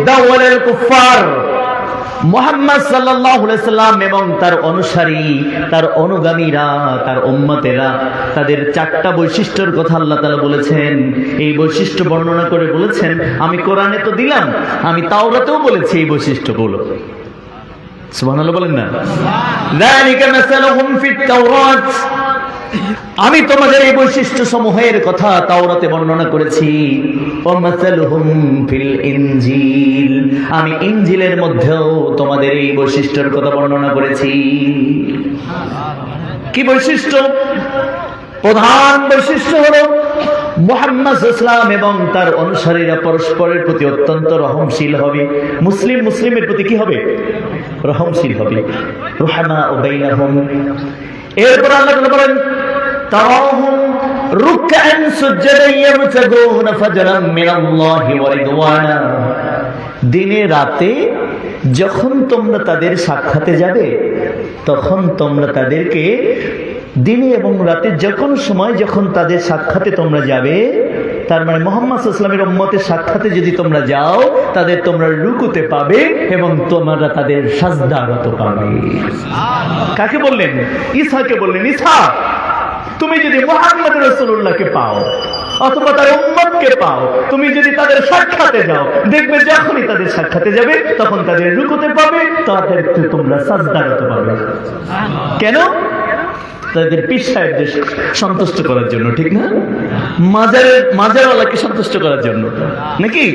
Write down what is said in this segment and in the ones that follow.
আশিদ্দাউ আলাল কুফফার। মুহাম্মদ সাল্লাল্লাহু আলাইহি সাল্লাম এবং তার অনুসারী, তার অনুগামীরা, তার উম্মতেরা, তাদের চারটা বৈশিষ্ট্যের কথা আল্লাহ তাআলা বলেছেন। এই বৈশিষ্ট্য বর্ণনা করে বলেছেন, আমি কোরআনে তো দিলাম, আমি তাওরাতেও বলেছি এই বৈশিষ্ট্যগুলো। সুবহানাল্লাহ বলেন না? যালিকা মাসালুহুম ফিত তাওরাত, আমি তোমাদের এই বৈশিষ্ট্য সমূহের কথা তাওরাতে বর্ণনা করেছি। ওয়া মাসালুহুম ফিল ইনজিল, আমি ইনজিলের মধ্যেও তোমাদের এই বৈশিষ্ট্যের কথা বর্ণনা করেছি। কি বৈশিষ্ট্য? প্রধান বৈশিষ্ট্য হলো মুহাম্মদ সাল্লাল্লাহু আলাইহি ওয়াসাল্লাম এবং তার অনুসারীরা পরস্পরের প্রতি অত্যন্ত রহমশীল হবে। মুসলিমের প্রতি কি হবে? রহমশীল হবে। রুহামা বাইনাহুম। এরপর আল্লাহ তাআলা বলেন, তারাহুম রুকআন সুজদান ইয়াবতাগুনা ফাজলাম মিনাল্লাহি ওয়া রিদওয়ানা। দিনে রাতে যখন তোমরা তাদের সাক্ষাতে যাবে, তখন তোমরা তাদেরকে দিনে এবং রাতে যে কোনো সময় যখন তাদের সাক্ষাতে তোমরা যাবে, তার মানে মুহাম্মদ সাল্লাল্লাহু আলাইহি ওয়াসাল্লামের উম্মতের সাক্ষাতে যদি তোমরা যাও, তাদের তোমরা রুকুতে পাবে এবং তোমরা তাদের সাজদারত পাবে। কাকে বললেন? ঈসাকে বললেন, ঈসা তুমি যদি মুহাম্মদ রাসূলুল্লাহকে পাও অথবা তার উম্মতকে পাও, তুমি যদি তাদের সাক্ষাতে যাও, দেখবে যখনই তাদের সাক্ষাতে যাবে তখন তাদের রুকুতে পাবে, তাদেরকে তোমরা সাজদারত পাবে। কেন? তাদের পীর সাহেবদের সন্তুষ্ট করার জন্য, ঠিক না? মাজারওয়ালাকে সন্তুষ্ট করার জন্য নাকি?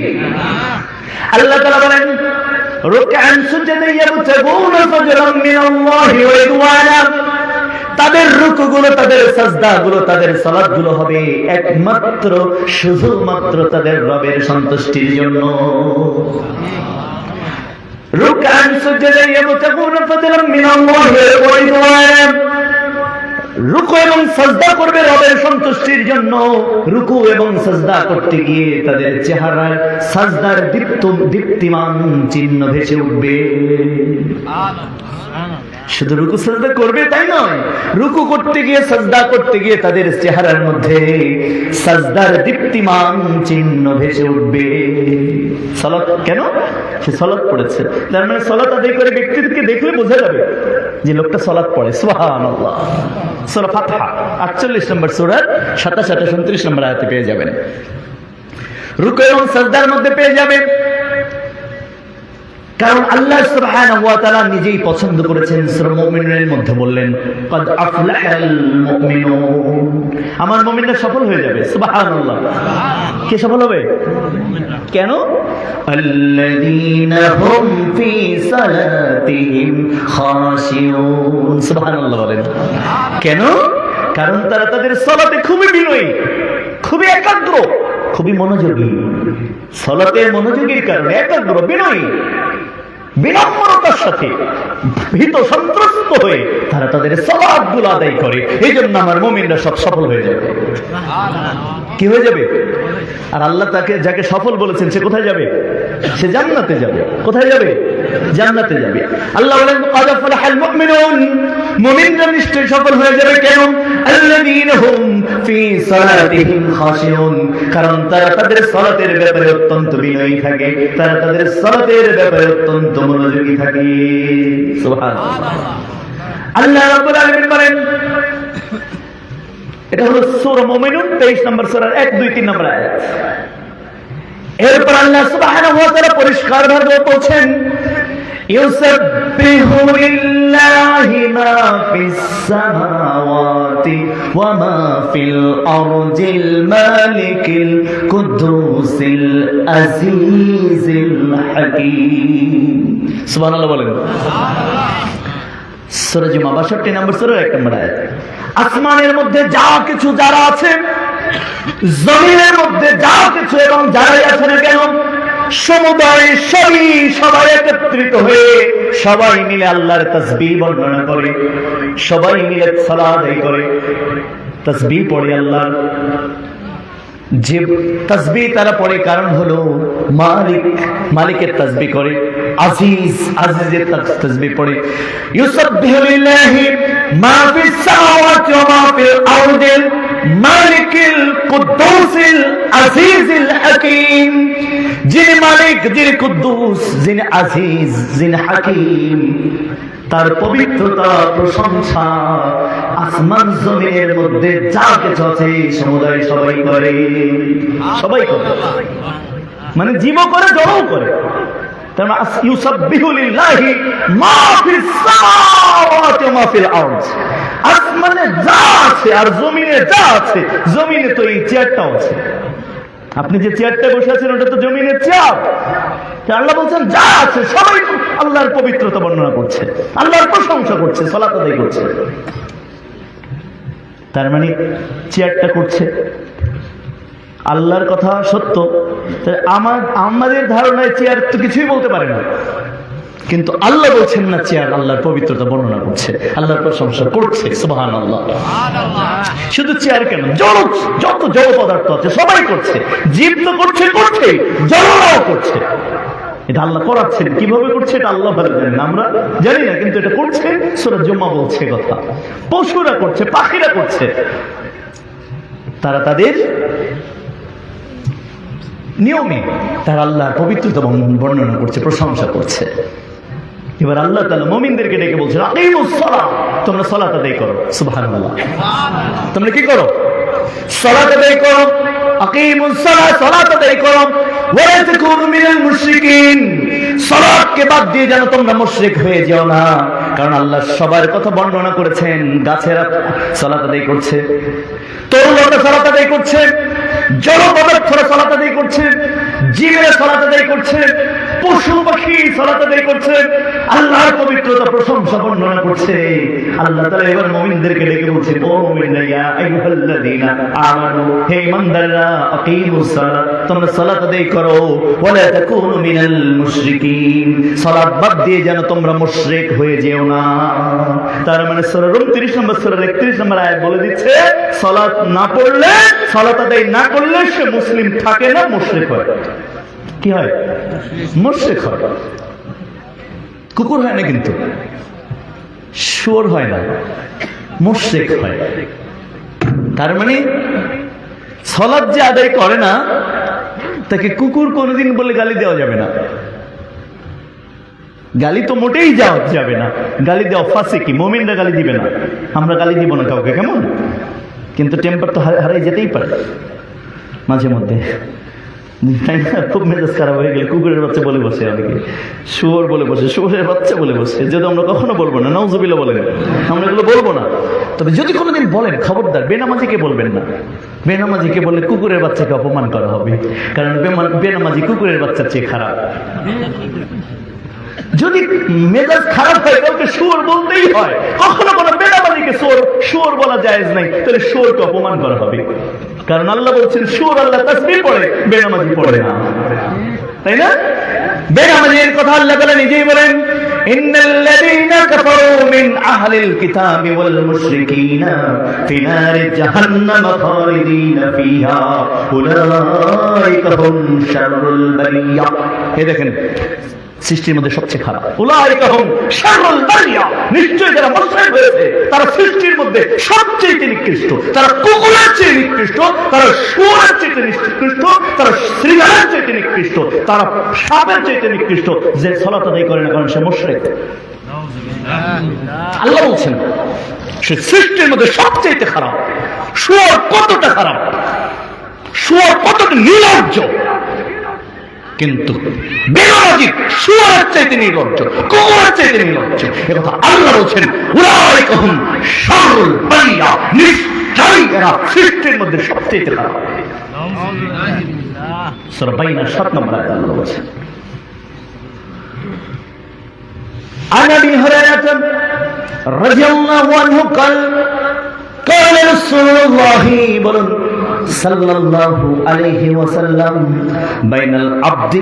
আল্লাহ তাআলা বলেন, রুকআন সুজদান ইয়াবতাগুনা ফাজলাম মিনাল্লাহি ওয়া রিদওয়ানা। তাদের রুকুগুলো, তাদের সাজদাগুলো, তাদের সালাতগুলো হবে একমাত্র শুধুমাত্র তাদের রবের সন্তুষ্টির জন্য। রুকআন সুজদান ইয়াবতাগুনা ফাজলাম মিনাল্লাহি ওয়া রিদওয়ানা। রুকু এবং সাজদা করবে রবের সন্তুষ্টির জন্য। রুকু এবং সাজদা করতে গিয়ে তাদের চেহারার সাজদার দীপ্তিমান চিহ্ন ভেসে উঠবে। শুধু রুকু সাজদা করবে তাই নয়, রুকু করতে গিয়ে, সাজদা করতে গিয়ে তাদের চেহারার মধ্যে সাজদার দীপ্তিমান চিহ্ন ভেসে উঠবে। সালাত কেন? সে সালাত পড়েছে, তার মানে সালাত আদায় করে ব্যক্তিকে দেখলে বোঝা যাবে যে লোকটা সালাত পড়ে। সুবহানাল্লাহ। সূরা ফাতহা 48 নম্বর সূরার 27, 28, 29 নম্বর আয়াতে পেয়ে যাবেন। রুকু এবং সাজদার মধ্যে পেয়ে যাবেন। কারণ আল্লাহ সুবহানাহু ওয়া তাআলা নিজেই পছন্দ করেছেন। সূরা মুমিনুনের মধ্যে বললেন, ক্বাদ আফলাহাল মুমিনুন, আমার মুমিনরা সফল হয়ে যাবে। সুবহানাল্লাহ। কে সফল হবে? কেন? আল্লাযীনা হুম ফি সালাতিহিম খাশিউন। সুবহানাল্লাহ বলেন। কেন? কারণ তারা তাদের সালাতে খুবই বিনয়ী, খুবই একাগ্র, খুবই মনোযোগী। সালাতে মনোযোগীর কারণে একাগ্র, বিনয়ী, বিনম্রতার সাথে ভীত সন্ত্রস্ত হয়ে তারা তাদের সালাতগুলো আদায় করে। এই জন্য আমার মুমিনরা সব সফল হয়ে যাবে। কি হয়ে যাবে? আর আল্লাহ তাকে যাকে সফল বলেছেন সে কোথায় যাবে? সে জান্নাতে যাবে। কোথায় যাবে? জান্নাতে যাবে। আল্লাহ বলেন, ক্বাদ আফলাহাল মুমিনুন, মুমিনরা নিশ্চয়ই সফল হয়ে যাবে। কেন? আল্লাযীনা হুম ফি সালাতিহিম খাশিউন, কারণ তারা তাদের সালাতের ব্যাপারে অত্যন্ত বিনয়ী থাকে, তারা তাদের সালাতের ব্যাপারে অত্যন্ত মনোযোগী থাকে। সুবহানাল্লাহ। আল্লাহ রাব্বুল আলামিন বলেন, এটা হলো সূরা মুমিনুন 23 নম্বর সূরার 1, 2, 3 নম্বর আয়াত। এরপর আল্লাহ সুবহানাহু ওয়া তাআলা পরিষ্কার ভাবে বলছেন, ইউসাব্বিহু লিল্লাহি মা ফিস সামাওয়াতি ওয়া মা ফিল আরদিল মালিকিল কুদ্দুসিল আজিজিল হাকীম। সুবহানাল্লাহ বলেন। সূরা জুমা 62 নম্বর সূরার 1 নম্বর আয়াত। আসমানের মধ্যে যা কিছু যারা আছে, জমিনের মধ্যে যা কিছু এবং যারাই আছে না কেন, সমুদায় সবাই একত্রিত হয়ে সবাই মিলে আল্লাহর তাসবিহ বর্ণনা করে, সবাই মিলে সালাত আদায় করে, তাসবিহ পড়ে। আল্লাহর যে তাসবিহ তারা পড়ে কারণ হলো মালিকের তাসবিহ করে, আজিজের তাসবিহ পড়ে। ইউসাব্বিহু লিল্লাহি মা ফিস সামাওয়াতি ওয়া মা ফিল আরদিল মালিকিল কুদ্দুসিল আজিজিল হাকিম, যিনি মালিক, যিনি কুদ্দুস, যিনি আজিজ, যিনি হাকিম, তার পবিত্রতা প্রশংসা আসমান জমিনের মধ্যে যা কিছু আছে সমুদায় সবাই করে, সবাই করে, মানে জীব করে, জড়ও করে। তার মানে ইউসাব্বিহু লিল্লাহি মা ফিস সামাওয়াতি ওয়া মা ফিল আরদ, আসমানে যা আছে আর জমিনে যা আছে, জমিনে তো এই চেয়ারটাও আছে। আপনি যে চেয়ারটায় বসে আছেন ওটা তো জমিনের চেয়ার। আল্লাহ বলছেন যা আছে সবাই আল্লাহর পবিত্রতা বর্ণনা করছে, আল্লাহর প্রশংসা করছে, সালাত আদায় করছে। তার মানে চেয়ারটা করছে, আল্লাহর কথা সত্য। আমাদের ধারণায় চেয়ার তো কিছুই বলতে পারে না, কিন্তু আল্লাহ বলছেন না চেয়ার আল্লাহর পবিত্রতা বর্ণনা করছে, আল্লাহর প্রশংসা করছে। সুবহানাল্লাহ। শুধু চেয়ার কেন, যত জড় পদার্থ আছে সবাই করছে, জীব তো করছে, জড়রাও করছে। এটা আল্লাহ করাচ্ছেন, কিভাবে করছে এটা আল্লাহ ভালো জানেন, আমরা জানি না, কিন্তু এটা করছে। সূরা জুমা বলছে কথা, পশুরা করছে, পাখিরা করছে, তারা তাদের নিয়মে তারা আল্লাহর পবিত্রতা বর্ণনা করছে, প্রশংসা করছে। এবার আল্লাহ তাআলা মুমিনদেরকে ডেকে বলছেন আকিমুস সালাত, তোমরা সালাত আদায় করো। সুবহানাল্লাহ। তোমরা কি করো? সালাত আদায় করো। আকিমুস সালাত, সালাত আদায় করো। ওয়ালা তাকুনু মিনাল মুশরিকিন, সালাতকে বাদ দিয়ে যেন তোমরা মুশরিক হয়ে যাও না। কারণ আল্লাহ সবার কথা বর্ণনা করেছেন। গাছেরা সালাত আদায় করছে, তরুণরা সালাত আদায় করছে, জড় পদার্থরা সালাত আদায় করছে, জীবেরা সালাত আদায় করছে, পশু পাখি সালাত আদায় করছে, আল্লাহর পবিত্রতা প্রশংসা বর্ণনা করছে। আল্লাহ তাআলা এবার মুমিনদেরকে ডেকে বলছে ও মুমিনরা, ইয়া আইয়ুহাল্লাযীনা আমানু, হে ঈমানদাররা, আকিমুস সালাত, তোমরা সালাত আদায় করো। ওয়ালা তাকুনু মিনাল মুশরিকিন, সালাত বাদ দিয়ে যেন তোমরা মুশরিক হয়ে যেও না। তার মানে সূরা রুম 30 নম্বর সূরার 31 নম্বর আয়াত বলে দিচ্ছে সালাত না পড়লে, সালাত আদায় না করলে সে মুসলিম থাকে না, মুশরিক হয়। কি হয়? মুশরিক হয়। কুকুর হয় না, কিন্তু শুয়োর হয় না, মুশরিক হয়। তার মানে সালাত যে আদায় করে না তাকে কুকুর কোনোদিন বলে গালি দেওয়া যাবে না। গালি তো মোটেই যাবে না, গালি দেওয়া ফাসিকি। মুমিনরা গালি দিবে না, আমরা গালি দিব না কাউকে, কেমন? কিন্তু টেম্পার তো হারাই যেতেই পারে মাঝে মধ্যে, তাই না? খুব মেজাজ খারাপ হয়ে গেলে কুকুরের বাচ্চা বলে বসে, অনেকে শুয়োর বলে বসে, শুয়োরের বাচ্চা বলে বসে। যদি আমরা কখনো বলবো না, নাউজুবিল্লাহ বলেন, আমরা এগুলো বলবো না। তবে যদি কোনোদিন বলেন, খবরদার বেনামাজিকে বলবেন না। বেনামাজিকে বললে কুকুরের বাচ্চাকে অপমান করা হবে, কারণ বেনামাজি কুকুরের বাচ্চার চেয়ে খারাপ। যদি মেজাজ খারাপ হয় কাউকে শুয়োর বলতেই হয়, কখনো কোনো বেনামাজিকে শুয়োর বলা জায়েজ নাই, তাহলে শুয়োরকে অপমান করা হবে। কারণ আল্লাহ বলছেন শুয়োর আল্লাহ তাসবিহ পড়ে, বেনামাজি পড়ে না, তাই না? বেনামাজির কথা আল্লাহ তাআলা নিজেই বলেন ইন্নাল্লাযীনা কাফারু মিন আহলিল কিতাবি ওয়াল মুশরিকিনা ফি নারি জাহান্নাম খালিদিনা ফিহা উলাইকা হুম শাররুল বারিয়া। এই দেখেন, সৃষ্টির মধ্যে সবচেয়ে খারাপ, উলাইকা হুম শাররুল বারিয়া, নিশ্চয়ই যারা মুশরিক হয়েছে তারা সৃষ্টির মধ্যে সবচেয়ে নিকৃষ্ট, তারা কুকুরের চেয়ে নিকৃষ্ট, তারা শুয়োরের চেয়ে নিকৃষ্ট, তারা শ্রীগালের চেয়ে নিকৃষ্ট, তারা সাপের চেয়ে নিকৃষ্ট। যে সালাত আদায় করে না, কারণ সে মুশরিক। আল্লাহ বলছেন সে সৃষ্টির মধ্যে সবচেয়ে খারাপ। শুয়োর কতটা খারাপ, শুয়োর কতটা নির্লজ্জ, কিন্তু বেনামাজি শুয়োরের চাইতে নির্লজ্জ, কুকুরের চাইতে নির্লজ্জ। একথা আল্লাহ বলছেন উলাইকা হুম শাররুল বারিয়া, নিশ্চয়ই এরা সৃষ্টির মধ্যে সবচেয়ে খারাপ। সূরা বাইনা 7 নম্বর আয়াত আল্লাহ বলছেন। عن ابي هريره رضي الله عنه قال قال رسول الله صلى الله عليه وسلم بين العبد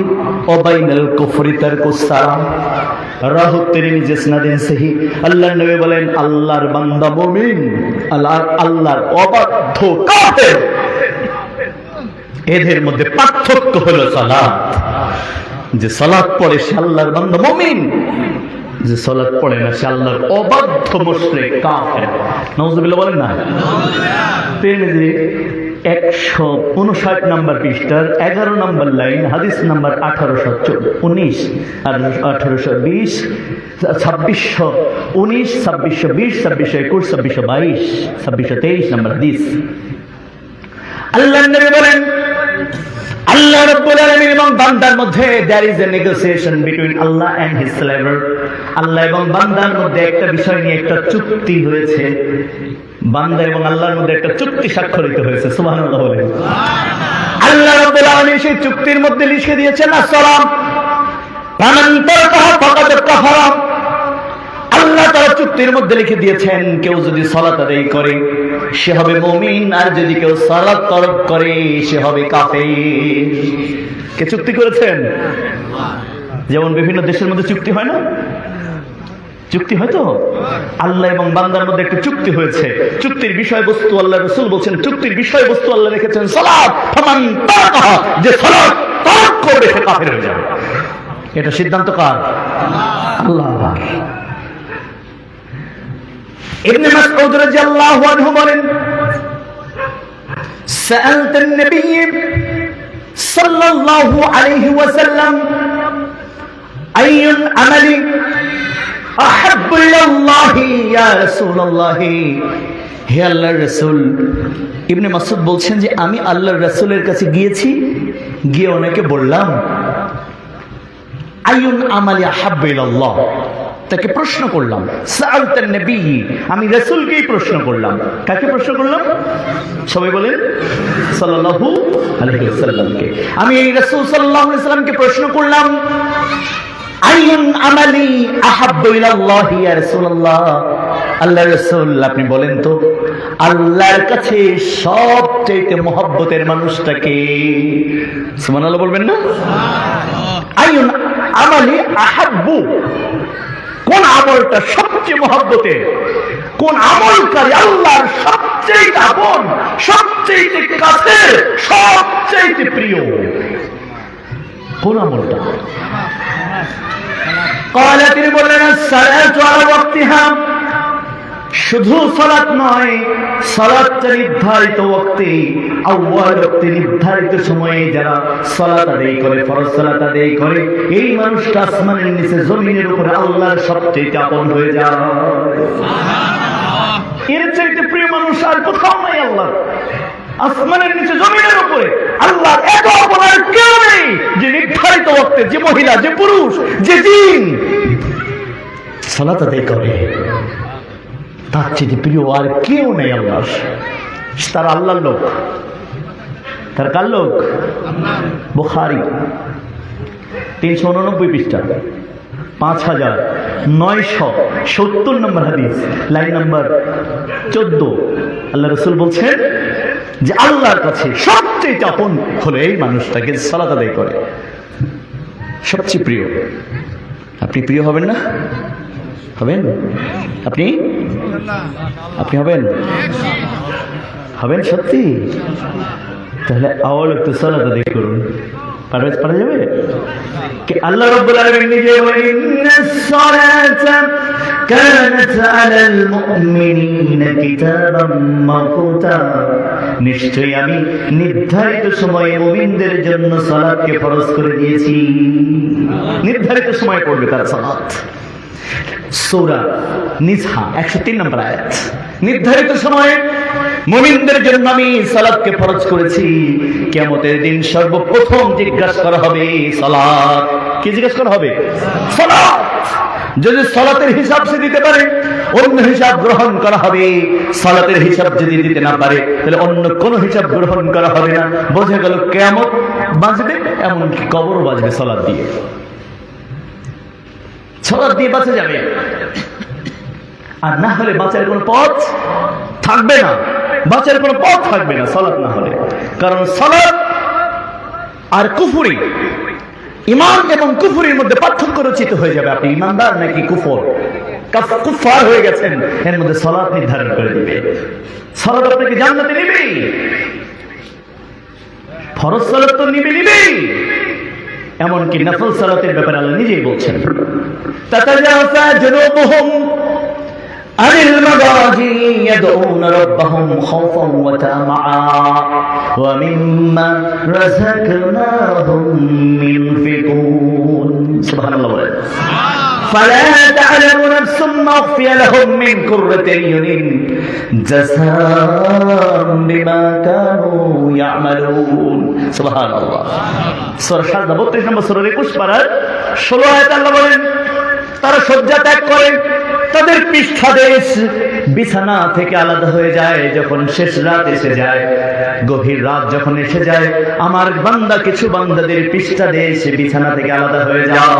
وبين الكفر ترك الصلاه রাহু তিরমিজি ইসনাদে সহিহ। আল্লাহর নবী বলেন আল্লাহর বান্দা মুমিন, আল্লাহর অবাধ্য কাফের, এদের মধ্যে পার্থক্য হলো সালাত। যে সালাত পড়ে সে আল্লাহর বান্দা মুমিন, যে সালাত পড়ে না সে আল্লাহর অবাধ্য মুশরিক কাফের। নাউজুবিল্লাহ বলেন না। তিরমিজি 159 নম্বর পৃষ্ঠার 11 নম্বর লাইন, হাদিস নাম্বার 1819 আর 1820, 2619, 2620, 2621, 2622, 2623 নম্বর হাদিস। আল্লাহর নবী বলেন, আল্লাহ রাব্বুল আলামিন এবং বান্দার মধ্যে there is a negotiation between Allah and his slave. আল্লাহ এবং বান্দার মধ্যে একটা বিষয় নিয়ে একটা চুক্তি হয়েছে। বান্দা এবং আল্লাহর মধ্যে একটা চুক্তি স্বাক্ষরিত হয়েছে। সুবহানাল্লাহ বলেন। আল্লাহ রাব্বুল আলামিন সেই চুক্তির মধ্যে লিখে দিয়েছেন আসসালাম ফামান তারাকাহা ফাকাদ কাফারা। আল্লাহ তাআলা চুক্তির মধ্যে লিখে দিয়েছেন কেউ যদি সালাত আদায় করে সে হবে মুমিন, আর যদি কেউ সালাত তরক করে সে হবে কাফের। কে চুক্তি করেছেন? যেমন বিভিন্ন দেশের মধ্যে চুক্তি হয় না, চুক্তি হয়তো আল্লাহ এবং বান্দার মধ্যে একটা চুক্তি হয়েছে। চুক্তির বিষয়বস্তু আল্লাহ রাসূল বলেছেন, চুক্তির বিষয়বস্তু আল্লাহ রেখেছেন সালাত ফামান তারাকাহা, যে সালাত তরক করবে সে কাফের হয়ে যাবে। এটা সিদ্ধান্ত কার? আল্লাহর। ইবনে মাসউদ রাদিয়াল্লাহু আনহু বলেন, সাআলতুন নবী সাল্লাল্লাহু আলাইহি ওয়াসাল্লাম আইয়ুল আমালি আহাব্বু ইলাল্লাহি ইয়া রাসূলুল্লাহ। হে আল্লাহর রাসূল, ইবনে মাসউদ বলছেন যে আমি আল্লাহর রাসূলের কাছে গিয়েছি, গিয়ে ওনাকে বললাম আইয়ুল আমালি আহাব্বু ইলাল্লাহ, তাকে প্রশ্ন করলাম। সাআলতুন নবী, আমি রাসূলকেই প্রশ্ন করলাম। কাকে প্রশ্ন করলাম? সবাই বলেন সাল্লাল্লাহু আলাইহি ওয়াসাল্লামকে। আমি এই রাসূল সাল্লাল্লাহু আলাইহি ওয়াসাল্লামকে প্রশ্ন করলাম আইয়ুন আমালি আহাব্বু ইলাল্লাহ ইয়া রাসূলুল্লাহ। আল্লাহর রাসূল আপনি বলেন তো আল্লাহর কাছে সবচেয়ে মহব্বতের মানুষটাকে? সুবহানাল্লাহ বলবেন না? আইয়ুন আমালি আহাব্বু, কোন আমলটা সবচেয়ে মহব্বতের, কোন আমলকারী আল্লাহর সবচেয়ে আপন, সবচেয়ে কাছের, সবচেয়ে প্রিয়, কোন আমলটা? ক্বালা, তিনি বললেন আসসালাতু আলা ওয়াক্তিহা। শুধু সালাত নয়, সালাতটা নির্ধারিত ওয়াক্তে, আউয়াল ওয়াক্তে, নির্ধারিত সময়ে যারা সালাত আদায় করে, ফরজ সালাত আদায় করে, এই মানুষটা আসমানের নিচে জমিনের উপরে আল্লাহর সবচেয়ে আপন হয়ে যায়। এর চাইতে প্রিয় মানুষ আর কোথাও নাই আল্লাহ। আসমানের নিচে জমিনের উপরে আল্লাহর এত আপন আর কেউ নেই, যে নির্ধারিত ওয়াক্তে, যে মহিলা, যে পুরুষ, যে জিন সালাত আদায় করে, তার চেয়ে প্রিয় আর কেউ নেই আল্লাহ। তার আল্লাহর লোক। তার কার লোক? বুখারী 389 পৃষ্ঠা 5970 নম্বর হাদিস, লাইন নাম্বার 14। আল্লাহ রাসূল বলছেন যে আল্লাহর কাছে সবচেয়ে আপন হলো এই মানুষটাকে সালাত আদায় করে, সবচেয়ে প্রিয়। আপনি প্রিয় হবেন না? হবেন? আপনি আপনি হবেন? হবেন সত্যি? তাহলে আওয়াল একটু সালাত আদায় করুন। পারা যাবে? আল্লাহ রাব্বুল আলামিন নিজে বলেন ইন্নাস সালাতা কানাত আলাল মুমিনিনা কিতাবাম মাওকুতা। নিশ্চয়ই আমি নির্ধারিত সময়ে মুমিনদের জন্য সালাতকে ফরজ করে দিয়েছি। নির্ধারিত সময় পড়বে তারা সালাত। সূরা নিসা 103 নম্বর আয়াত। নির্ধারিত সময়ে মুমিনদের জন্য আমি সালাতকে ফরজ করেছি। কিয়ামতের দিন সর্বপ্রথম জিজ্ঞাসা করা হবে সালাত। কি জিজ্ঞাসা করা হবে? সালাত। যদি সালাতের হিসাব সে দিতে পারে, অন্য হিসাব গ্রহণ করা হবে। সালাতের হিসাব যদি দিতে না পারে, তাহলে অন্য কোন হিসাব গ্রহণ করা হবে না। বোঝা গেল কিয়ামত বাজবে, এমনকি কবরও বাজবে সালাত দিয়ে। সালাত দিয়ে বাঁচা যাবে, আর না হলে বাঁচার কোনো পথ থাকবে না। বাঁচার কোনো পথ থাকবে না সালাত না হলে। কারণ সালাত আর কুফরি, ঈমান এবং কুফরির মধ্যে পার্থক্য রচিত হয়ে যাবে। আপনি ঈমানদার নাকি কুফার হয়ে গেছেন, এর মধ্যে সালাত নির্ধারণ করে দিবে। সালাত আপনাকে জান্নাতে নিবে, ফরজ সালাত তো নিবে। এমনকি নফল সালাতের ব্যাপারে আল্লাহ নিজেই বলছেন তাতাজাফা জুনুবুহুম আনিল মাদাজি ইয়াদউনা রাব্বাহুম খাওফান ওয়া তামাআ ওয়া মিম্মা রাযাকনাহুম ইউনফিকুন। সুবহানাল্লাহ বলেন। فلا تعلم نفس ما أخفي لهم من قرة أعين جزاء بما كانوا يعملون। سبحان الله। সূরা সাজদা 32 নম্বর সূরা 21 পারার 16 আয়াতে আল্লাহ বলেন, তারা শয্যা ত্যাগ করে, তাদের পৃষ্ঠদেশ বিছানা থেকে আলাদা হয়ে যায় যখন শেষ রাত এসে যায়, গভীর রাত যখন এসে যায়, আমার বান্দা কিছু বান্দাদের পৃষ্ঠদেশ বিছানা থেকে আলাদা হয়ে যায়।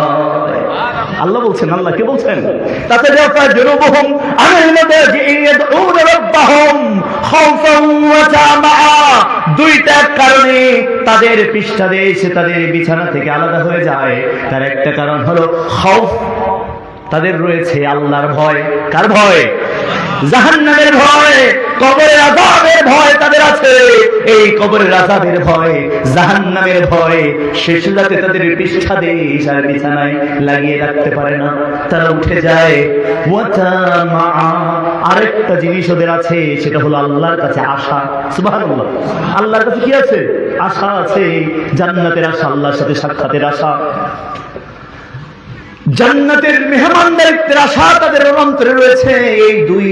আল্লাহ বলছেন, আল্লাহ কে বলছেন? তাতে জুনুবুহুম আনিল মাদাজি ইয়াদউনা রাব্বাহুম খাওফান ওয়া তামাআ। দুইটা কারণে তাদের পৃষ্ঠদেশ তাদের বিছানা থেকে আলাদা হয়ে যায়। তার একটা কারণ হলো খাউফ, তাদের রয়েছে আল্লাহর ভয়। কার ভয়? জাহান্নামের ভয়, কবরের আযাবের ভয় তাদের আছে। এই কবরের আযাবের ভয়, জাহান্নামের ভয় শেষ রাতে তাদের পৃষ্ঠদেশ আর বিছানায় লাগিয়ে রাখতে পারে না, তারা উঠে যায়। আরেকটা জিনিস ওদের আছে, সেটা হলো আল্লাহর কাছে আশা। সুবহানাল্লাহ। আল্লাহর কাছে কি আছে? আশা আছে, জান্নাতের আশা, আল্লাহর সাথে সাক্ষাতের আশা, জান্নাতের মেহমানদারিত্বের আশা তাদের অন্তরে রয়েছে। এই দুই,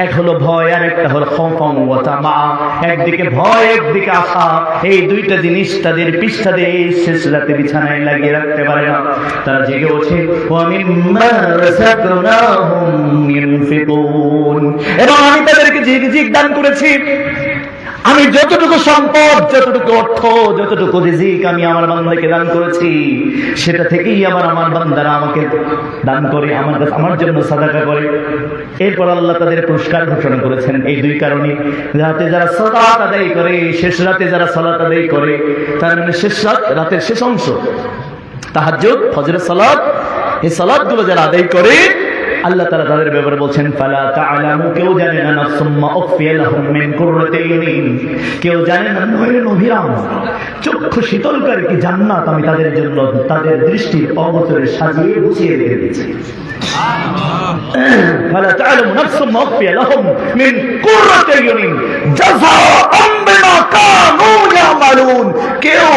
এক হলো ভয় আর একটা হলো খাউফান ওয়া তামাআ। একদিকে ভয়, একদিকে আশা, এই দুইটা জিনিস তাদের পৃষ্ঠদেশ শেষ রাতে বিছানায় লাগিয়ে রাখতে পারে না। তারা জেগে ওঠে, ওয়া মিম্মা রাযাকনাহুম ইউনফিকুন। এবং আমি তাদেরকে যে রিজিক দান করেছি, আমি যতটুকু সম্পদ, যতটুকু অর্থ, যতটুকু রিজিক আমি আমার বান্দাকে দান করেছি, সেটা থেকেই আমার বান্দারা আমাকে দান করে, আমার জন্য সাদাকা করে। এরপর আল্লাহ তাদের পুরস্কার ঘোষণা করেছেন এই দুই কারণে। রাতে যারা সালাত আদায় করে, শেষ রাতে যারা সালাত আদায় করে, তার মানে শেষ রাত, রাতের শেষ অংশ, তাহাজ্জুদ, ফজরের সালাত, এই সালাতগুলো যারা আদায় করে, আল্লাহ তাআলা তাদের ব্যাপারে বলছেন, ফালা তাআলামু, কেউ জানে না, নাফসুম মা উখফিয়া লাহুম মিন কুররাতি আইয়ুনিন, কেউ জানে না নয়ন অভিরাম, চক্ষু শীতলকারী কি জান্নাত আমি তাদের জন্য তাদের দৃষ্টির অগোচরে সাজিয়ে গুছিয়ে রেখে দিয়েছি। ফালা তাআলামু নাফসুম মা উখফিয়া লাহুম মিন কুররাতি আইয়ুনিন জাযাআম বিমা কানু ইয়ামালুন, কেউ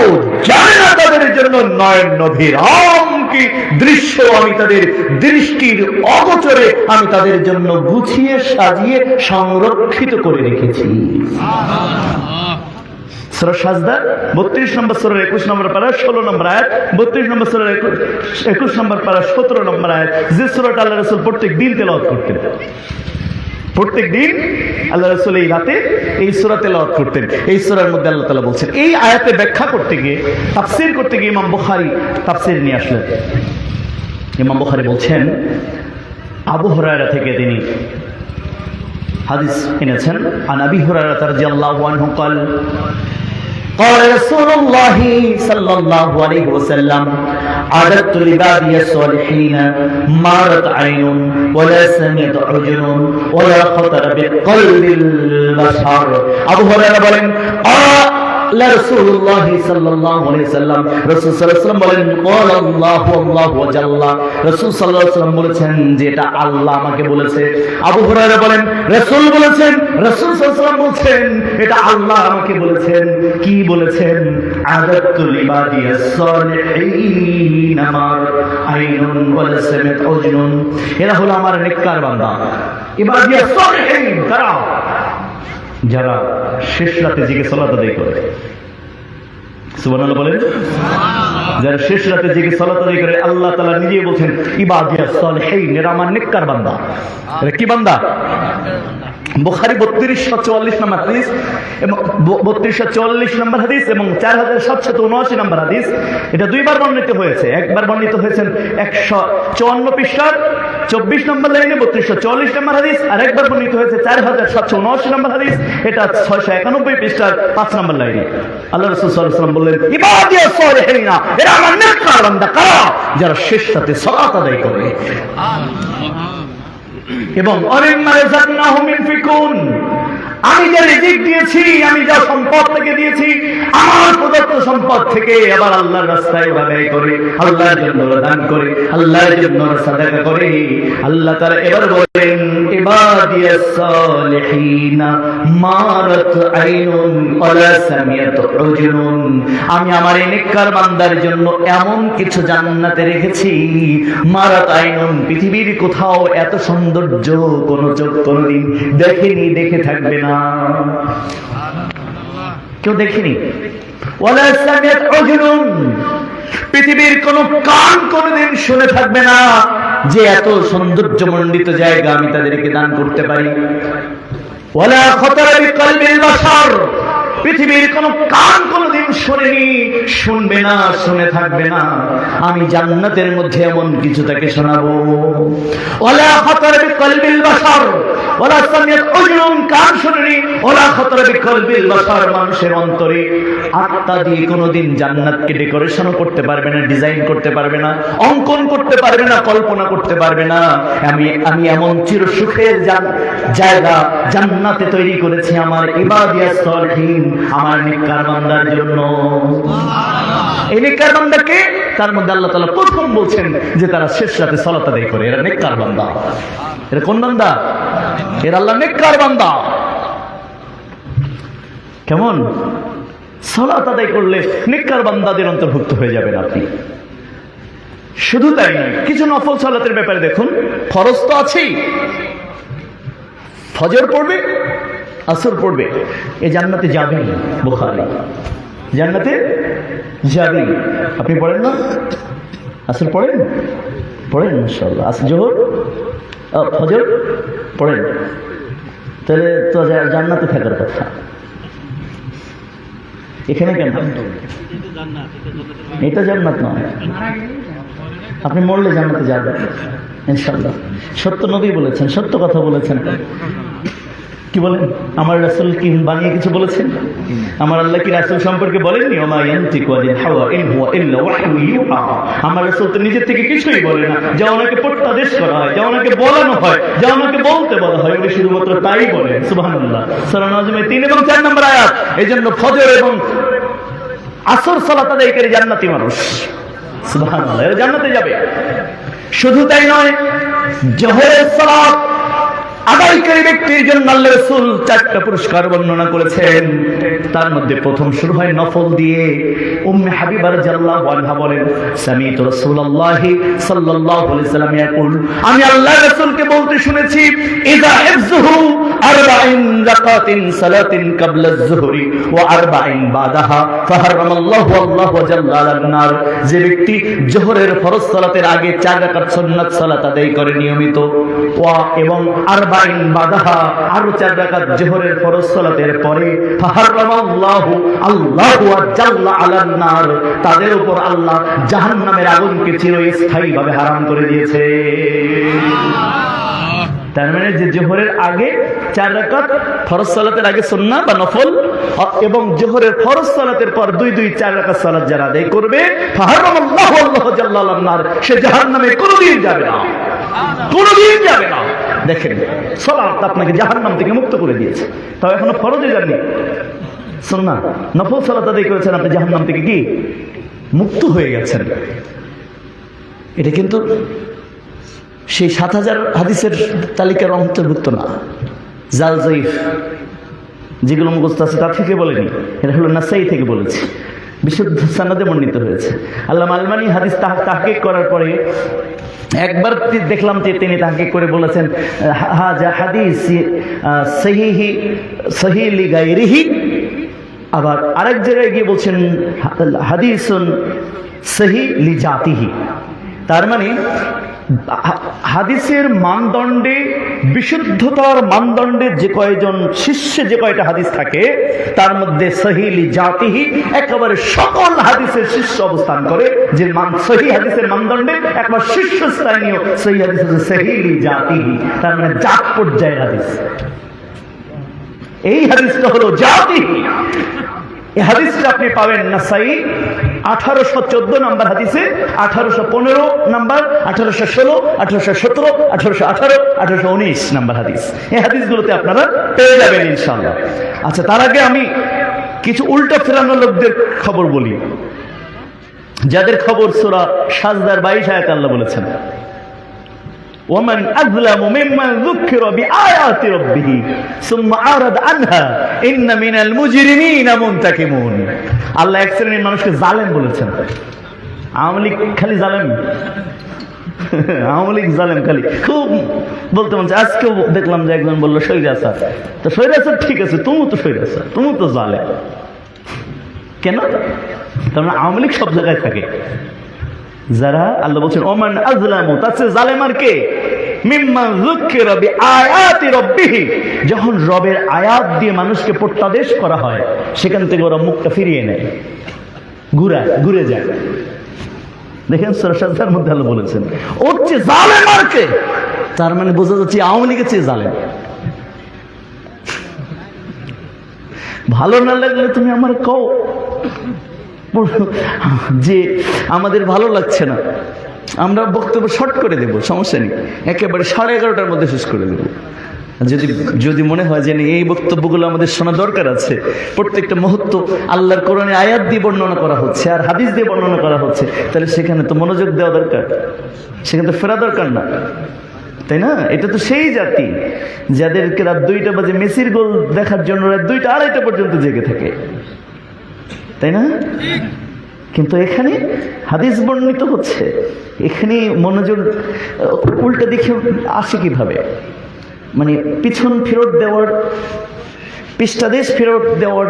জানে না তাদের জন্য নয়ন অভিরাম কি দৃশ্য আমি তাদের দৃষ্টির অগোচরে আমি তাদের জন্য গুছিয়ে সাজিয়ে সংরক্ষিত করে রেখেছি। সূরা সাজদা 32 নম্বর সূরা 21 নম্বর পারা 16 নম্বর আয়াত, 32 নম্বর সূরা 21 নম্বর পারা 17 নম্বর আয়াত, যে সূরাটা আল্লাহ রাসূল প্রত্যেক দিন তেলাওয়াত করতেন। প্রত্যেক দিন আল্লাহ রাসূল এই রাতে এই সূরা তেলাওয়াত করতেন। এই সূরার মধ্যে আল্লাহ তাআলা বলছেন, এই আয়াতে ব্যাখ্যা করতে গিয়ে, তাফসীর করতে গিয়ে ইমাম বুখারী তাফসীর নিয়ে আসলেন। ইমাম বুখারী বলছেন, আবু হুরায়রা থেকে তিনি হাদিস এনেছেন। আন আবি হুরায়রা রাদিয়াল্লাহু আনহু قال قال رسول الله صلى الله عليه وسلم عددت لبابي الصالحين ما رأت عين ولا سمعت أذن ولا خطر بقلب البشر। আবু হুরায়রা বলেন, রাসূলুল্লাহ সাল্লাল্লাহু আলাইহি ওয়াসাল্লাম, রাসূল সাল্লাল্লাহু আলাইহি ওয়াসাল্লাম বলেন, ক্বালা আল্লাহু আল্লাহু ওয়া জাল্লা, রাসূল সাল্লাল্লাহু আলাইহি ওয়াসাল্লাম বলেছেন যে এটা আল্লাহ আমাকে বলেছে। আবু হুরায়রা বলেন, রাসূল বলেছেন, রাসূল সাল্লাল্লাহু আলাইহি ওয়াসাল্লাম বলছেন এটা আল্লাহ আমাকে বলেছেন। কি বলেছেন? আদাতু লিবাদিয়াস সালিহিন মা আইনুন ওয়ালা সামিআত উযুনুন, এরা হলো আমার নেককার বান্দা। ইবাদিয়াস সালিহিন কারা? যারা শেষ রাতে জেগে সালাত আদায় করে। সুবহানাল্লাহ বলেন। যারা শেষ রাতে জেগে সালাত আদায় করে, আল্লাহ তাআলা নিজেই বলছেন ইবাদিয়াস সালিহিন, এরা আমার নেককার বান্দা। এরা কি বান্দা? বুখারী 3244 নম্বর হাদিস এবং 3244 নম্বর হাদিস এবং 4779 নম্বর হাদিস, এটা দুইবার বর্ণিত হয়েছে। একবার বর্ণিত হয়েছে 154 পৃষ্ঠার 24 নম্বর লাইনে 3244 নম্বর হাদিস, আর একবার বর্ণিত হয়েছে 4779 নম্বর হাদিস, এটা 691 পৃষ্ঠার 5 নম্বর লাইনে। আল্লাহ রাসূল সাল্লাল্লাহু আলাইহি ওয়াসাল্লাম বললেন, ইবাদিয়াস সালিহিন, এরা আমার নেককার বান্দা। কারা? যারা শেষ রাতে সালাত আদায় করে। এবং আমি যা রিজিক দিয়েছি, আমি যা সম্পদ থেকে দিয়েছি, আমার প্রদত্ত সম্পদ থেকে আবার আল্লাহর রাস্তায় ব্যয় করে, আল্লাহর জন্য দান করে, আল্লাহর জন্য সাদাকা করে। আল্লাহ তাআলা এবার বলেন, ইবাদিয়াস সালিহিনা মারাত আইনুন ওয়ালা সামিয়াত উজুনুন, আমি আমার এই নেককার বান্দার জন্য এমন কিছু জান্নাতে রেখেছি, মারাত আইনুন, পৃথিবীর কোথাও এত সৌন্দর্য কোন চোখ কোনদিন দেখেনি, দেখে থাকবে না, কেউ দেখেনি। ওয়ালা সামিয়াত উজুনুন, পৃথিবীর কোন কান কোনদিন শুনে থাকবে না যে এত সৌন্দর্যমণ্ডিত জায়গা আমি তাদেরকে দান করতে পারি। ওয়ালা খাতারা বিকলবিল বাশার, পৃথিবীর কোন কান কোনদিন শোনেনি, শুনবে না, শুনে থাকবে না, আমি জান্নাতের মধ্যে এমন কিছু তাকে শোনাবো। ওয়ালা খাতারা বিকলবিল বাশার ওয়ালা সামিয়াত উজুনুন, কান শোনেনি, ওয়ালা খাতারা বিকলবিল বাশার, মানুষের অন্তরে আত্মা দিয়ে কোনদিন জান্নাতকে ডেকোরেশন করতে পারবে না, ডিজাইন করতে পারবে না, অঙ্কন করতে পারবে না, কল্পনা করতে পারবে না। আমি এমন চির সুখের জায়গা জান্নাতে তৈরি করেছি আমার ইবাদিয়াস সালিহিন, আমার নেককার বান্দার জন্য। এই নেককার বান্দাকে তার মধ্যে আল্লাহ তাআলা প্রথম বলছেন যে তারা শেষ রাতে সালাত আদায় করে, এরা নেককার বান্দা। এরা কোন বান্দা? এরা আল্লাহর নেককার বান্দা। কেমন? সালাত আদায় করলে নেককার বান্দাদের অন্তর্ভুক্ত হয়ে যাবেন আপনি। শুধু তাই নয়, কিছু নফল সালাতের ব্যাপারে দেখুন, ফরজ তো আছেই, ফজর পড়বে, আসর পড়বে, এই জান্নাতে যাবেন। বুখারী, জান্নাতে যাবেন। আপনি পড়েন না? আসর পড়েন? পড়েন ইনশাআল্লাহ। আসর, জোহর, ফজর পড়েন, তাহলে তো জান্নাতে থাকার কথা। এখানে কেন? এটা জান্নাত নয়, আপনি মরলে জান্নাতে যাবেন ইনশাআল্লাহ। সত্য নবী বলেছেন, সত্য কথা বলেছেন। কি বলেন? আমার রাসূল কি বানিয়ে কিছু বলেছেন? আমার আল্লাহ কি রাসূল সম্পর্কে বলেননি? ওমা ইয়ানতিকু আনিল হাওয়া ইন হুয়া ইল্লা ওয়াহয়ু ইউহা। আমার রাসূল তো নিজে থেকে কিছুই বলে না, যা ওনাকে প্রত্যাদেশ করা হয়, যা ওনাকে বলানো হয়, যা ওনাকে বলতে বলা হয়, উনি শুধুমাত্র তাই বলেন। সুবহানাল্লাহ। সূরা নাজমের 3 এবং 4 নম্বর আয়াত। এজন্য ফজর এবং আসর সালাত আদায়কারী জান্নাতি মানুষ, সুবহানাল্লাহ, এরা জান্নাতে যাবে। শুধু তাই নয়, জোহরের সালাত আদায়কারী ব্যক্তির জন্য আল্লাহ রাসূল 4টা পুরস্কার বর্ণনা করেছেন। তার মধ্যে প্রথম শুরু হয় নফল দিয়ে। উম্মে হাবিবা রাদিয়াল্লাহু আনহা বলেন, সামি'তু রাসূলুল্লাহি সাল্লাল্লাহু আলাইহি ওয়াসাল্লাম ইয়াকুল, আমি আল্লাহর রাসূলকে বলতে শুনেছি, ইযা হিফযুহু 40 রাকাতিন সালাতিন ক্বাবলা আয-যুহরি ওয়া 40 বাদাহা ফাহারামাল্লাহু আল্লাহু জাল্লা আলান নার। যে ব্যক্তি যোহরের ফরজ সালাতের আগে 4 রাকাত সুন্নাত সালাত আদায় করে নিয়মিত, ওয়া এবং 40 বাদাহা আরো 4 রাকাত যোহরের ফরজ সালাতের পরে, ফাহারামাল্লাহু আল্লাহু জাল্লা আলান নার, তাদের উপর আল্লাহ জাহান্নামের আগুনকে চিরস্থায়ীভাবে হারাম করে দিয়েছে। তার মানে যে জোহরের আগে 4 রাকাত ফরজ সালাতের আগে সুন্নাহ বা নফল, এবং জোহরের ফরজ সালাতের পর 2 4 রাকাত সালাত যারা আদায় করবে, ফাহারামাল্লাহু আল্লাহু জাল্লা আলান নার, সে জাহান্নামে কোনোদিন যাবে না, কোনোদিন যাবে না। দেখেন, সালাত আপনাকে জাহান্নাম থেকে মুক্ত করে দিয়েছে, তাও এখনো ফরজে যাননি, সুন্নাহ নফল সালাত আদায় করেছেন, আপনি জাহান্নাম থেকে কি মুক্ত হয়ে গেছেন। এটা কিন্তু সেই 7000 হাদিসের তালিকার অন্তর্ভুক্ত না, জাল জয়ীফ যেগুলো মুখস্থ আছে তা থেকে বলেনি, এটা হলো নাসাই থেকে বলেছে, বিশুদ্ধ সনদে বর্ণিত হয়েছে। আল্লামা আলমানি হাদিস তাহকিক করার পরে একবার দেখলাম যে তিনি তাহকিক করে বলেছেন, হাযা হাদিস সহিহ লিগাইরিহি, আবার আরেক জায়গায় গিয়ে বলছেন হাদিসুন সহিহ লিজাতিহি। তার মানে হাদিসের মানদণ্ডে, বিশুদ্ধতার মানদণ্ডে যে কয়জন শীর্ষে যে কয়টা হাদিস থাকে, তার মধ্যে সহিহ লিজাতিহি একেবারে সকল হাদিসের শীর্ষ অবস্থান করে। যে সহিহ হাদিসের মানদণ্ডে একবার শীর্ষস্থানীয় সহিহ হাদিস হচ্ছে সহিহ লিজাতিহি, তার মানে জাত পর্যায়ের হাদিস। এই হাদিসটা হলো জাতিহি। এই হাদিসটা আপনি পাবেন নাসাই 1814 নম্বর হাদিসে, 1815 নম্বর, 1816, 1817, 1818, 1819 নম্বর হাদিস। এই হাদিসগুলোতে আপনারা পেয়ে যাবেন ইনশাআল্লাহ। আচ্ছা, তার আগে আমি কিছু উল্টো ফেরানো লোকদের খবর বলি, যাদের খবর সূরা সাজদার 22 আয়াতে আল্লাহ বলেছেন, ومن أظلم ممن ذكر بآيات ربه ثم أعرض عنها إن من المجرمين منتقمون। আল্লাহ এক শ্রেণীর মানুষকে জালেম বলেছেন। আওয়ামী লীগ খালি জালেম, আওয়ামী লীগ জালেম খালি, খুব বলতে মন চায়। আজকেও দেখলাম যে একজন বললো স্বৈরাচার। তো স্বৈরাচার ঠিক আছে, তুমিও তো স্বৈরাচার, তুমিও তো জালেম। কেন? তার মানে আওয়ামী লীগ সব জায়গায় থাকে। যারা আল্লাহ বলছেন ওমান আযলামু, তার চেয়ে জালেম আর কে? মিম্মান যুকিরা বিআয়াতি রাব্বিহি, যখন রবের আয়াত দিয়ে মানুষকে প্রত্যাদেশ করা হয়, সেখান থেকে ওরা মুখটা ফিরিয়ে নেয়, ঘুরে যায়। দেখেন সূরা সাজদার মধ্যে আল্লাহ বলেছেন ওর চেয়ে জালেম আর কে? তার মানে বোঝা যাচ্ছে আওয়ামী লীগের চেয়ে জালেম। ভালো না লাগলে তুমি আমার কও যে আমাদের ভালো লাগছে না, আমরা বক্তব্য শর্ট করে দেব, সমস্যা নেই, একেবারে 11:30টার মধ্যে শেষ করে দেব। যদি মনে হয় যে এই বক্তব্যগুলো আমাদের শোনা দরকার আছে, প্রত্যেকটা মুহূর্ত আল্লাহর কোরআনে আয়াত দিয়ে বর্ণনা করা হচ্ছে আর হাদিস দিয়ে বর্ণনা করা হচ্ছে, তাহলে সেখানে তো মনোযোগ দেওয়া দরকার, সেখানে তো ফেরা দরকার না, তাই না? এটা তো সেই জাতি যাদেরকে রাত 2টা বাজে মেসির গোল দেখার জন্য রাত 2টা 2:30 পর্যন্ত জেগে থাকে, তাই না? কিন্তু এখানে হাদিস বর্ণিত হচ্ছে, এখানে মনোযোগ উল্টা দিকে আসে কিভাবে? মানে পিছন ফেরত দেওয়ার, পৃষ্ঠাদেশ ফেরত দেওয়ার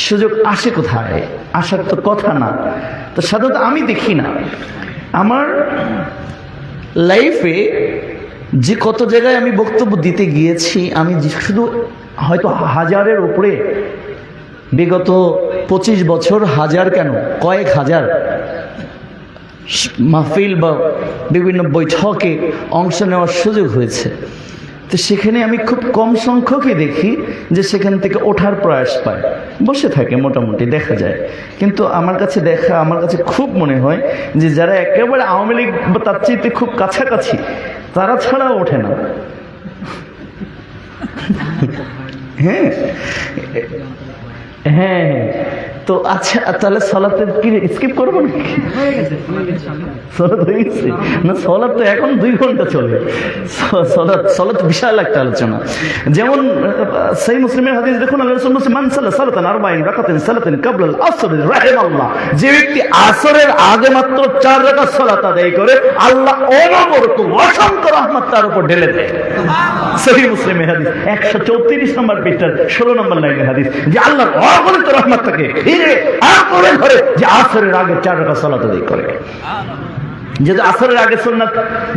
সুযোগ আসে কোথায়? আসার তো কথা না। তো সাধারণত আমি দেখি না আমার লাইফে যে কত জায়গায় আমি বক্তব্য দিতে গিয়েছি, আমি শুধু হয়তো 1000-এর উপরে বিগত 25 বছর, 1000 কেন কয়েক হাজার মাহফিল বা বিভিন্ন বৈঠকে অংশ নেওয়ার সুযোগ হয়েছে। তো সেখানে আমি খুব কম সংখ্যকই দেখি যে সেখান থেকে ওঠার প্রয়াস পায়, বসে থাকে, মোটামুটি দেখা যায়। কিন্তু আমার কাছে খুব মনে হয় যে যারা একেবারে আওয়ামী লীগ বা তার চাইতে খুব কাছাকাছি, তারা ছাড়াও ওঠে না। হ্যাঁ হ্যাঁ, তো আচ্ছা, তাহলে সালাতের কি স্কিপ করবো নাকি? সালাত হয়ে গেছে না? সালাত তো এখন 2 ঘন্টা চলে। সালাত বিশাল একটা আলোচনা। যেমন সহিহ মুসলিমের হাদিস দেখুন, আল্লাহ রাসূল বলেছেন মান সাল্লা সালাতান 40 রাকাতান সালাতান ক্বাবলাল আসর রাহিমাল্লাহ, যে ব্যক্তি আসরের আগে মাত্র 4 রাকাত সালাত আদায় করে, আল্লাহ অনবরত অসংখ্য রহমত তার উপর ঢেলে দেয়। সহিহ মুসলিমের হাদিস 134 নম্বর পৃষ্ঠার 16 নম্বর লাইনের হাদিস, যে আল্লাহর অগণিত রহমত থাকে ঘরে যে আসরের আগে 4 রাকাত সালাত আদায় করে। যেহেতু আসরের আগে সুন্নাত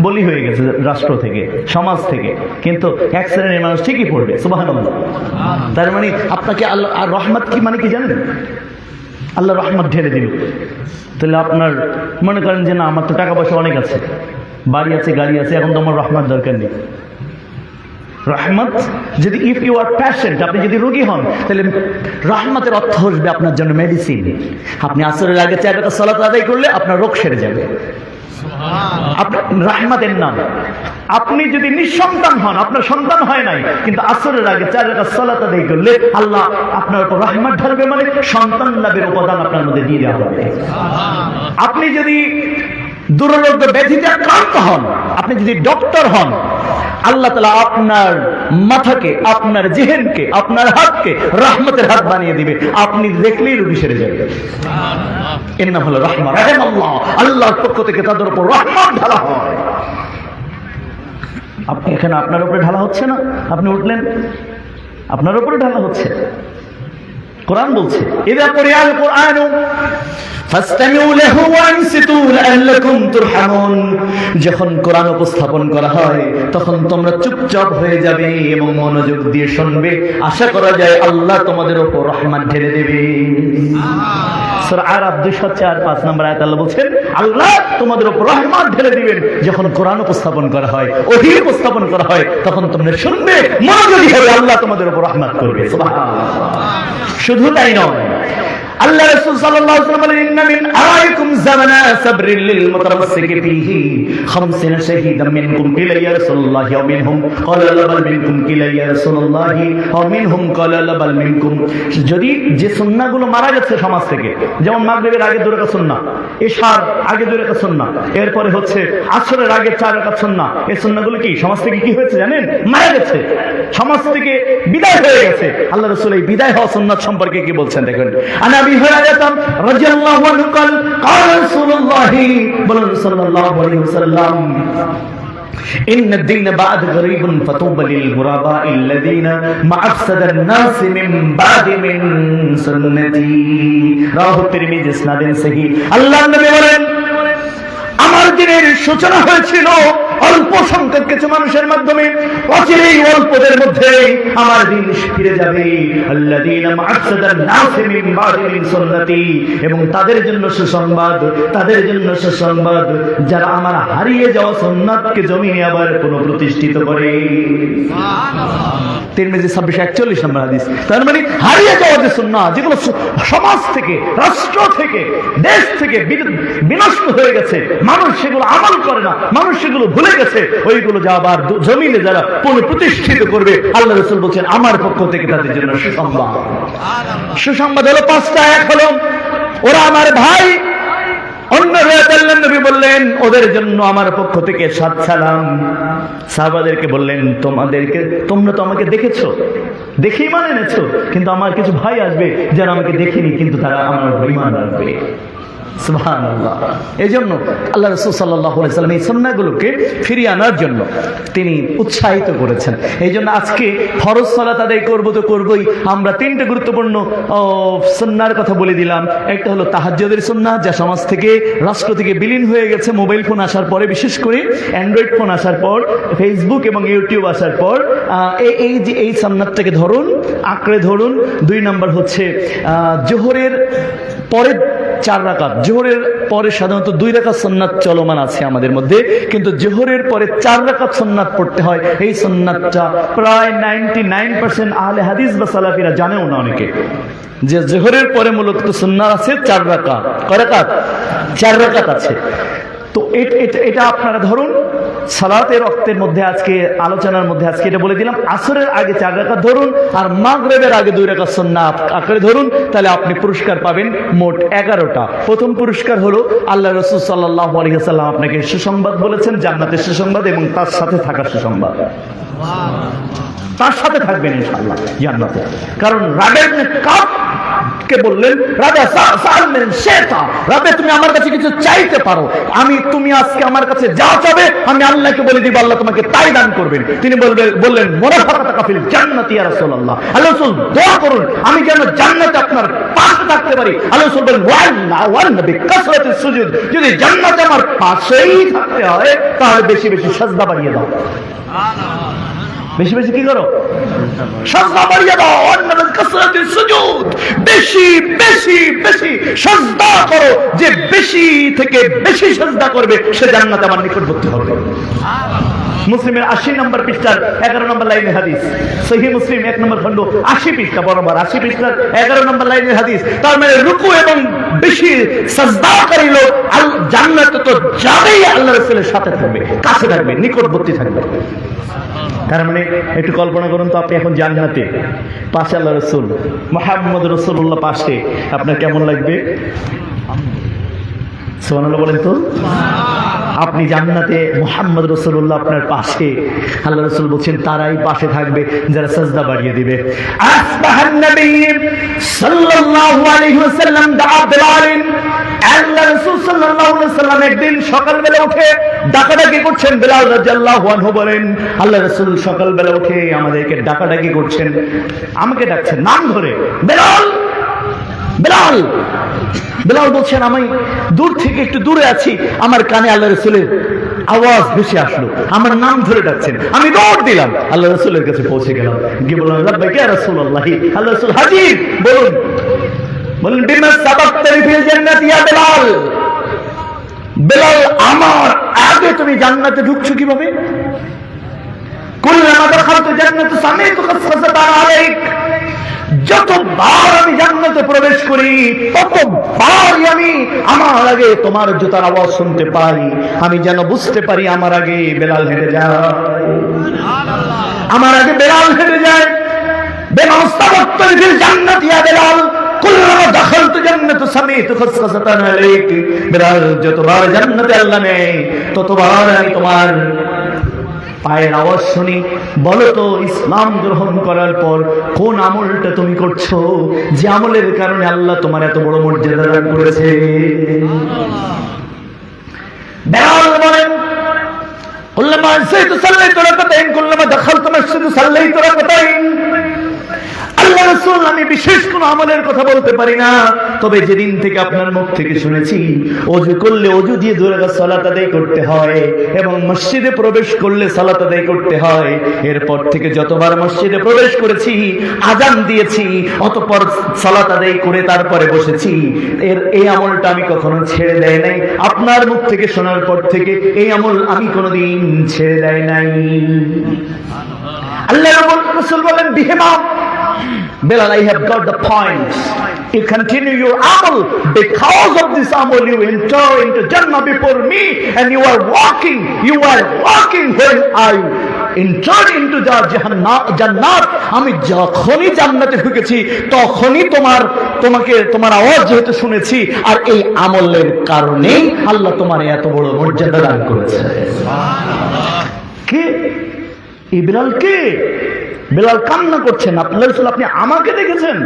বলি হয়ে গেছে রাষ্ট্র থেকে, সমাজ থেকে, কিন্তু এক শ্রেণীর মানুষ ঠিকই পড়বে সুবহানাল্লাহ। তার মানে আপনাকে আল্লাহ আর রহমত কি মানে কি জানেন? আল্লাহ রহমত ঢেলে দিল। তাহলে আপনার মনে করেন যে না, আমার তো টাকা পয়সা অনেক আছে, বাড়ি আছে, গাড়ি আছে, এখন তো আমার রহমত দরকার নেই। রহমত যদি ইফ ইউ আর প্যাশেন্ট, আপনি যদি রোগী হন, তাহলে রহমতের অর্থ আসবে আপনার জন্য মেডিসিন। আপনি আসরের আগে 4 রাকাত সালাত আদায় করলে আপনার রোগ সেরে যাবে, রহমতের নাম। আপনি যদি নিঃসন্তান হন, আপনার সন্তান হয় নাই, কিন্তু আসরের আগে 4 রাকাত সালাত আদায় করলে আল্লাহ আপনার উপর রহমত ঢালবে, মানে সন্তান লাভের উপাদান আপনার মধ্যে দিয়ে দেওয়া হবে। আপনি যদি দুরারোগ্য ব্যাধিতে আক্রান্ত হন, আপনি যদি ডক্টর হন, আল্লাহ তাআলা আপনার মাথাকে, আপনার জেহেনকে, আপনার হাতকে রহমতের হাত বানিয়ে দিবে, আপনি দেখলেই রোগী সেরে যাবে। এর নাম হলো রহমত, রাহমাল্লাহ। আল্লাহর পক্ষ থেকে তাদের উপর রহমত ঢালা হয়। আপনি এখানে আপনার উপরে ঢালা হচ্ছে না, আপনি উঠলেন, আপনার উপরে ঢালা হচ্ছে। কোরআন বলছে ইযা কুরিআল কুরআনু ফাসতামিউ লাহু ওয়া আনসিতু লাআল্লাকুম তুরহামুন, যখন কোরআন উপস্থাপন করা হয় তখন তোমরা চুপচাপ হয়ে যাবে এবং মনোযোগ দিয়ে শুনবে, আশা করা যায় আল্লাহ তোমাদের উপর রহমত ঢেলে দেবে। সূরা আরাফ 204-5 নম্বর আয়াত আল্লাহ বলছেন, আল্লাহ তোমাদের উপর রহমত ঢেলে দিবেন। যখন কোরআন উপস্থাপন করা হয়, ওহী উপস্থাপন করা হয়, তখন তোমরা শুনবে, মনোযোগী হবে, আল্লাহ তোমাদের উপর রহমত করবে। সুবহানাল্লাহ। শুধু তাই নয়, আল্লাহ রাসূল সাল্লাল্লাহু আলাইহি ওয়াসাল্লাম বলেন, ইন্না মিন আরাইকুম জামানা সাবরিল লিল মুতামাসসিকি ফীহি 50 শাহীদাম মিনকুম কিলা ইয়া রাসূলুল্লাহ ওয়া মিনহুম ক্বালা লা বাল মিনকুম কিলা ইয়া রাসূলুল্লাহ ওয়া মিনহুম ক্বালা লা বাল মিনকুম। যদি যে সুন্নাহগুলো মারা গেছে সমাজ থেকে, যেমন মাগরিবের আগে 2 রাকাত সুন্নাহ, ইশার আগে 2 রাকাত সুন্নাহ, এরপরে হচ্ছে আসরের আগে 4 রাকাত সুন্নাহ, এই সুন্নাহগুলো কি সমাজ থেকে কি হয়েছে জানেন? মারা গেছে, সমাজ থেকে বিদায় হয়ে গেছে। আল্লাহ রাসূল এই বিদায় হওয়া সুন্নাত সম্পর্কে কি বলছেন দেখেন। আবি হুরায়রা রাদিয়াল্লাহু আনহু قال قال رسول الله সাল্লাল্লাহু আলাইহি ওয়াসাল্লাম, إن الدين بعد غريب فطوبى للغرباء الذين ما أفسد الناس من بعد من سنتي رواه الترمذي إسناد صحيح। আল্লাহর নবী বলেন, আমার দিনের সূচনা হয়েছিল অল্প সংখ্যক কিছু মানুষের মাধ্যমে, অচিরেই অল্পদের মধ্যে আমার দিন ফিরে যাবে। আল্লাযীনা মা'আসাদান নাস মিন বা'দি মিন সুন্নতি, এবং তাদের জন্য সুসংবাদ, তাদের জন্য সুসংবাদ যারা আমার হারিয়ে যাওয়া সুন্নাতকে জমিনে আবার পুনঃপ্রতিষ্ঠিত করে। সুবহানাল্লাহ। তিরমিজি 2641 নম্বর হাদিস। তার মানে হারিয়ে যাওয়া যে সুন্নাহ, যেগুলো সমাজ থেকে, রাষ্ট্র থেকে, দেশ থেকে বিনষ্ট হয়ে গেছে, মানুষ সেগুলো আমল করে না, মানুষ সেগুলো ভুলে গেছে, ওইগুলো যা আবার জমিনে যারা পুনঃপ্রতিষ্ঠিত করবে, আল্লাহ রাসূল বলেন আমার পক্ষ থেকে তাদের জন্য সুসংবাদ। সুসংবাদ হলো 5টা। এক হলো ওরা আমার ভাই। অন্য রাতে আল্লাহর নবী বললেন, ওদের জন্য আমার পক্ষ থেকে 7 সালাম। সাহাবাদেরকে বললেন, তোমরা তো আমাকে দেখেছো, দেখেই মানে এনেছো, কিন্তু আমার কিছু ভাই আসবে যারা আমাকে দেখেনি, কিন্তু তারা আমার ঈমান রাখবে। সুবহানাল্লাহ। এজন্য আল্লাহ রাসূল সাল্লাল্লাহু আলাইহি ওয়াসাল্লাম এই সুন্নাহগুলোকে ফিরিয়ে আনার জন্য তিনি উৎসাহিত করেছেন। এইজন্য আজকে ফরজ সালাত আদায় করব তো করবই। আমরা 3টে গুরুত্বপূর্ণ সুন্নাহর কথা বলে দিলাম। একটা হলো তাহাজ্জুদের সুন্নাহ, যা সমাজ থেকে, রাষ্ট্র থেকে বিলীন হয়ে গেছে মোবাইল ফোন আসার পরে, বিশেষ করে অ্যান্ড্রয়েড ফোন আসার পর, ফেসবুক এবং ইউটিউব আসার পর। এই সুন্নাহটাকে ধরুন, আঁকড়ে ধরুন। 2 নম্বর হচ্ছে জোহরের পরে 4 রাকাত। জোহরের পরে সাধারণত 2 রাকাত সুন্নাত চলমান আছে আমাদের মধ্যে, কিন্তু জোহরের পরে 4 রাকাত সুন্নাত পড়তে হয়। এই সুন্নাতটা প্রায় 99% আহলে হাদিস বা সালাফিরা জানেও না অনেকে, যে জোহরের পরে মূলত সুন্নাত আছে 4 রাকাত। কয় রাকাত? 4 রাকাত আছে। তো এটা আপনারা ধরুন, সালাতের ওয়াক্তের মধ্যে আজকে আলোচনার মধ্যে আজকে এটা বলে দিলাম। আসরের আগে 4 রাকাত ধরুন, আর মাগরিবের আগে 2 রাকাত সুন্নাত আঁকড়ে ধরুন, তাহলে আপনি পুরস্কার পাবেন মোট 11টা। প্রথম পুরস্কার হলো আল্লাহ রাসূল সাল্লাল্লাহু আলাইহি ওয়াসাল্লাম আপনাকে সুসংবাদ বলেছেন, জান্নাতের সুসংবাদ এবং তার সাথে থাকার সুসংবাদ। তার সাথে থাকবেন ইনশাআল্লাহ জান্নাতে। কারণ রাবের কাপ কে বললেন, রাবে সালমেন শেতা, রাবে তুমি আমার কাছে কিছু চাইতে পারো, তুমি আজকে আমার কাছে যা চাবে আমি আল্লাহকে বলে দিব, আল্লাহ তোমাকে তাই দান করবেন। তিনি বললেন মুরাফাকাতুকা ফিল জান্নাতি ইয়া রাসূলুল্লাহ, আল্লাহ রাসূল দোয়া করুন আমি যেন জান্নাতে আপনার পাশে থাকতে পারি। আল্লাহ রাসূল বলেন ওয়ান্না বিকাসরাতিস সুজুদ, যদি জান্নাতে আমার পাশেই থাকতে হয় তাহলে বেশি বেশি সিজদা বাড়িয়ে দাও। সুবহানাল্লাহ। বেশি বেশি কি করো? সিজদা বাড়িয়ে দাও। ওয়ান্না বিকাসরাতিস সুজুদ, বেশি বেশি বেশি সিজদা করো। যে বেশি থেকে বেশি সিজদা করবে সে জান্নাতে আমার নিকটবর্তী হবে। মুসলিমের 80 নম্বর পৃষ্ঠার 11 নম্বর লাইনের হাদিস। সহিহ মুসলিম 1 নম্বর খণ্ড 80 পৃষ্ঠা বরাবর 80 পৃষ্ঠার 11 নম্বর লাইনের হাদিস। তার মানে রুকু এবং বেশি সিজদা করিল জান্নাতে তো যাবেই, আল্লাহ রাসূলের সাথে থাকবে, কাছে থাকবে, নিকটবর্তী থাকবে। তার মানে একটু কল্পনা করুন তো, আপনি এখন জান্নাতে, পাশে আল্লাহ রাসূল মুহাম্মদ রাসূলুল্লাহ পাশে, আপনার কেমন লাগবে? সুবহানাল্লাহ বলেন তো। আপনি জান্নাতে, মুহাম্মদ রাসূলুল্লাহ আপনার পাশে, আল্লাহ রাসূল বলেন তারাই পাশে থাকবে যারা সিজদা বাড়িয়ে দিবে। আসবাহান নবী সাল্লাল্লাহু আলাইহি ওয়াসাল্লাম দাআ বিলাল, আল্লাহ রাসূল সাল্লাল্লাহু আলাইহি ওয়াসাল্লাম একদিন সকালবেলা উঠে ডাকাডাকি করছেন। বিলাল রাদিয়াল্লাহু আনহু বলেন, আল্লাহ রাসূল সকালবেলা উঠে আমাদেরকে ডাকাডাকি করছেন, আমাকে ডাকছেন নাম ধরে, বিলাল বিলাল। বিলাল বলছেন আমি দূর থেকে একটু দূরে আছি, আমার কানে আল্লাহ রাসূলের আওয়াজ ভেসে আসলো, আমার নাম ধরে ডাকছেন, আমি দৌড় দিলাম, আল্লাহ রাসূলের কাছে পৌঁছে গেলাম, গিয়ে বললাম লাব্বাইক ইয়া রাসূলুল্লাহ। আল্লাহ রাসূল হাজির, বলুন। বলেন বিমা সাবাকতানি ফিল জান্নাতি ইয়া বেলাল, বেলাল আমার আগে তুমি জান্নাতে ঢুকছো কিভাবে? কুল্লামা দাখালতু জান্নাতা সামিতু খাসখাসাতান আলাইক, যতবার আমি জান্নাতে প্রবেশ করি ততবারই আমি আমার আগে তোমার জুতার আওয়াজ শুনতে পাই, আমি যেন বুঝতে পারি আমার আগে বেলাল হেঁটে যায়, আমার আগে বেলাল হেঁটে যায়। বেলাল সাবাকতানি ফিল জান্নাতি ইয়া বেলাল, কুল্লামা দাখালতু জান্নাতা সামিতু খাসখাসাতান আলাইক, বেলাল যতবার জান্নাতে আল্লাহ নেয় ততবার আমি তোমার পায়ের আওয়াজ শুনি। বলো তো ইসলাম গ্রহণ করার পর কোন আমলটা তুমি করছো যে আমলের কারণে আল্লাহ তোমার এত বড় মর্যাদা দান করেছে? বেলাল বলেন কুল্লামা সাইতু সাল্লাইতু রাকাতাইন কুল্লামা দাখালতু মাসজিদ সাল্লাইতু রাকাতাইন। আল্লাহ রাসূল, আমি বিশেষ কোন আমলের কথা বলতে পারি না, তবে যেদিন থেকে আপনার মুখ থেকে শুনেছি ওযু করলে ওযু দিয়ে 2 রাকাত সালাত আদায় করতে হয় এবং মসজিদে প্রবেশ করলে সালাত আদায় করতে হয়, এরপর থেকে যতবার মসজিদে প্রবেশ করেছি আযান দিয়েছি অতঃপর সালাত আদায় করে তারপরে বসেছি, এই আমলটা আমি কখনো ছেড়ে দেই নাই। আপনার মুখ থেকে শোনার পর থেকে এই আমল আমি কোনোদিন ছেড়ে দেই নাই। আল্লাহ রাসূল বলেন বিহিমা Bilal, I have got the point. You continue your amal. Because of this amal, you enter into Jannah before me, and you are walking when I entered into the Jannat. আমি যখনই জান্নাতে ঢুকেছি তখনই তোমার আওয়াজ যেহেতু শুনেছি, আর এই আমলের কারণেই আল্লাহ তোমার এত বড় মর্যাদা দান করেছে। কে এই বিলাল? কে বেলাল? কান্না করছেন, আল্লাহ রাসূল আপনি আমাকে দেখেছেন?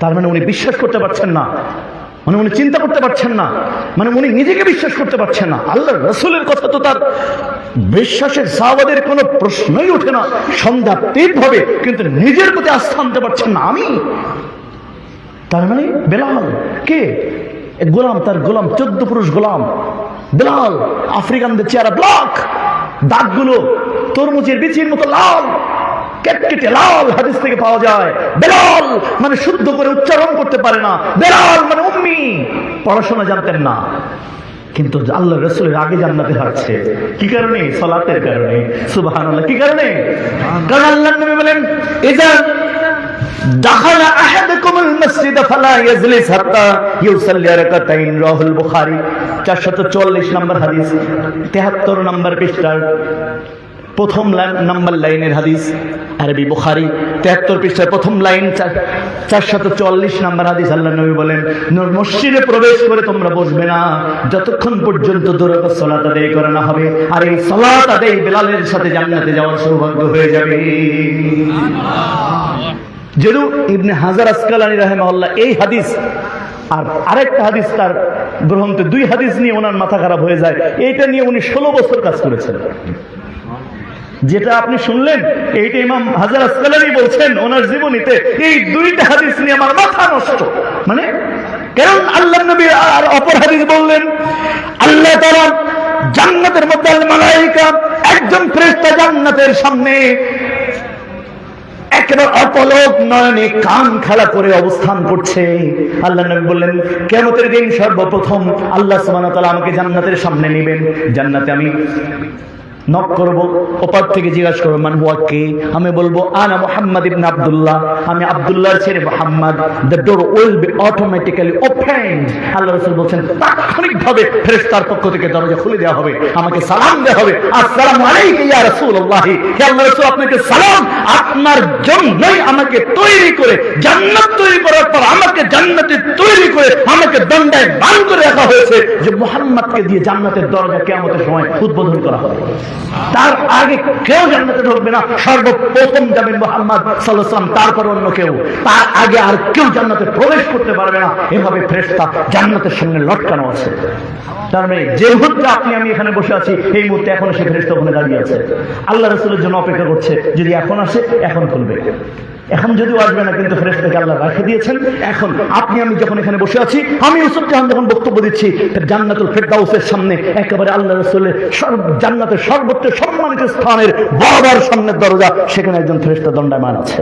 তার মানে উনি বিশ্বাস করতে পারছেন না, মানে উনি চিন্তা করতে পারছেন না, মানে উনি নিজেকে বিশ্বাস করতে পারছেন না। আল্লাহ রাসূলের কথা তো তার বিশ্বাসের সাহাবাদের কোনো প্রশ্নই ওঠে না, সন্দেহাতীত ভাবে, কিন্তু নিজের প্রতি আস্থা আনতে পারছেন না। আমি, তার মানে বেলাল কে? গোলাম, তার গোলাম 14 পুরুষ গোলাম। বেলাল আফ্রিকানদের চেহারা ব্ল্যাক, দাগগুলো তরমুজের বিচির মতো লাল, কেটকেটে লাল, হাদিস থেকে পাওয়া যায়। বেলাল মানে শুদ্ধ করে উচ্চারণ করতে পারে না, বেলাল মানে উম্মি, পড়াশোনা জানতেন না, কিন্তু আল্লাহ রাসূলের আগে জান্নাতে হাঁটছে। কি কারণে? সালাতের কারণে। সুবহানাল্লাহ। কি কারণে? কারণ আল্লাহর নবী বলেন ইযা দাখালা আহাদুকুমুল মাসজিদ ফালা ইয়াজলিস হাত্তা ইউসাল্লি রাকাতাইন, রাহুল বুখারী 444 নম্বর হাদিস, 73 নম্বর পৃষ্ঠার প্রথম নাম্বার লাইনের হাদিস, আরবি বুখারী 73 পৃষ্ঠার প্রথম লাইন, 444 নম্বর হাদিস। আল্লাহ নবী বলেন মসজিদে প্রবেশ করে তোমরা বসবে না যতক্ষণ পর্যন্ত 2 রাকাত সালাত আদায় করা না হবে, আর এই সালাত আদায় বেলালের সাথে জান্নাতে যাওয়ার সৌভাগ্য হয়ে যাবে। যেহেতু ইবনে হাজার আসকালানী রাহিমাহুল্লাহ এই হাদিস আর আরেকটা হাদিস তার গ্রন্থে, 2 হাদিস নিয়ে ওনার মাথা খারাপ হয়ে যায়। এইটা নিয়ে উনি 16 বছর কাজ করেছেন। যেটা আপনি শুনলেন এইটা ইমাম হাজার আসকালানী বলছেন ওনার জীবনীতে, এই 2টা হাদিস নিয়ে আমার মাথা নষ্ট। মানে কারণ আল্লাহর নবী আর অপর হাদিস বললেন আল্লাহ তাআলা জান্নাতের মধ্যে আল মালায়েকা, একজন ফেরেশতা জান্নাতের সামনে একেবারে অপলক নয়নে কান খাড়া করে অবস্থান করছে। আল্লাহ নবী বললেন কিয়ামতের দিন সর্বপ্রথম আল্লাহ সুবহানাহু ওয়া তাআলা আমাকে জান্নাতের সামনে নেবেন, জান্নাতে আমি নক করবো, ওপার থেকে জিজ্ঞাসা করবো মান হুয়া, কে? আমি বলবো আনা মুহাম্মদ ইবনে আব্দুল্লাহ, আমি আব্দুল্লাহর ছেলে Muhammad. The door will be automatically opened. Allah রাসূল বলেন তাৎক্ষণিকভাবে ফেরেশতার পক্ষ থেকে দরজা খুলে দেওয়া হবে, আমাকে সালাম দেওয়া হবে, আসসালামু আলাইকা ইয়া রাসূলুল্লাহ, হে আল্লাহর রাসূল আপনাকে সালাম, আপনার জন্যই আমাকে তৈরি করে জান্নাত তৈরি করার পর আমাকে জান্নাতে তৈরি করে আমাকে দণ্ডায় বান করে রাখা হয়েছে যে মুহাম্মদকে দিয়ে জান্নাতের দরজা কিয়ামতের সময় উদ্বোধন করা হবে। তার আগে কেউ জান্নাতে ঢুকবে না, সর্বপ্রথম যাবেন মুহাম্মদ সাল্লাল্লাহু আলাইহি ওয়াসাল্লাম, তারপর অন্য কেউ, তার আগে আর কেউ জান্নাতে প্রবেশ করতে পারবে না। এভাবে ফেরেশতা জান্নাতের সঙ্গে লটকানো আছে। তার মানে যে মুহূর্তে আপনি আমি এখানে বসে আছি এই মুহূর্তে এখনো সে ফেরেশতা ওখানে দাঁড়িয়ে আছে, আল্লাহ রাসূলের জন্য অপেক্ষা করছে, যদি এখন আসে এখন খুলবে। এখন যদিও আসবে না, কিন্তু ফেরেশতাকে আল্লাহ রেখে দিয়েছেন। এখন আপনি আমি যখন এখানে বসে আছি, আমি ইউসুফ জাহান যখন বক্তব্য দিচ্ছি জান্নাতুল ফেরদাউসের সামনে, একেবারে আল্লাহ রাসূলের জান্নাতের সর্বোচ্চ সম্মানিত স্থানের বরাবর সামনের দরজা, সেখানে একজন ফেরেশতা দণ্ডায়মান আছে,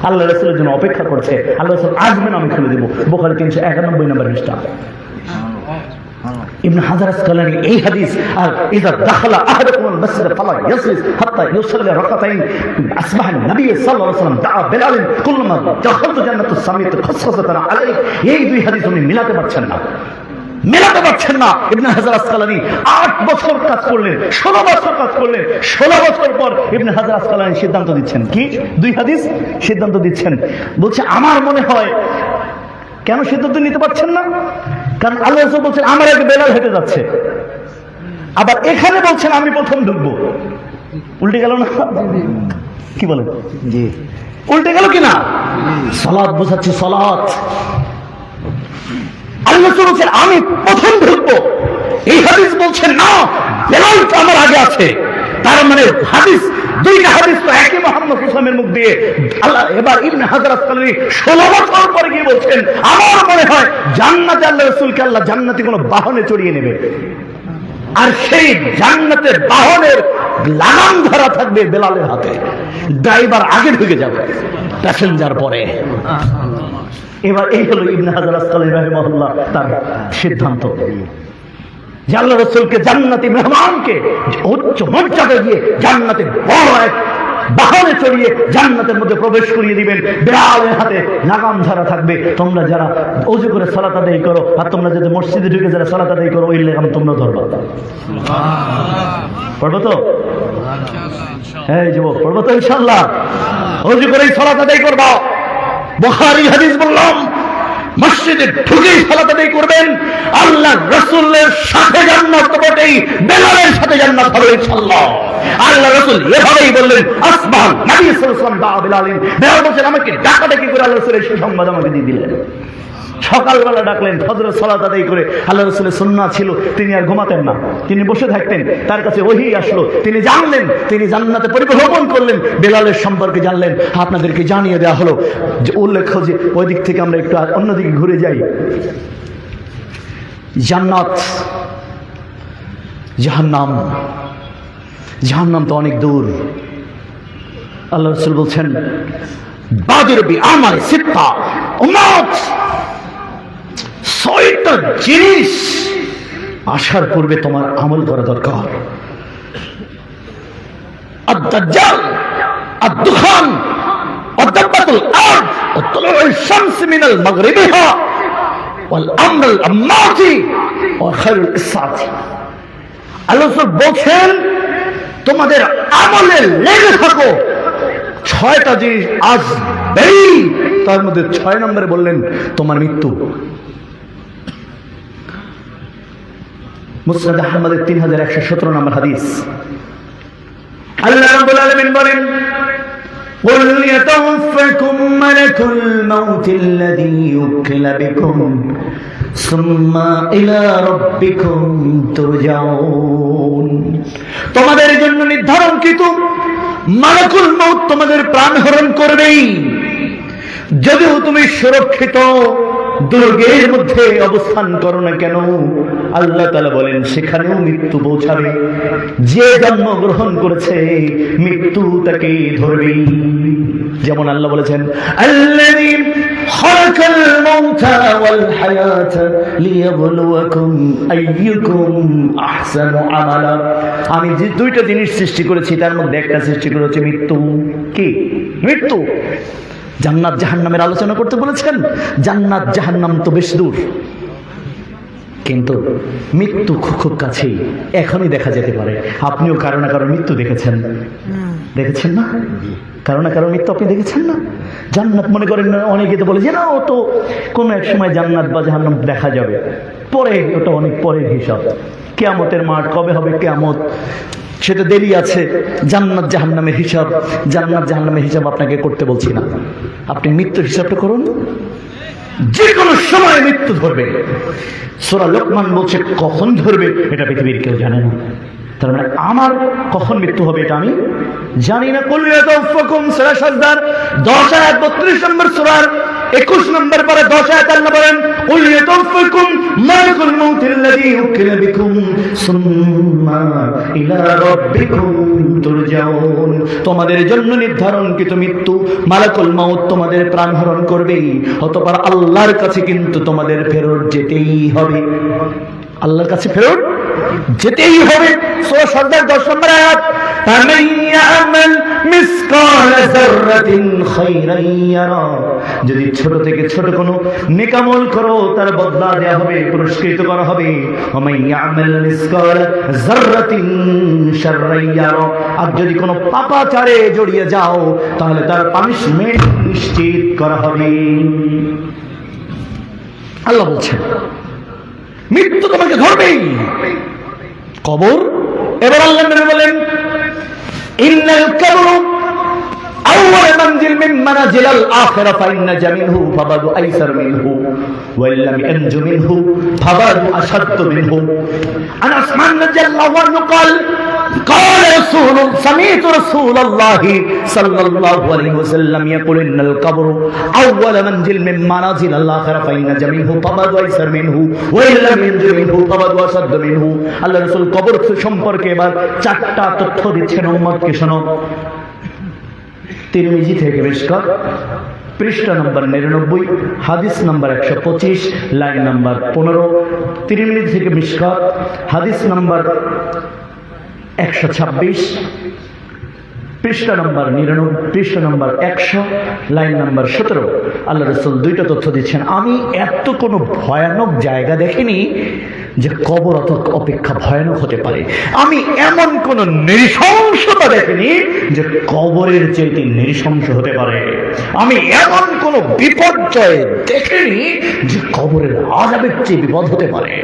আল্লাহ রাসূলের জন্য অপেক্ষা করছে। আল্লাহ রাসূল আসবেন, আমি খুলে দেব। বুখারী 391 নম্বর পৃষ্ঠা। ইবনে হাজার আসকালানী এই হাদিস, আর ইযা দাখালা আহাদুকুমুল মাসজিদ ফালা ইয়াসরিস হাত্তা ইউসাল্লি রাকাতাইন আসবাহ নবী সাল্লাল্লাহু আলাইহি ওয়াসাল্লাম দাআ বিলাল কুল্লুমা দাখালতু জান্নাতুস সামিত খাসসাতানা আলাইহি। এই দুই হাদিস উনি মিলাতে পারছেন না। ইবনে হাজার আসকালানী 8 বছর কাজ করলেন, 16 বছর কাজ করলেন। 16 বছর পর ইবনে হাজার আসকালানী সিদ্ধান্ত দিচ্ছেন কি? দুই হাদিস সিদ্ধান্ত দিচ্ছেন। বলছে আমার মনে হয়, কেন সিদ্ধান্ত নিতে পারছেন না? কারণ আল্লাহ রাসূল বলছেন আমার আগে বেলাল হেঁটে যাচ্ছে, আবার এখানে বলছেন আমি প্রথম ঢুকবো। উল্টে গেল না? কি বলেন? জি, উল্টে গেল কিনা? সালাত বোঝাচ্ছি, সালাত। আল্লাহ রাসূল বলছেন আমি প্রথম ঢুকবো, এই হাদিস বলছেন না বেলাল তো আমার আগে আছে। তার মানে হাদিস, দুইটা হাদিস তো একই মুহাম্মদ সাল্লাল্লাহু মুখ দিয়ে। আল্লাহ এবার ইবনে হাজার আসকালানী 16 বছর পরে গিয়ে বলছেন আমার মনে হয় জান্নাতে আল্লাহ রাসূলকে আল্লাহ জান্নাতি কোনো বাহনে চড়িয়ে নেবে, আর সেই জান্নাতের বাহনের লাগাম ধরা থাকবে বেলালের হাতে, ড্রাইভার আগে ঢুকে যাবে, প্যাসেঞ্জার পরে। এবার এই হলো ইবনে হাজার আসকালানী রাহিমাহুল্লাহ তার সিদ্ধান্ত যে আল্লাহ রাসূলকে জান্নাতি মেহমানকে উচ্চ মর্যাদা দিয়ে জান্নাতে বড় এক বাহনে চড়িয়ে জান্নাতের মধ্যে প্রবেশ করিয়ে দিবেন। বেলালের হাতে লাগাম ধরা থাকবে। তোমরা যারা ওযু করে সালাত আদায় করো, আর তোমরা যারা মসজিদে ঢুকে যারা সালাত আদায় করো, ওই লাগাম তোমরা ধরবা। পড়বো তো? হ্যাঁ যুবক, পড়বো তো ইনশাআল্লাহ? ওযু করেই সালাত আদায় করবা। বুখারী হাদিস বললাম, মসজিদে ঢুকেই সালাত আদায় করবেন। আল্লাহর রাসূলের সাথে জান্নাত বটেই, বেলালের সাথে জান্নাত হবে ইনশাআল্লাহ। আল্লাহ রাসূল এভাবেই বললেন, আসবাহ নবী সাল্লাল্লাহু আলাইহি ওয়াসাল্লাম দাআ বিলালিন। বেলাল বলেন আমাকে ডাকাডাকি করে আল্লাহ রাসূলের সুসংবাদ আমাকে দিয়ে দিলেন। সকালবেলা ডাকলেন, ফজরের সালাত আদায় করে। আল্লাহ রাসূলের সুন্নাহ ছিল তিনি আর ঘুমাতেন না, তিনি বসে থাকতেন। তার কাছে ওহী আসলো, তিনি জানলেন, তিনি জান্নাতে পরিভ্রমণ করলেন, বেলালের সম্পর্কে জানলেন। আপনাদেরকে জানিয়ে দেওয়া হলো যে উল্লেখ্য যে ওই দিক থেকে আমরা একটু অন্যদিকে ঘুরে যাই। জান্নাত, জাহান্নাম, জাহান্নাম তো অনেক দূর। আল্লাহ রাসূল বলছেন বাদির বিআমালি সিত্তা, উম্মত 6টা জিনিস আসার পূর্বে তোমার আমল করা দরকার। আদ-দাজ্জাল, আদ-দুখান, ওয়াদ-দাব্বাতুল আরদ, ওয়া তুলুউশ শামস মিনাল মাগরিবিহা, ওয়াল আমরুল আম্মাতি, ওয়া খায়রুল ইসসাতি। আল্লাহ বলছেন তোমাদের আমলে লেগে থাকো, 6টা জিনিস আসবেই। তার মধ্যে 6 নম্বরে বললেন তোমার মৃত্যু। মুসনাদ আহমদের 3117 নম্বর হাদিস। আল্লাহ রাব্বুল আলামিন বলেন قل يتوفاكم ملك الموت الذي وكل بكم ثم إلى ربكم ترجعون। তোমাদের জন্য নির্ধারণকৃত মালাকুল মউত তোমাদের প্রাণ হরণ করবেই। যদিও তুমি সুরক্ষিত দুর্গের মধ্যে অবস্থান করো না কেন, আল্লাহ তাআলা বলেন সেখানেও মৃত্যু পৌঁছাবে। যে জন্মগ্রহণ করেছে মৃত্যু তাকে ধরবেই। যেমন আল্লাহ বলেছেন আল্লাযী খালাকাল মাউতা ওয়াল হায়াতা লিয়াবলুয়াকুম আইয়ুকুম আহসানু আমালা। আমি যে দুইটা জিনিস সৃষ্টি করেছি তার মধ্যে একটা সৃষ্টি করেছি মৃত্যু। কি মৃত্যু? জান্নাত জাহান্নামের আলোচনা করতে বলেছেন। জান্নাত জাহান্নাম তো বেশ দূর, কিন্তু মৃত্যু খুব কাছেই, এখনই দেখা যেতে পারে। আপনিও কারো না কারো মৃত্যু দেখেছেন, দেখেছেন না? কারো না কারো মৃত্যু আপনি দেখেছেন না? জান্নাত মনে করেন না, অনেকে তো বলে যে না ও তো কোনো এক সময় জান্নাত বা জাহান্নাম দেখা যাবে, পরে, ওটা অনেক পরের হিসাব। কিয়ামতের মাঠ কবে হবে, কিয়ামত সেটা দেরি আছে। জান্নাত জাহান্নামের হিসাব, জান্নাত জাহান্নামের হিসাব আপনাকে করতে বলছি না, আপনি মৃত্যুর হিসাবটা করুন। যে কোনো সময় মৃত্যু ধরবে। সূরা লোকমান বলছে কখন ধরবে এটা পৃথিবীর কেউ জানে না। তার মানে আমার কখন মৃত্যু হবে এটা আমি জানি না। কুল ইয়াতাওফাকুম সূরা সাজদার 10 আয়াত 32 নম্বর সূরার 21 নম্বর পারা 10 আয়াত আল্লাহ বলেন কুল ইয়াতাওফাকুম মালাকুল মাউতিল্লাযী উকিলা বিকুম সুম্মা ইলা রাব্বিকুম তুরজাউন। তোমাদের জন্য নির্ধারণকৃত মৃত্যু মালাকুল মাউত তোমাদের প্রাণ হরণ করবে, অতঃপর আল্লাহর কাছে কিন্তু তোমাদের ফেরত যেতেই হবে। আল্লাহর কাছে ফেরত যেতেই হবে। সূরা সাজদার 10 নম্বর আয়াত ফামান ইয়ামাল মিসকাল যাররাতিন খায়রান ইয়ারা। যদি ছোট থেকে ছোট কোনো নেক আমল করো তার বদলা দেয়া হবে, পুরস্কৃত করা হবে। ওমান ইয়ামাল মিসকাল যাররাতিন শাররান ইয়ারা। আর যদি কোনো পাপাচারে জড়িয়ে যাও তাহলে তার পানিশমেন্ট নিশ্চিত করা হবে। আল্লাহ বলছেন মৃত্যু তোমাকে ধরবেই, কবর। এবার আল্লাহ নবী বলেন ইন্নাল কবর আউয়াল মানজিল মিন মানাজিল আখিরা ফাইন্না জামিনহু ফাবাদু আইসার মিনহু ওয়া ইল্লাম ইয়ানজু মিনহু ফাবাদু আশাদ্দু মিনহু। আন উসমান রাদিয়াল্লাহু আনহু قال قال سمعت رسول الله صلى الله عليه وسلم يقول ان القبر اول منزل من منازل الاخره فان جميعه فبعد ايسر منه وان لم ينجو منه فبعد اشد منه। আল্লাহ রাসূল কবর সম্পর্কে এবার চারটা তথ্য দিচ্ছেন উম্মতকে। শোনো, তিরমিজি থেকে মিশকাত পৃষ্ঠা নম্বর 99, হাদিস নম্বর 125, লাইন নম্বর 15। তিরমিজি থেকে মিশকাত হাদিস নম্বর 126, পৃষ্ঠা নম্বর 99, পৃষ্ঠা নম্বর 100, লাইন নম্বর 17। আল্লাহ রাসূল দুইটা তথ্য দিচ্ছেন। আমি এত কোনো ভয়ানক জায়গা দেখিনি যে কবর অত অপেক্ষা ভয়ানক হতে পারে। আমি এমন কোন নৃশংসতা দেখিনি যে কবরের চাইতে নৃশংস হতে পারে। আমি এমন কোন বিপর্যয় দেখিনি যে কবরের আযাবের চেয়ে বিপদ হতে পারে।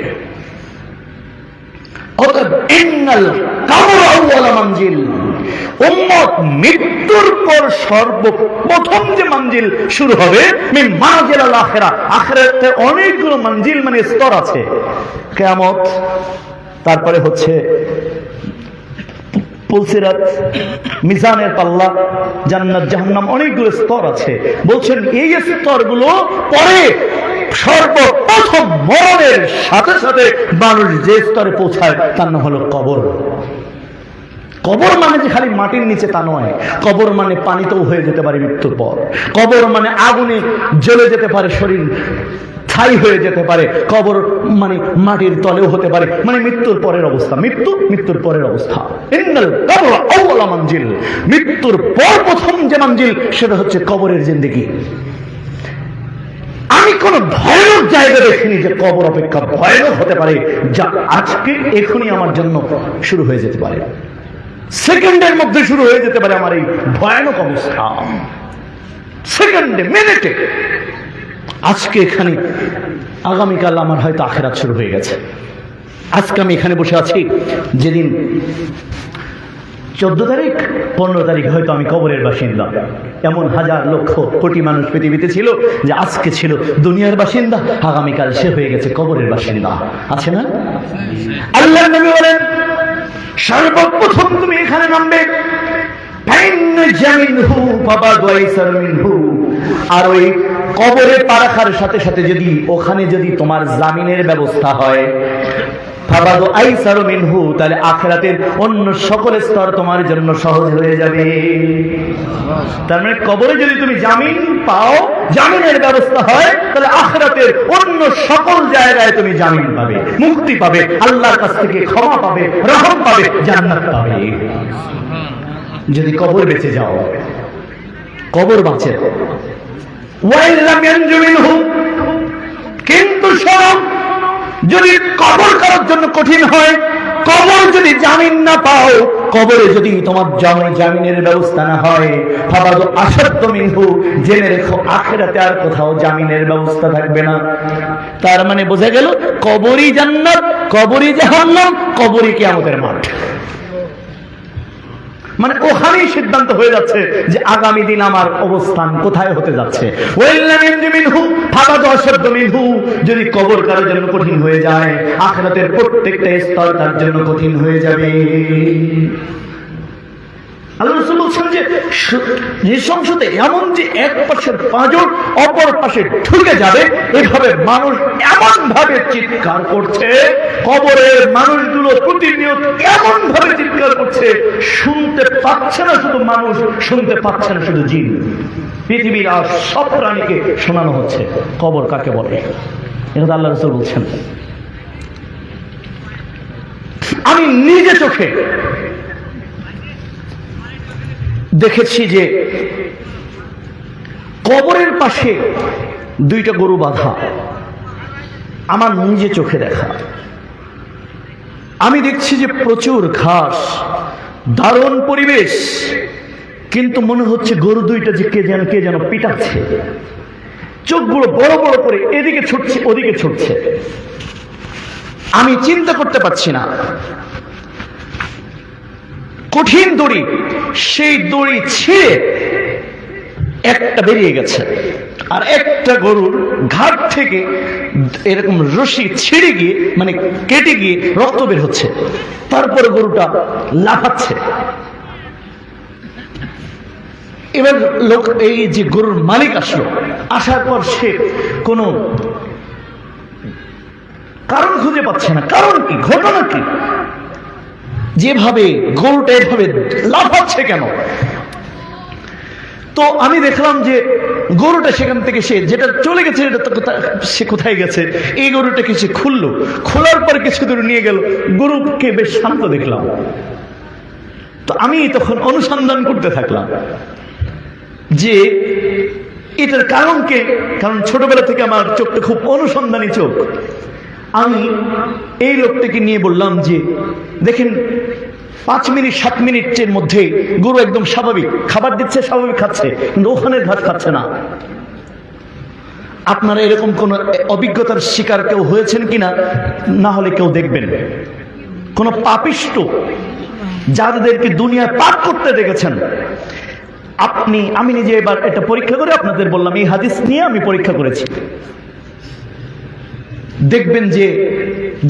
মৃত্যুর পর সর্বপ্রথম যে মঞ্জিল শুরু হবে আখিরাতে অনেকগুলো মঞ্জিল মানে স্তর আছে। কিয়ামত, তারপরে হচ্ছে পুলসিরাত, মিজানের পাল্লা, জান্নাত জাহান্নাম, অনেকগুলো স্তর আছে। বলছেন এই স্তরগুলো পরে সর্বপ্রথম মরণের সাথে সাথে মানুষ যে স্তরে পৌঁছায় তার নাম হলো কবর। কবর মানে যে খালি মাটির নিচে তা নয়, কবর মানে পানিতেও হয়ে যেতে পারে মৃত্যুর পর। কবর মানে আগুনে জ্বলে যেতে পারে, শরীর ছাই হয়ে যেতে পারে। কবর মানে মাটির তলেও হতে পারে, মানে মৃত্যুর পরের অবস্থা। মৃত্যুর পরের অবস্থা। ইন্নাল কবর আউয়াল মানজিল, মৃত্যুর পর প্রথম যে মঞ্জিল সেটা হচ্ছে কবরের জিন্দেগি। আমি কোন ভয়ানক জায়গা দেখিনি যে কবর অপেক্ষা ভয়ানক হতে পারে, যা আজকে এখনই আমার জন্য শুরু হয়ে যেতে পারে, সেকেন্ডের মধ্যে শুরু হয়ে যেতে পারে আমার এই ভয়ানক অবস্থা। সেকেন্ডে, মিনিটে। আজকে এখানে, আগামীকাল আমার হয়তো আখিরাত শুরু হয়ে গেছে। আজকে আমি এখানে বসে আছি, যেদিন 14 তারিখ 15 তারিখ হয়তো আমি কবরের বাসিন্দা। এমন হাজার লক্ষ কোটি মানুষ পৃথিবীতে ছিল যে আজকে ছিল দুনিয়ার বাসিন্দা, আগামীকাল সে হয়ে গেছে কবরের বাসিন্দা। আছে না? আল্লাহর নবী বলেন সর্বপ্রথম তুমি এখানে নামবে, আর ওই কবরে পা রাখার সাথে সাথে যদি ওখানে যদি তোমার জামিনের ব্যবস্থা হয়, তাহলে আখিরাতের অন্য সকল স্তর তোমার জন্য সহজ হয়ে যাবে। তার মানে কবরে যদি তুমি জামিন পাও, জামিনের ব্যবস্থা হয়, তাহলে আখিরাতের অন্য সকল জায়গায় তুমি জামিন পাবে, মুক্তি পাবে, আল্লাহর কাছ থেকে ক্ষমা পাবে, রহম পাবে, জান্নাত পাবে। যদি কবর বেঁচে যাও, কবর বাঁচে। কিন্তু শোনো, যদি কবর করার জন্য কঠিন হয়, কবর যদি জামিন না পাও, কবরে যদি তোমার জামিনের ব্যবস্থা না হয়, ফাবাদু আশাদ্দু মিনহু, জেনে রেখো আখিরাতে আর কোথাও জামিনের ব্যবস্থা থাকবে না। তার মানে বোঝা গেল কবরই জান্নাত, কবরই জাহান্নাম, কবরই কিয়ামতের মাঠ। মানে ওখানেই সিদ্ধান্ত হয়ে যাচ্ছে যে আগামী দিন আমার অবস্থান কোথায় হতে যাচ্ছে। যদি কবর কারোর জন্য কঠিন হয়ে যায়, আখিরাতের প্রত্যেকটা স্তর তার জন্য কঠিন হয়ে যাবে। আল্লাহ রাসূল বলছেন যে নৃশংসতা এমন যে এক পাশের পাঁজর অপর পাশে ঢুকে যাবে, এভাবে মানুষ এমন ভাবে চিৎকার করছে, কবরের মানুষগুলো প্রতিনিয়ত এমন ভাবে চিৎকার করছে, শুনতে পাচ্ছে না শুধু মানুষ, শুনতে পাচ্ছে না শুধু জিন, পৃথিবীর আর সব প্রাণীকে শোনানো হচ্ছে কবর কাকে বলে। এটা আল্লাহ রাসূল বলছেন। আমি নিজে চোখে দেখেছি যে কবরের পাশে দুইটা গরু বাঁধা, আমার নিজে চোখে দেখা। আমি দেখছি যে প্রচুর ঘাস, দারুণ পরিবেশ, কিন্তু মনে হচ্ছে গরু দুইটা যে কে যেন পিটাচ্ছে, চোখগুলো বড় বড় করে এদিকে ছুটছে ওদিকে ছুটছে। আমি চিন্তা করতে পারছি না। কঠিন দড়ি, সেই দড়ি ছিঁড়ে একটা বেরিয়ে গেছে, আর একটা গরুর ঘাট থেকে এরকম রশি ছিঁড়ে গিয়ে মানে কেটে গিয়ে রক্ত বের হচ্ছে, তারপরে গরুটা লাফাচ্ছে। এবার লোক, এই যে গরুর মালিক আসলো, আসার পর সে কোনো কারণ খুঁজে পাচ্ছে না, কারণ কি, ঘটনা কি, যেভাবে গরুটা এভাবে লাফাচ্ছে কেন। তো আমি দেখলাম যে গরুটা সেখান থেকে সে যেটা চলে গেছে, সে কোথায় গেছে, এই গরুটাকে সে খুললো, খোলার পর কিছু দূর নিয়ে গেল, গরুকে বেশ শান্ত দেখলাম। তো আমি তখন অনুসন্ধান করতে থাকলাম যে এটার কারণ কে, কারণ ছোটবেলা থেকে আমার চোখটা খুব অনুসন্ধানী চোখ। আমি এই লোকটাকে নিয়ে বললাম যে দেখেন, 5 মিনিট 7 মিনিটের মধ্যে গরু একদম স্বাভাবিক খাবার দিচ্ছে, স্বাভাবিক খাচ্ছে, কিন্তু ওখানের ঘাস খাচ্ছে না। আপনারা এরকম কোন অভিজ্ঞতার শিকার কেউ হয়েছেন কিনা, না হলে কেউ দেখবেন কোন পাপিষ্ট যাদেরকে দুনিয়ায় পাপ করতে দেখেছেন আপনি। আমি নিজে এবার এটা পরীক্ষা করে আপনাদের বললাম, এই হাদিস নিয়ে আমি পরীক্ষা করেছি। দেখবেন যে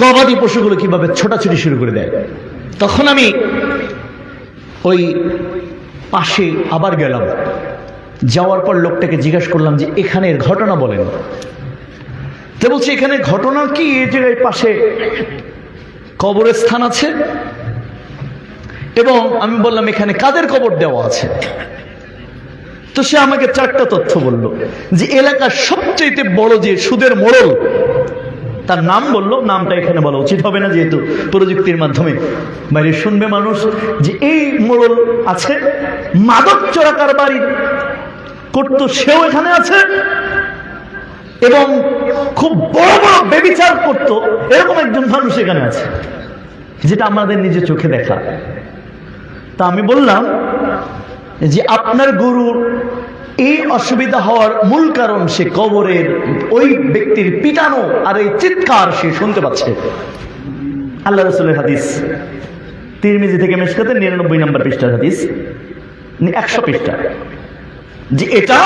গবাদি পশুগুলো কিভাবে ছোটাছুটি শুরু করে দেয়। তখন আমি ওই পাশে আবার গেলাম, যাওয়ার পর লোকটাকে জিজ্ঞাসা করলাম যে এখানের ঘটনা বলেন। তো বলছে এখানে ঘটনা কি, এই জায়গায় পাশে কবরের স্থান আছে, এবং আমি বললাম এখানে কাদের কবর দেওয়া আছে। তো সে আমাকে 4টা তথ্য বলল, যে এলাকার সবচেয়ে বড় যে সুদের মোড়ল, তার নাম বললো, নামটা এখানে বলা উচিত হবে না যেহেতু প্রযুক্তির মাধ্যমে বাইরে শুনবে মানুষ, যে এই মোড়ল আছে, মাদক চোরা কারবারি করতো সেও এখানে আছে, এবং খুব বড় বড় ব্যভিচার করতো এরকম একজন মানুষ এখানে আছে, যেটা আমাদের নিজের চোখে দেখা। তা আমি বললাম যে আপনার গরুর এই অসুবিধা হওয়ার মূল কারণ সে কবরের ওই ব্যক্তির পিটানো আর এই চিৎকার সে শুনতে পাচ্ছে। আল্লাহ রাসূলের হাদিস, তিরমিজি থেকে মিশকাতের 99 নম্বর পৃষ্ঠার হাদিস, 100 পৃষ্ঠা, যে এটা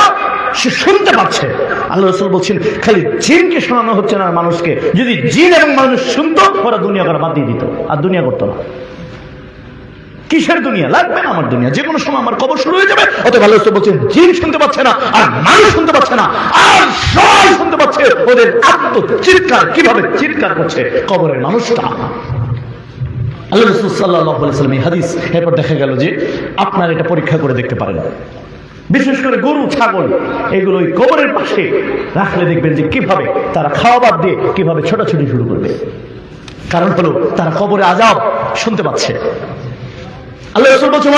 সে শুনতে পাচ্ছে। আল্লাহ রাসূল বলছেন খালি জিনকে শোনানো হচ্ছে না মানুষকে, যদি জিন এবং মানুষ শুনতো ওরা দুনিয়া করা বাদ দিয়ে দিত, আর দুনিয়া করতো না। কিসের দুনিয়া লাগবে না আমার দুনিয়া, যে কোনো সময় আমার কবর শুরু হয়ে যাবে। অতএব আল্লাহ রাসূল বলছেন জিন শুনতে পাচ্ছে না, আর মানুষ শুনতে পাচ্ছে না, আর সবাই শুনতে পাচ্ছে ওদের আত্মচিৎকার, কিভাবে চিৎকার করছে কবরের মানুষটা। আল্লাহ রাসূল সাল্লাল্লাহু আলাইহি ওয়াসাল্লাম এই হাদিস। এরপর দেখা গেল যে আপনার এটা পরীক্ষা করে দেখতে পারেন, বিশেষ করে গরু ছাগল এগুলো ওই কবরের পাশে রাখলে দেখবেন যে কিভাবে তারা খাওয়া বাদ দিয়ে কিভাবে ছোটাছুটি শুরু করবে। কারণ হলো তারা কবরে আযাব শুনতে পাচ্ছে। আল্লাহ রাসূল বলেছেন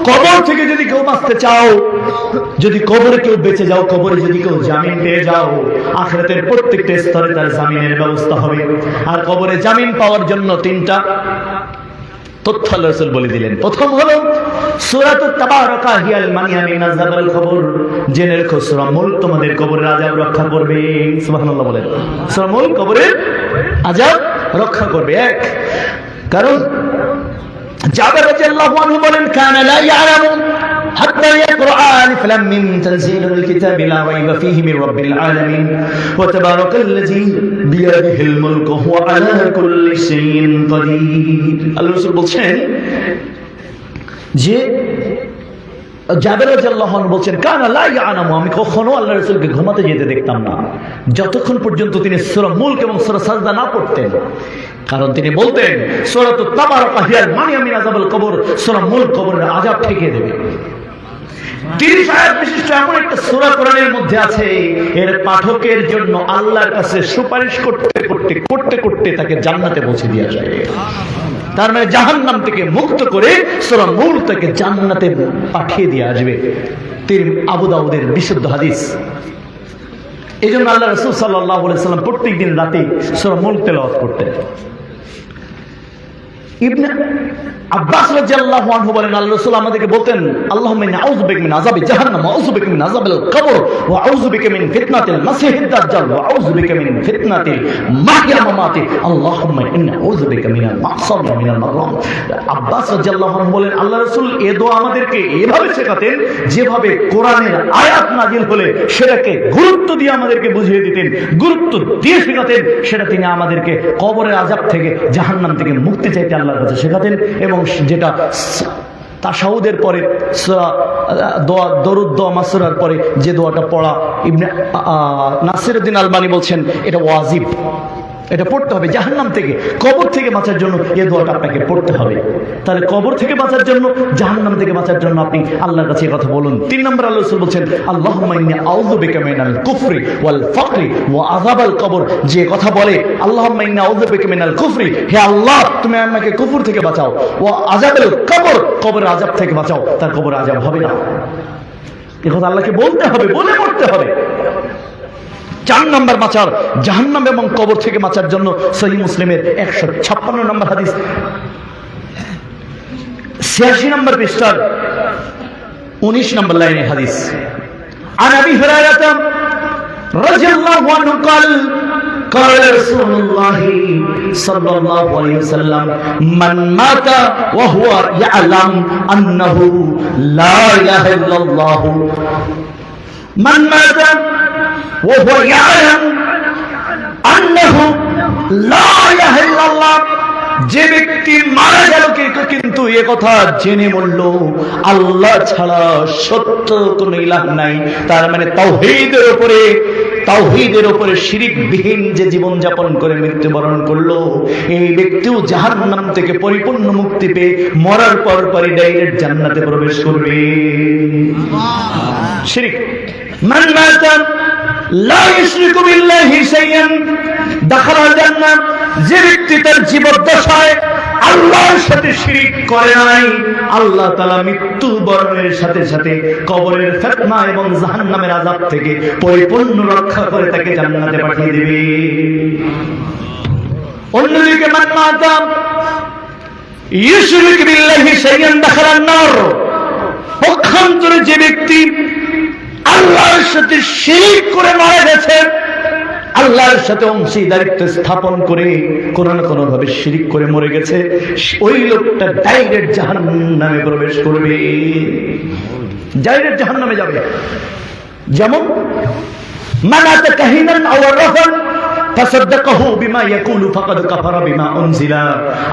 কবর থেকে যদি কেউ বাঁচতে চাও, যদি কবরে কেউ বেঁচে যাও, কবরে যদি কেউ জামিন পেয়ে যাও, আখিরাতের প্রত্যেকটা স্তরে তার জামিনের ব্যবস্থা হবে। আর কবরে জামিন পাওয়ার জন্য 3টা তথ্য আল্লাহ রাসূল বলে দিলেন। প্রথম হলো সূরাতুত তাবারাকা হিয়াল মানিয়া মিন আযাবিল কবর, জেনে রেখো সূরা মুলক তোমাদের কবরের আযাব রক্ষা করবে। সুবহানাল্লাহ বলেন, সূরা মুলক কবরের আযাব রক্ষা করবে। 1 কারণ জাবের রাদিয়াল্লাহু আনহু বলেন কানা লা ইয়ালামু হাত্তা ইয়াকরা আলিফ লাম মিম তানজিলুল কিতাবি লা রাইবা ফীহি মির রাব্বিল আলামিন ওয়া তাবারাকাল্লাযী বিয়াদিহিল মুলকু ওয়া আলা কুল্লি শাইইন কাদির। আল্লাহ রাসূল বলছেন যে জাবের রাদিয়াল্লাহু আনহু বলছেন কানা লা ইয়ালামু, আমি কখনো আল্লাহ রাসূলকে ঘুমাতে যেতে দেখতাম না যতক্ষণ পর্যন্ত তিনি সূরা মুলক এবং সূরা সাজদা না পড়তেন। কারণ তিনি বলতেন সূরাতুত তাবারাকা হিয়াল মানিয়া মিন আযাবিল কবর, সূরা মুলক কবরের আযাব ঠেকিয়ে দেবে। 30 আয়াত বিশিষ্ট এমন একটা সূরা কোরআনের মধ্যে আছে, এর পাঠকের জন্য আল্লাহর কাছে সুপারিশ করতে করতে করতে করতে তাকে জান্নাতে পৌঁছে দেওয়া যায়। তার মানে জাহান্নাম থেকে মুক্ত করে সূরা মুলক থেকে জান্নাতে পাঠিয়ে দিয়ে আসবে। আবু দাউদের বিশুদ্ধ হাদিস। এই জন্য আল্লাহ রাসূল সাল্লাল্লাহু আলাইহি ওয়াসাল্লাম প্রত্যেকদিন রাতে সূরা মুলক তেলাওয়াত করতেন। ইবনে আব্বাস রাদিয়াল্লাহু আনহু বলেন আল্লাহ রাসূল আমাদেরকে বলতেন আল্লাহুম্মা ইন্নী আউযু বিকা মিন আযাবি জাহান্নাম ওয়া আউযু বিকা মিন আযাবিল কবর ওয়া আউযু বিকা মিন ফিতনাতিল মাসিহিদ দাজ্জাল ওয়া আউযু বিকা মিন ফিতনাতিল মাহইয়া ওয়া মামাতি আল্লাহুম্মা ইন্নী আউযু বিকা মিনাল মাহসাব ওয়া মিনাল মাররাম। আব্বাস রাদিয়াল্লাহু আনহু বলেন আল্লাহ রাসূল এই দোয়া আমাদেরকে এভাবে শেখাতেন যেভাবে কোরআনের আয়াত নাযিল হলে সেটাকে গুরুত্ব দিয়ে আমাদেরকে বুঝিয়ে দিতেন, গুরুত্ব দিয়ে শেখাতেন। সেটা তিনি আমাদেরকে কবরের আযাব থেকে জাহান্নাম থেকে মুক্তি চাইতে আল্লাহর কাছে শেখাতেন। এবং যেটা তাশাহুদের পরে দোয়া দরুদ দোয়া মাসুরার পরে যে দোয়াটা পড়া ইবনে নাসিরউদ্দিন আলবানী বলছেন এটা ওয়াজিব, এটা পড়তে হবে। জাহান্নাম থেকে কবর থেকে বাঁচার জন্য এই দোয়াটা আপনাকে পড়তে হবে। তাহলে কবর থেকে বাঁচার জন্য, জাহান্নাম থেকে বাঁচার জন্য আপনি আল্লাহর কাছে এই কথা বলুন। 3 নম্বর আল্লাহ রাসূল বলছেন আল্লাহুম্মা ইন্নী আউযু বিকা মিনাল কুফরি ওয়াল ফাকরি ওয়া আযাবাল কবর। যে কথা বলে আল্লাহুম্মা ইন্নী আউযু বিকা মিনাল কুফরি, হে আল্লাহ তুমি আমাকে কুফর থেকে বাঁচাও, ওয়া আযাবাল কবর, কবরের আযাব থেকে বাঁচাও, তার কবরে আযাব হবে না। এই কথা আল্লাহকে বলতে হবে, বলে পড়তে হবে। 4 নম্বর বাঁচার, জাহান্নাম এবং কবর থেকে বাঁচার জন্য সহিহ মুসলিমের 156 নম্বর হাদিস, 86 নম্বর পৃষ্ঠার 19 নম্বর লাইনের হাদিস। আন আবি হুরায়রা রাদিয়াল্লাহু আনহু قال قال رسول الله صلى الله عليه وسلم من مات وهو يعلم انه لا اله الا الله من مات وهو يعلم أنه لا إله إلا الله। যে ব্যক্তি মারা গেল কিন্তু এ কথা জেনে বলল আল্লাহ ছাড়া সত্য কোনো ইলাহ নাই, তার মানে তাওহীদের উপরে শিরকবিহীন যে জীবন যাপন করে মৃত্যুবরণ করলো, এই ব্যক্তিও জাহান্নাম থেকে পরিপূর্ণ মুক্তি পেয়ে মরার পর পরই ডাইরেক্ট জান্নাতে প্রবেশ করবে। শিরক মান মাতা লা ইশরিকু বিল্লাহি শাইআন দাখালাল জান্নাহ। যে ব্যক্তি তার জীবদ্দশায় আল্লাহর সাথে শিরক করে নাই, আল্লাহ তাআলা মৃত্যুবরণের সাথে সাথে কবরের ফিতনা এবং জাহান্নামের আযাব থেকে পরিপূর্ণ রক্ষা করে তাকে জান্নাতে পাঠিয়ে দিবে। অন্যদিকে মান মাতা ইশরিকু বিল্লাহি শাইআন দাখালান নার, পক্ষান্তরে যে ব্যক্তি আল্লাহর সাথে শিরক করে মারা গেছে, আল্লাহর সাথে অংশীদারিত্ব স্থাপন করে কোনো না কোনো ভাবে শিরক করে মরে গেছে, ওই লোকটা ডাইরেক্ট জাহান্নামে প্রবেশ করবে, ডাইরেক্ট জাহান্নামে যাবে। যেমন মানাতা কাহিনান আও রাফান فصدقه بما يقول فقد كفر بما انزل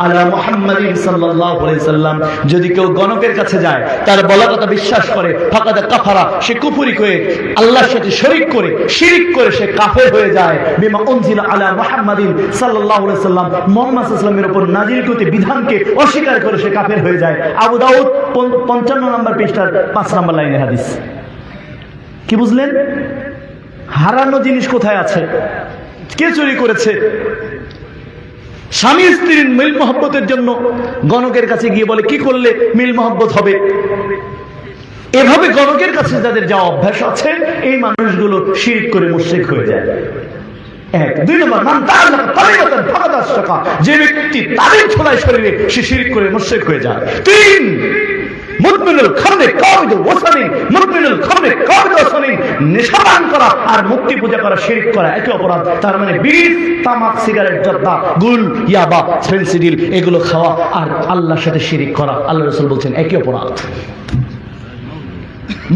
على محمد صلى الله عليه وسلم। যদি কেউ গণকের কাছে যায়, তার বলা কথা বিশ্বাস করে, ফাকাদ কাফারা, সে কুফরি করে আল্লাহর সাথে শরীক করে শিরক করে সে কাফের হয়ে যায়। বিমা উনজিলা আলা মুহাম্মাদিন সাল্লাল্লাহু আলাইহি ওয়াসাল্লাম, মুহাম্মদ সাল্লাল্লাহু আলাইহি ওয়াসাল্লামের উপর নাযিলকৃত বিধানকে অস্বীকার করে সে কাফের হয়ে যায়। আবু দাউদ 55 নম্বর পৃষ্ঠার 5 নম্বর লাইনের হাদিস। কি বুঝলেন? হারানো জিনিস কোথায় আছে? কে চুরি করেছে? স্বামী স্ত্রীর মিল মহব্বতের জন্য গণকের কাছে গিয়ে বলে কি করলে মিল মহব্বত হবে। এভাবে গণকের কাছে যাদের যাওয়া অভ্যাস আছে, এই মানুষগুলো শিরক করে মুশরিক হয়ে যায়। 1 2 নম্বর মান তাআল্লাকা তারিকাতান ফাকাদ আশরাকা, যে ব্যক্তি তাদের ছোলায় শরীরে সে শিরক করে মুশরিক হয়ে যায়। 3 মুদমিনুল খামরে কাবিদুল ওয়াসানিন, মুদমিনুল খামরে কাবিদুল ওয়াসানিন, নেশা পান করা আর মূর্তি পূজা করা, শিরক করা একই অপরাধ। তার মানে বিড়ি, তামাক, সিগারেট, জর্দা, গুল, ইয়াবা, ফেন্সিডিল এগুলো খাওয়া আর আল্লাহর সাথে শিরক করা, আল্লাহ রাসূল বলছেন একই অপরাধ।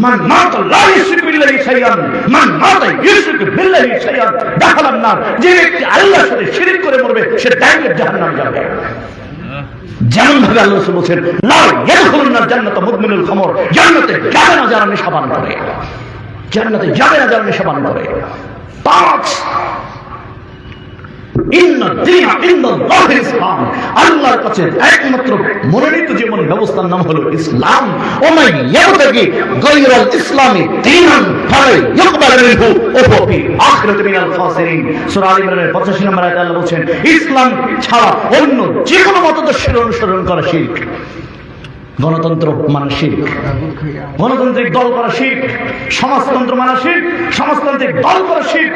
মান মাতা লা ইউশরিকু বিল্লাহি শাইআন, মান মাতা ইউশরিকু বিল্লাহি শাইআন দাখালান নার। যে ব্যক্তি আল্লাহর সাথে শিরক করে মরবে সে ডাইরেক্ট জাহান্নামে যাবে। যেমন ভাবে আল্লাহ রাসূল বলেন লা ইয়াদখুলুন জান্নাত মুদমিনুল খামর, জান্নাতে যাবে না যারা নেশা পান করে, জান্নাতে যাবে না যারা নেশা পান করে। 5 ইসলাম, আল্লাহর কাছে একমাত্র মনোনীত জীবন ব্যবস্থার নাম হলো ইসলাম। ওমাই ইয়াবতাগি গায়রাল ইসলামি দীনান ফালা ইউকবাল মিনহু ওয়া হুয়া ফি আখিরাতি মিনাল খাসিরিন। সূরা আল ইমরানের 85 নম্বর আয়াতে আল্লাহ বলেন ইসলাম ছাড়া অন্য যে কোনো মতাদর্শের অনুসরণ করা শিরক। গণতন্ত্র মানা শিরক, গণতান্ত্রিক দল করা শিরক, সমাজতন্ত্র মানা শিরক, সমাজতান্ত্রিক দল করা শিরক,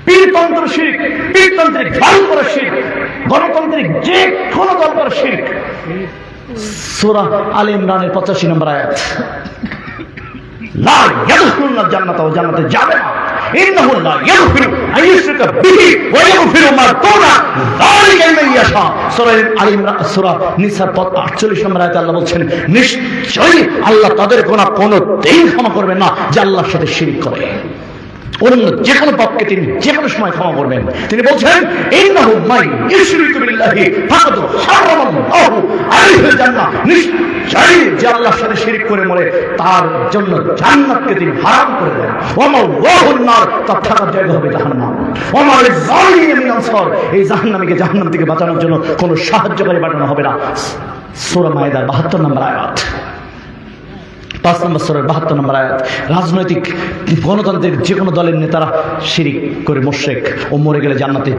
পীরতন্ত্র শিরক, পীরতান্ত্রিক দল করা শিরক, গণতান্ত্রিক যে কোনো দল করা শিরক। সূরা আল ইমরানের 85 নম্বর আয়াত, লা ইয়াদখুলুনা জান্নাত, ও জান্নাতে যাবে না। ইন্নাহু লা ইয়াগফিরু আন ইউশরিকা বিহি ওয়া ইয়াগফিরু মা দুনা যালিকা লিমান ইয়াশা। সূরা আল ইমরান, সূরা নিসা 48 নম্বর আয়াতে আল্লাহ বলেন নিশ্চয়ই আল্লাহ তাদের গুনাহ কোনদিন ক্ষমা করবেন না যে আল্লাহর সাথে শিরক করে। অন্য যে কোনো পাপকে তিনি যে কোনো সময় ক্ষমা করবেন। তিনি বলছেন ইন্নাহু মান ইউশরিকু বিল্লাহি ফাকাদ হারামাল্লাহু আলাইহিল জান্নাহ, নিশ্চয়ই যে আল্লাহর সাথে শিরক করে মরে তার জন্য জান্নাতকে তিনি হারাম করে দেন। ওয়া মাওয়াহুন নার, তার থাকার জায়গা হবে জাহান্নাম। ওয়া মা লিযালিমিন মিন আনসার, এই জাহান্নামীকে জাহান্নাম থেকে বাঁচানোর জন্য কোনো সাহায্যকারী পাঠানো হবে না। সূরা মাইদার 72 নম্বর আয়াত, 5 নম্বর সূরার 72 নম্বর আয়াত। রাজনৈতিক গণতান্ত্রিক যে কোনো দলের নেতারা শিরক করে মুশরিক, ও মরে গেলে জান্নাতে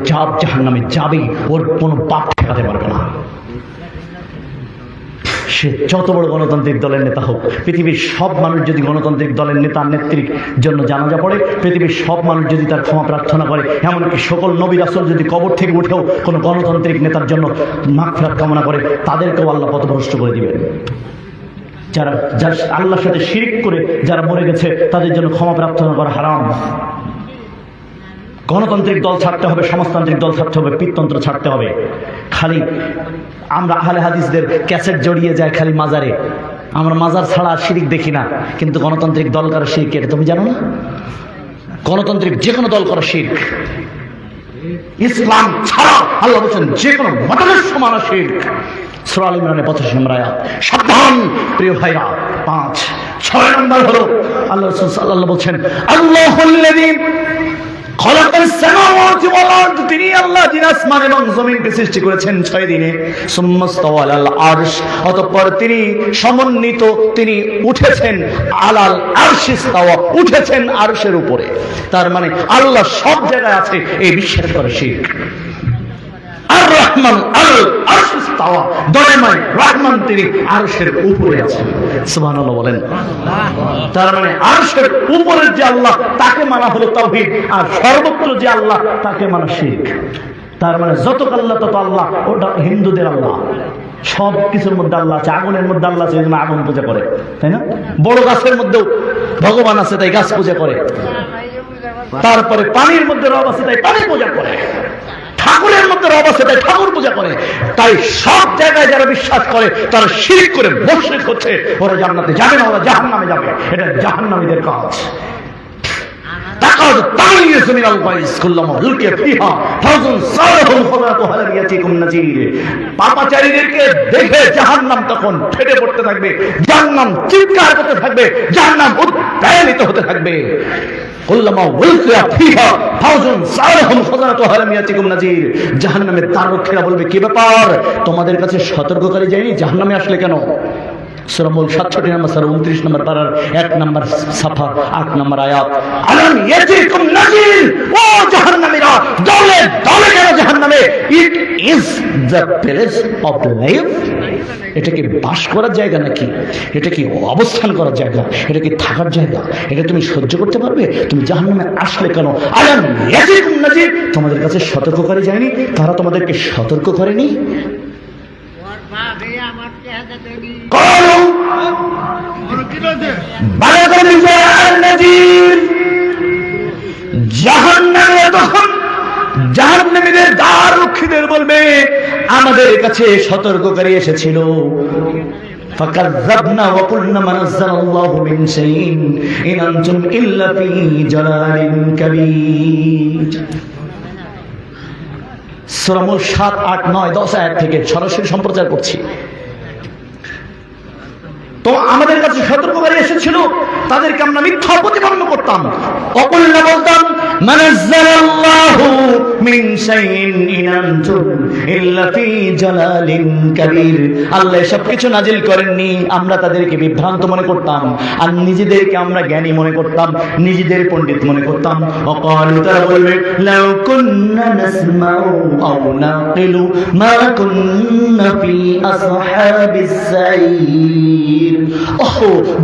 জাহান্নামে যাবেই, ওর কোনো পাপ ঠেকাতে পারবে না। সে যত বড় গণতান্ত্রিক দলের নেতা হোক, পৃথিবীর সব মানুষ যদি গণতান্ত্রিক দলের নেতার নেত্রীর জন্য জানাজা পড়ে, পৃথিবীর সব মানুষ যদি তার ক্ষমা প্রার্থনা করে, এমনকি সকল নবী রাসূল যদি কবর থেকে উঠেও কোনো গণতান্ত্রিক নেতার জন্য মাগফিরাত কামনা করে, তাদেরকেও আল্লাহ পথভ্রষ্ট করে দিবেন। যারা আল্লাহর সাথে শিরক করে যারা মরে গেছে তাদের জন্য ক্ষমা প্রার্থনা করা হারাম। গণতান্ত্রিক দল ছাড়তে হবে, সমাজতান্ত্রিক দল ছাড়তে হবে, পীরতন্ত্র ছাড়তে হবে। খালি আমরা আহলে হাদিসদের ক্যাসেট জড়িয়ে যায় খালি মাজারে, আমরা মাজার ছাড়া শিরক দেখি না, কিন্তু গণতান্ত্রিক দল করা শিরক এটা তুমি জানো না? গণতান্ত্রিক যে কোনো দল করা শিরক। ইসলাম ছাড়া আল্লাহ বলেন যে কোনো মতাদর্শ মানা শিরক। সূরা আল ইমরানের 85 নম্বর আয়াত। সাবধান প্রিয় ভাইরা। 5, 6 নম্বর হলো আল্লাহ রাসূল সাল্লাল্লাহু আলাইহি বলছেন আল্লাহুল্লাযী খালাকাস সামাওয়াতি ওয়াল আরদ, তিনি আল্লাহ যিনি আসমান এবং জমিনকে সৃষ্টি করেছেন 6 দিনে। সুম্মাস্তাওয়া আলাল আরশ, অতঃপর তিনি সমন্বিত, তিনি উঠেছেন আলাল আরশিস্তাওয়া, উঠেছেন আরশের উপরে। তার মানে আল্লাহ সব জায়গায় আছে এই বিশ্বাস করে শিরক। আর রহমান আল আরশিস্তাওয়া, দয়াময় রহমান তিনি আরশের উপরে আছেন। সুবহানাল্লাহ বলেন। তার মানে আরশের উপরে যে আল্লাহ তাকে মানা হলো তাওহীদ, আর সর্বত্র যে আল্লাহ তাকে মানা শিরক। তার মানে যত আল্লাহ তত আল্লাহ, ওটা হিন্দুদের আল্লাহ। সব কিছুর মধ্যে আল্লাহ আছে, আগুনের মধ্যে আল্লাহ আছে, যেমন আগুন পূজা করে, তাই না? বড় গাছের মধ্যেও ভগবান আছে, তাই গাছ পূজা করে। তারপরে পানির মধ্যে রব আছে, তাই পানি পূজা করে। ঠাকুরের মধ্যে রব আছে, তাই ঠাকুর পূজা করে। তাই সব জায়গায় যারা বিশ্বাস করে তারা শিরক করে মুশরিক হচ্ছে। ওরা জান্নাতে যাবে না, ওরা জাহান্নামে যাবে। এটা জাহান্নামীদের কাজ। পাপাচারীদেরকে দেখে জাহান্নাম তখন ফেটে পড়তে থাকবে, জাহান্নাম চিৎকার করতে থাকবে, জাহান্নাম উদ্বেলিত হতে থাকবে। জাহান্নামের তারক্ষীরা বলবে কি ব্যাপার, তোমাদের কাছে সতর্ককারী যায়নি? জাহান্নামে আসলে কেন? সূরা মুল 67 নম্বর সূরা 29 নম্বর পারার 1 নম্বর সাফা 8 নম্বর আয়াত। আলাম ইয়াতিকুম নাযীর, ও জাহান্নামীরা দলে দলে কেন জাহান্নামে? It is the place of life, এটা কি বাস করার জায়গা নাকি? এটা কি অবস্থান করার জায়গা? এটা কি থাকার জায়গা? এটা তুমি সহ্য করতে পারবে? তুমি জাহান্নামে আসলে কেন? আলাম ইয়াতিকুম নাযীর, তোমাদের কাছে সতর্ককারী যায়নি? তারা তোমাদেরকে সতর্ক করেনি? قالوا بلغ الرجال النذير জাহান্নামে তখন জাহান্নামীদের দ্বাররক্ষীদের বলবে আমাদের কাছে সতর্ককারী এসেছিল فكذبنا وقلنا ما نزل الله من شيء إن أنتم إلا في ضلال كبير সূরা মুলক 7, 8, 9, 10 আয়াত থেকে সরাসরি সম্প্রচার করছি। তো আমাদের কাছে সতর্ককারী এসেছিল, তাদেরকে আমরা মিথ্যা প্রতিপন্ন করতাম। অকুল্লা বলতাম মানাজ্জালাল্লাহু মিন শাইইন ইন আনতুম ইল্লা ফি জালালিন কাবীর। আল্লাহ সব কিছু নাজিল করেননি, আমরা তাদেরকে বিভ্রান্ত মনে করতাম আর নিজেদেরকে আমরা জ্ঞানী মনে করতাম, নিজেদের পণ্ডিত মনে করতাম। ওয়াকালু, তারা বলবে লাউ কুন্না নাসমাউ আও নাকিলু মা কুন্না ফি আসহাবিস সাঈর।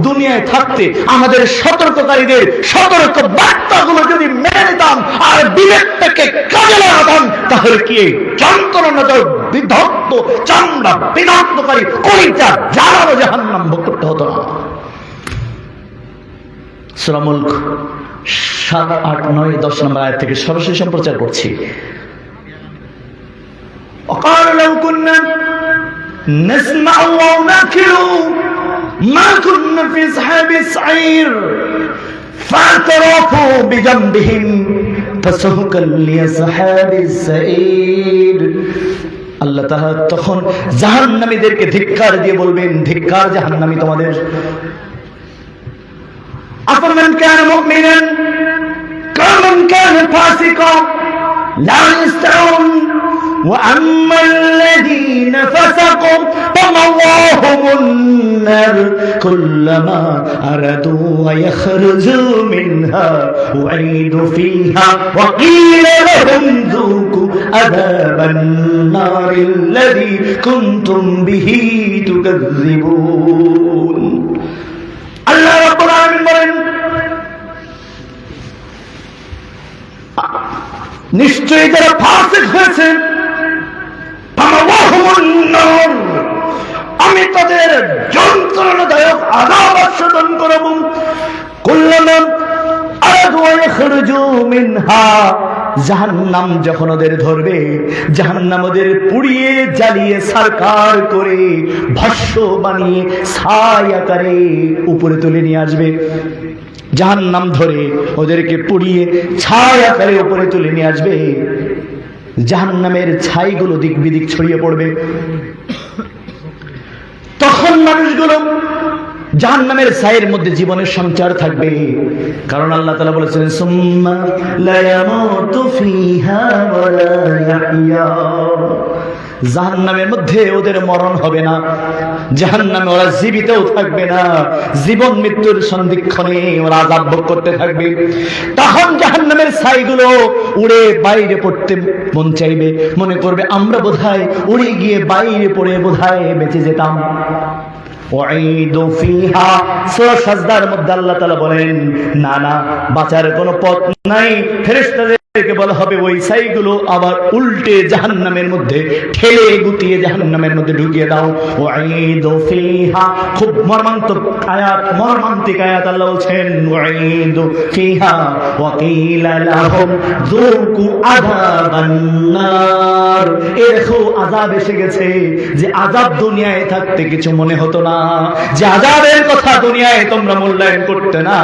দুনিয়ায় থাকতে আমাদের সতর্ককারীদের সতর্ক বার্তাগুলো যদি মেনে নিতাম আর বিবেকটাকে কাজে লাগাতাম, তাহলে কি যন্ত্রণাদায়ক বিধক্ত চামড়া বিনষ্টকারী কলিজা জ্বালানো জাহান্নাম ভোগ করতে হতো না। সূরা মুলক 7, 8, 9, 10 নম্বর আয়াত থেকে সরাসরি সম্প্রচার করছি। وقالوا لو كنا نسمع أو نعقل ما كنا في أصحاب السعير فاعترفوا بذنبهم فسحقا لأصحاب السعير। আল্লাহ তাআলা তখন জাহান্নামীদেরকে ধিক্কার দিয়ে বলবেন, ধিক্কার জাহান্নামী তোমাদের। আফামান কানা মুমিনান কামান কানা ফাসিকা লা ইস্তাউন وأما الذين فسقوا فمأواهم النار كلما أرادوا أن يخرجوا منها أعيدوا فيها وقيل لهم ذوقوا عذاب النار الذي كنتم به تكذبون। الله رب العالمين বলেন, নিশ্চয়ই যারা ফাসিক হয়েছে আমি তাদের যন্ত্রণাদায়ক আযাব আস্বাদন করব। কুল্লামা আরাদু আন ইয়াখরুজু মিনহা, জাহান্নাম যখন ওদের ধরবে, জাহান্নাম ওদের পুড়িয়ে জ্বালিয়ে সারকার করে ভস্ম বানিয়ে ছাই আকারে উপরে তুলে নিয়ে আসবে। জাহান্নাম ধরে ওদেরকে পুড়িয়ে ছাই আকারে উপরে তুলে নিয়ে আসবে। জাহান্নামের ছাইগুলো দিক বিদিক ছড়িয়ে পড়বে। তখন মানুষগুলো জাহান্নামের ছায়ের মধ্যে জীবনের সঞ্চার থাকবে, কারণ আল্লাহ তাআলা বলেছেন সুম্মা লা ইয়ামুতু ফিহা ওয়া লা ইয়াহইয়া। জাহান্নামের মধ্যে ওদের মরণ হবে না, জাহান্নামে ওরা জীবিতও থাকবে না, জীবন মৃত্যুর সন্ধিক্ষণে ওরা আযাব ভোগ করতে থাকবে। তখন জাহান্নামের ছাইগুলো উড়ে বাইরে পড়তে মন চাইবে, মনে করবে আমরা বোধহয় উড়ে গিয়ে বাইরে পড়ে বোধহয় বেঁচে যেতাম। ওয়াইদু ফিহা, সূরা সাজদার মধ্যে আল্লাহ তাআলা বলেন না না, বাঁচার কোনো পথ নাই। ফেরেশতাদেরকে বলা হবে ওই ছাইগুলো আবার উল্টে জাহান্নামের মধ্যে ঠেলে গুটিয়ে জাহান্নামের মধ্যে ঢুকিয়ে দাও। ওয়াইদু ফিহা, খুব মর্মান্তিক আয়াত আল্লাহ বলছেন ওয়াইদু ফিহা ওয়া কিলা লাহুম যুকু আযাবান নার। দেখো আযাব এসে গেছে, যে আযাব দুনিয়ায় থাকতে কিছু মনে হতো না, যে আযাবের কথা দুনিয়ায় তোমরা মূল্যায়ন করতে না।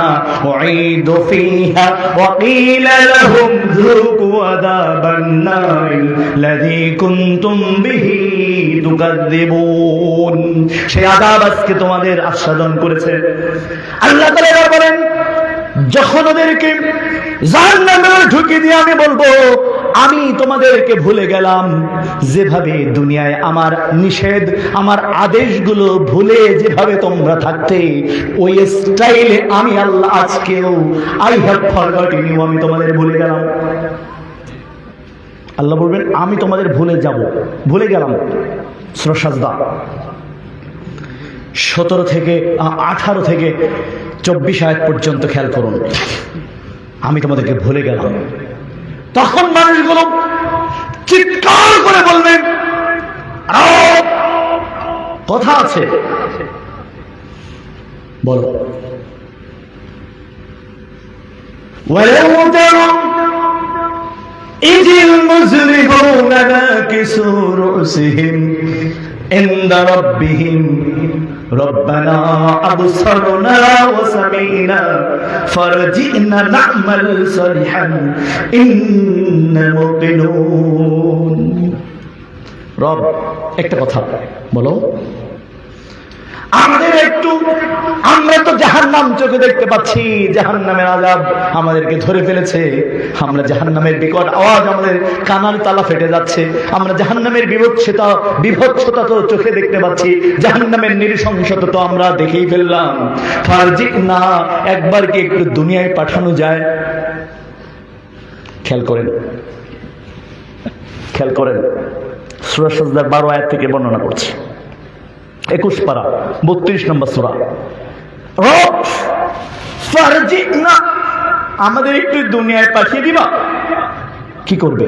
ওয়াইদু ফিহা ওয়া কিলা লাহুম যুকু আযাবান নার আল্লাযী কুনতুম বিহি তুকাযযিবুন। সেই আযাব আজকে তোমাদের আস্বাদন করেছে। আল্লাহ তাআলা বলেন, যখন ওদেরকে জাহান্নামে ঢুকিয়ে দিয়ে আমি বলবো আমি তোমাদেরকে ভুলে গেলাম, যেভাবে দুনিয়ায় আমার নিষেধ আমার আদেশগুলো ভুলে যেভাবে তোমরা থাকতে, ওই স্টাইলে আমি আল্লাহ আজকেও আই হ্যাভ ফরগটন ইউ, আমি তোমাদের ভুলে গেলাম। আল্লাহ বলবেন আমি তোমাদের ভুলে গেলাম। সূরা সাজদা 17 থেকে 18 থেকে 24 আয়াত পর্যন্ত খেয়াল করুন, আমি তোমাদেরকে ভুলে গেলাম। তখন মানুষগুলো চিৎকার করে বলবেন কথা আছে, বলো। ولو ترى إذ المجرمون ناكسوا رؤوسهم عند ربهم ربنا أبصرنا وسمعنا فارجعنا نعمل صالحا إنا موقنون। রব একটা কথা বলো, আমরা তো জাহান্নাম চোখে দেখতে পাচ্ছি, জাহান্নামের আযাব আমাদেরকে ধরে ফেলেছে, আমরা জাহান্নামের বিকট আওয়াজ, আমাদের কানাল তালা ফেটে যাচ্ছে, আমরা জাহান্নামের বিভৎসতা তো চোখে দেখতে পাচ্ছি, জাহান্নামের নৃশংসতা তো আমরা দেখেই ফেললাম। ফারজিনা, একবার কি একটু দুনিয়ায় পাঠানো যায়? খেয়াল করেন সূরা সাজদার 12 আয়াত থেকে বর্ণনা করছি, 21 পারা 32 নম্বর সূরা। রব ফারজিনা, আমাদের একটু দুনিয়ায় পাঠিয়ে দিবা। কি করবে?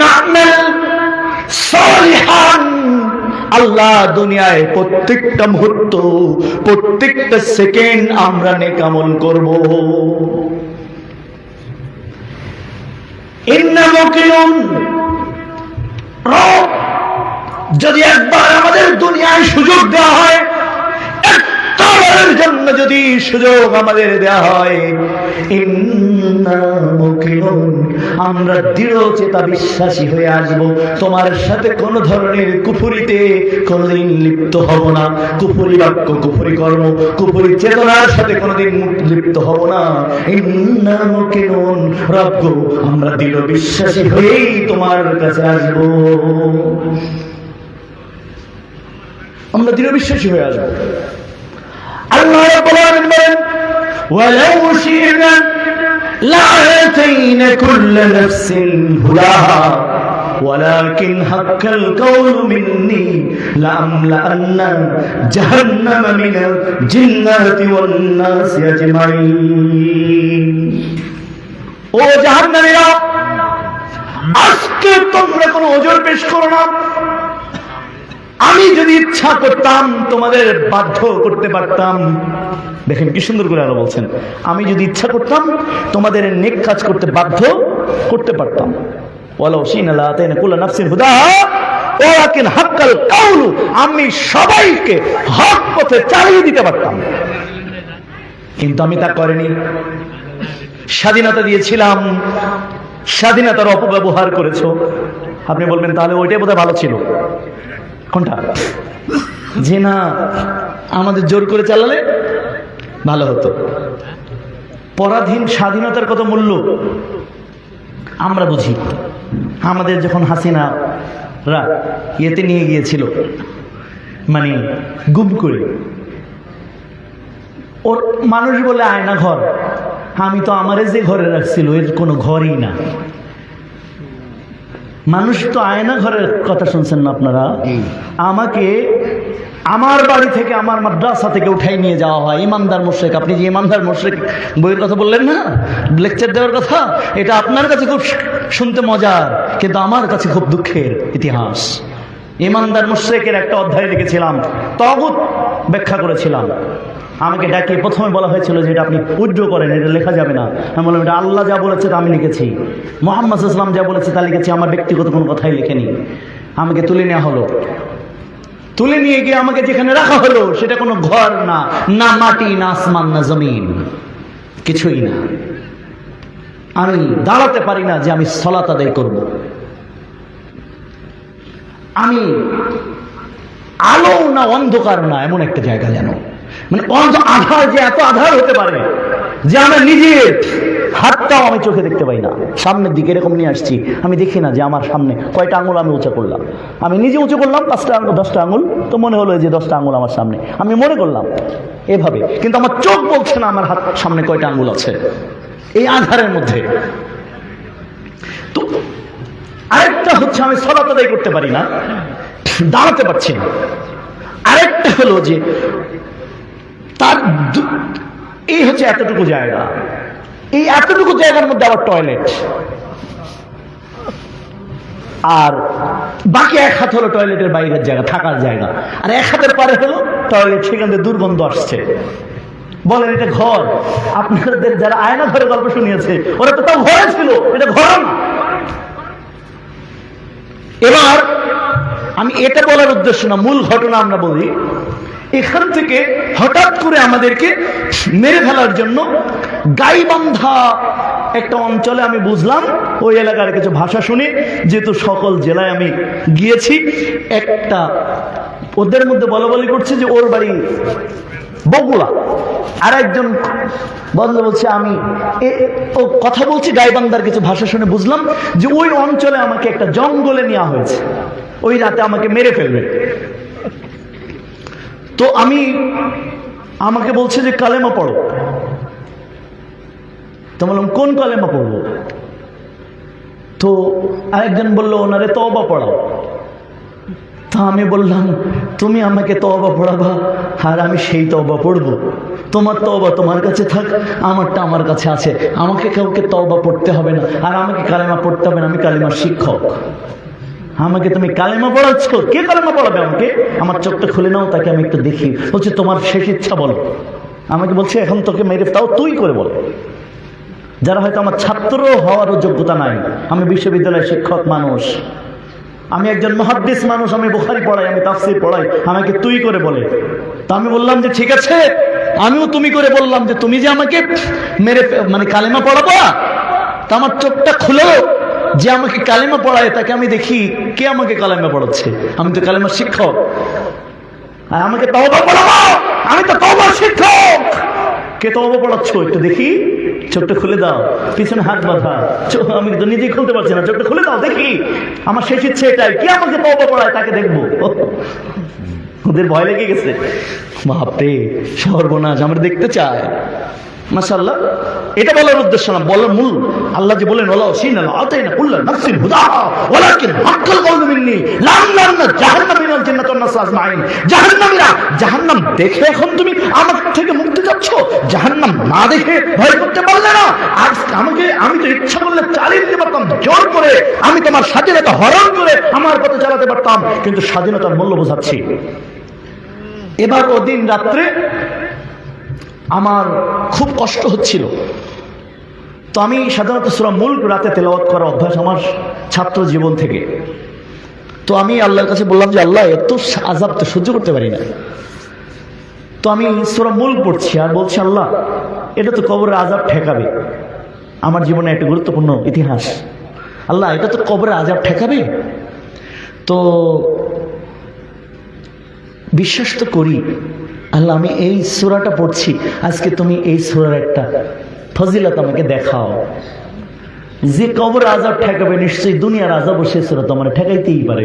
না'মাল সালিহান, আল্লাহ দুনিয়ায় প্রত্যেকটা মুহূর্ত, প্রত্যেকটা সেকেন্ড আমরা নেক আমল করব। ইন্না মুকিনুন, রব যদি একবার আমাদের দুনিয়ায় সুযোগ দেওয়া হয়, একবারের জন্য যদি সুযোগ আমাদের দেওয়া হয়, ইন্না মুকিনুন, আমরা দৃঢ়চেতা বিশ্বাসী হয়ে আসব, তোমার সাথে কোন ধরনের কুফরিতে কোনদিন লিপ্ত হব না, কুফরি বাক্য, কুফরি কর্ম, কুফরি চেতনার সাথে কোনদিন লিপ্ত হব না। ইন্না মুকিনুন, রব গো, আমরা দৃঢ় বিশ্বাসী হয়েই তোমার কাছে আসব, আমরা দৃঢ় বিশ্বাসী হয়ে আসবো। আল্লাহ রাব্বুল আলামিন বলেন, ওয়ালাউ শি'না লা'আতাইনা কুল্লা নাফসিন হুদাহা ওয়ালাকিন হাক্কাল কাওলু মিন্নি লা'আমলা'আন্না জাহান্নামা মিনাল জিন্নাতি ওয়ান নাসি আজমাইন। ও জাহান্নামীরা, আজকে তোমরা কোনো ওজর পেশ করো না। আমি যদি ইচ্ছা করতাম তোমাদের বাধ্য করতে পারতাম। দেখেন কি সুন্দর করে আল্লাহ বলছেন, আমি যদি ইচ্ছা করতাম তোমাদের নেক কাজ করতে বাধ্য করতে পারতাম। ওয়ালাউ শি'না লা'আতাইনা কুল্লা নাফসিন হুদাহা ওয়ালাকিন হাক্কাল কাওলু, আমি সবাইকে হক পথে চালিয়ে দিতে পারতাম, কিন্তু আমি তা করিনি। স্বাধীনতা দিয়েছিলাম, স্বাধীনতার অপব্যবহার করেছো। আপনি বলবেন তাহলে ওইটাই বোধহয় ভালো ছিল। কোনটা? যে না, আমাদের জোর করে চালালে ভালো হতো। পরাধীন স্বাধীনতার কত মূল্য আমরা বুঝি। আমাদের যখন হাসিনারা ইয়েতে নিয়ে গিয়েছিল, মানে গুম করে, ওর মানুষ বলে আয়না ঘর, আমি তো আমারে যে ঘরে রাখছিল এর কোনো ঘরই না। মানুষ তো আয়না ঘরের কথা শুনছেন না আপনারা? আমাকে আমার বাড়ি থেকে, আমার মাদ্রাসা থেকে উঠাই নিয়ে যাওয়া হয়। ইমানদার মুশরিক, আপনি যে ইমানদার মুশরিক বইয়ের কথা বললেন না, লেকচার দেওয়ার কথা, এটা আপনার কাছে খুব শুনতে মজার, কিন্তু আমার কাছে খুব দুঃখের ইতিহাস। ইমানদার মুশরিকের একটা অধ্যায় লিখেছিলাম, তাগুত ব্যাখ্যা করেছিলাম। আমাকে ডাকিয়ে প্রথমে বলা হয়েছিল যে এটা আপনি উইথড্র করেন, এটা লেখা যাবে না। আমি বললাম এটা আল্লাহ যা বলেছে তা আমি লিখেছি, মুহাম্মদ সাল্লাল্লাহু আলাইহি ওয়াসাল্লাম যা বলেছে তা লিখেছি, আমার ব্যক্তিগত কোনো কথাই লিখেনি। আমাকে তুলে নেওয়া হলো, তুলে নিয়ে গিয়ে আমাকে যেখানে রাখা হলো সেটা কোনো ঘর না, না মাটি, না আসমান, না জমিন, কিছুই না। আমি দাঁড়াতে পারি না যে আমি সালাত আদায় করব। আমি আলো না অন্ধকার না, এমন একটা জায়গা যেন, মানে আধার, যে এত আধার হতে পারে যে আমার নিজের হাতটাও আমি চোখে দেখতে পাই না। সামনের দিকে এরকম নিয়ে আসছি, আমি দেখি না যে আমার সামনে কয়টা আঙুল আমি উঁচু করলাম। আমি নিজে উঁচু করলাম 5টা আঙুল, 10টা আঙুল, তো মনে হলো যে 10টা আঙুল আমার সামনে, আমি মনে করলাম এভাবে, কিন্তু আমার চোখ বলছে না আমার হাত সামনে কয়টা আঙুল আছে এই আধারের মধ্যে। তো আরেকটা হচ্ছে আমি সালাত আদায় করতে পারি না, দাঁড়াতে পারছি না। আরেকটা হলো যে তার এই হচ্ছে এতটুকু জায়গা, এই এতটুকু জায়গার মধ্যে আবার টয়লেট। আর বাকি এক হাত হলো টয়লেটের বাইরের জায়গা, থাকার জায়গা, আর এক হাতের পারে হলো টয়লেট, সেখান থেকে দুর্গন্ধ আসছে। বলেন এটা ঘর? আপনাদের যারা আয়না ঘরে গল্প শুনিয়েছে ওরা তো তাও ঘরে ছিল, এটা ঘর না। এবার আমি এটা বলার উদ্দেশ্য না, মূল ঘটনা আমরা বলি। এখান থেকে হঠাৎ করে আমাদেরকে মেরে ফেলার জন্য গাইবান্ধা একটা অঞ্চলে আমি বুঝলাম, ওই এলাকার কিছু ভাষা শুনি, যেহেতু সকল জেলায় আমি গিয়েছি, একটা ওদের মধ্যে বলাবলি করছে যে ওর বাড়ি বগুড়া, আর একজন বদলে বলছে আমি ও কথা বলছি। গাইবান্ধার কিছু ভাষা শুনে বুঝলাম যে ওই অঞ্চলে আমাকে একটা জঙ্গলে নেওয়া হয়েছে, ওই রাতে আমাকে মেরে ফেলবে। তো আমাকে বলছে যে কালেমা পড়ো। তো বললাম কোন কালেমা পড়বো? তো আরেকজন বললো ওনারে তওবা পড়াও। তা আমি বললাম তুমি আমাকে তওবা পড়াবা আর আমি সেই তওবা পড়বো? তোমার তওবা তোমার কাছে থাক, আমারটা আমার কাছে আছে। আমাকে কাউকে তওবা পড়তে হবে না, আর আমাকে কালেমা পড়তে হবে না, আমি কালেমার শিক্ষক। আমাকে তুমি কালেমা পড়াচ্ছ? কে কালেমা পড়াবে আমাকে? আমার চোখটা খুলে নাও, তাকে আমি একটু দেখি। বলছে তোমার শেষ ইচ্ছা বলো। আমাকে বলছে এখন তোকে মেরে তাও তুই করে বল। যারা হয়তো আমার ছাত্র হওয়ারও যোগ্যতা নাই, আমি বিশ্ববিদ্যালয়ের শিক্ষক মানুষ, আমি একজন মুহাদ্দিস মানুষ, আমি বুখারী পড়াই, আমি তাফসীর পড়াই, আমাকে তুই করে বলে। তা আমি বললাম যে ঠিক আছে, আমিও তুমি করে বললাম যে তুমি যে আমাকে মেরে মানে কালেমা পড়াবা। তা আমার চোখটা খুলো, যে আমাকে কালেমা পড়ায় তাকে আমি দেখি কে আমাকে কালেমা পড়াচ্ছে। আমি তো কালেমার শিক্ষক, আর আমাকে তওবা পড়াবো, আমি তো তওবার শিক্ষক। কে তওবা পড়াচ্ছ একটু দেখি, চোখটা খুলে দাও, পিছনে হাত বাঁধা, আমি তো নিজেই খুলতে পারছি না, চোখটা খুলে দাও দেখি। আমার শেষ ইচ্ছে এটাই, কে আমাকে তওবা পড়ায় তাকে দেখবো। ওদের ভয় লেগে গেছে, বাপরে সর্বনাশ, আমরা দেখতে চাই। মাশাআল্লাহ, এটা বলার উদ্দেশ্য না, বলার মূল আল্লাহ যে বলেন ওয়ালাউ শিনা লাআতাইনা কুল্লা নাফসিন হুদাহা ওয়ালাকিন হাক্কাল কাউলু মিন্নি লা'আমলা'ন্না জাহান্নামা মিনাল জান্নাতি ওয়ান নাস আজমাইন। জাহান্নামীরা, জাহান্নাম দেখে এখন তুমি আমার থেকে মুক্তি চাচ্ছ? জাহান্নাম না দেখে ভয় করতে পারলে না? আর আমি তো ইচ্ছা করলে চালিয়ে দিতে পারতাম, জোর করে আমি তোমার স্বাধীনতা হরণ করে আমার পথে চালাতে পারতাম, কিন্তু স্বাধীনতার মূল্য বোঝাচ্ছি। এবার ওদিন রাত্রে আমার খুব কষ্ট হচ্ছিল। তো আমি সাধারণত সূরা মুলক রাতে তেলাওয়াত করার অভ্যাস আমার ছাত্র জীবন থেকে। তো আমি আল্লাহর কাছে বললাম যে আল্লাহ এত আযাব তো সহ্য করতে পারি না। তো আমি সূরা মুলক পড়ছি আর বলছি আল্লাহ এটা তো কবরের আযাব ঠেকাবে। আমার জীবনে একটা গুরুত্বপূর্ণ ইতিহাস, আল্লাহ এটা তো কবরের আযাব ঠেকাবে। তো বিশ্বাস তো করি আল্লাহ, আমি এই সূরাটা পড়ছি, আজকে তুমি এই সূরার একটা ফজিলত আমাকে দেখাও যে কবর আযাব ঠেকাবে। নিশ্চয়ই দুনিয়ার আযাব সে সূরা তো মানে ঠেকাইতেই পারে।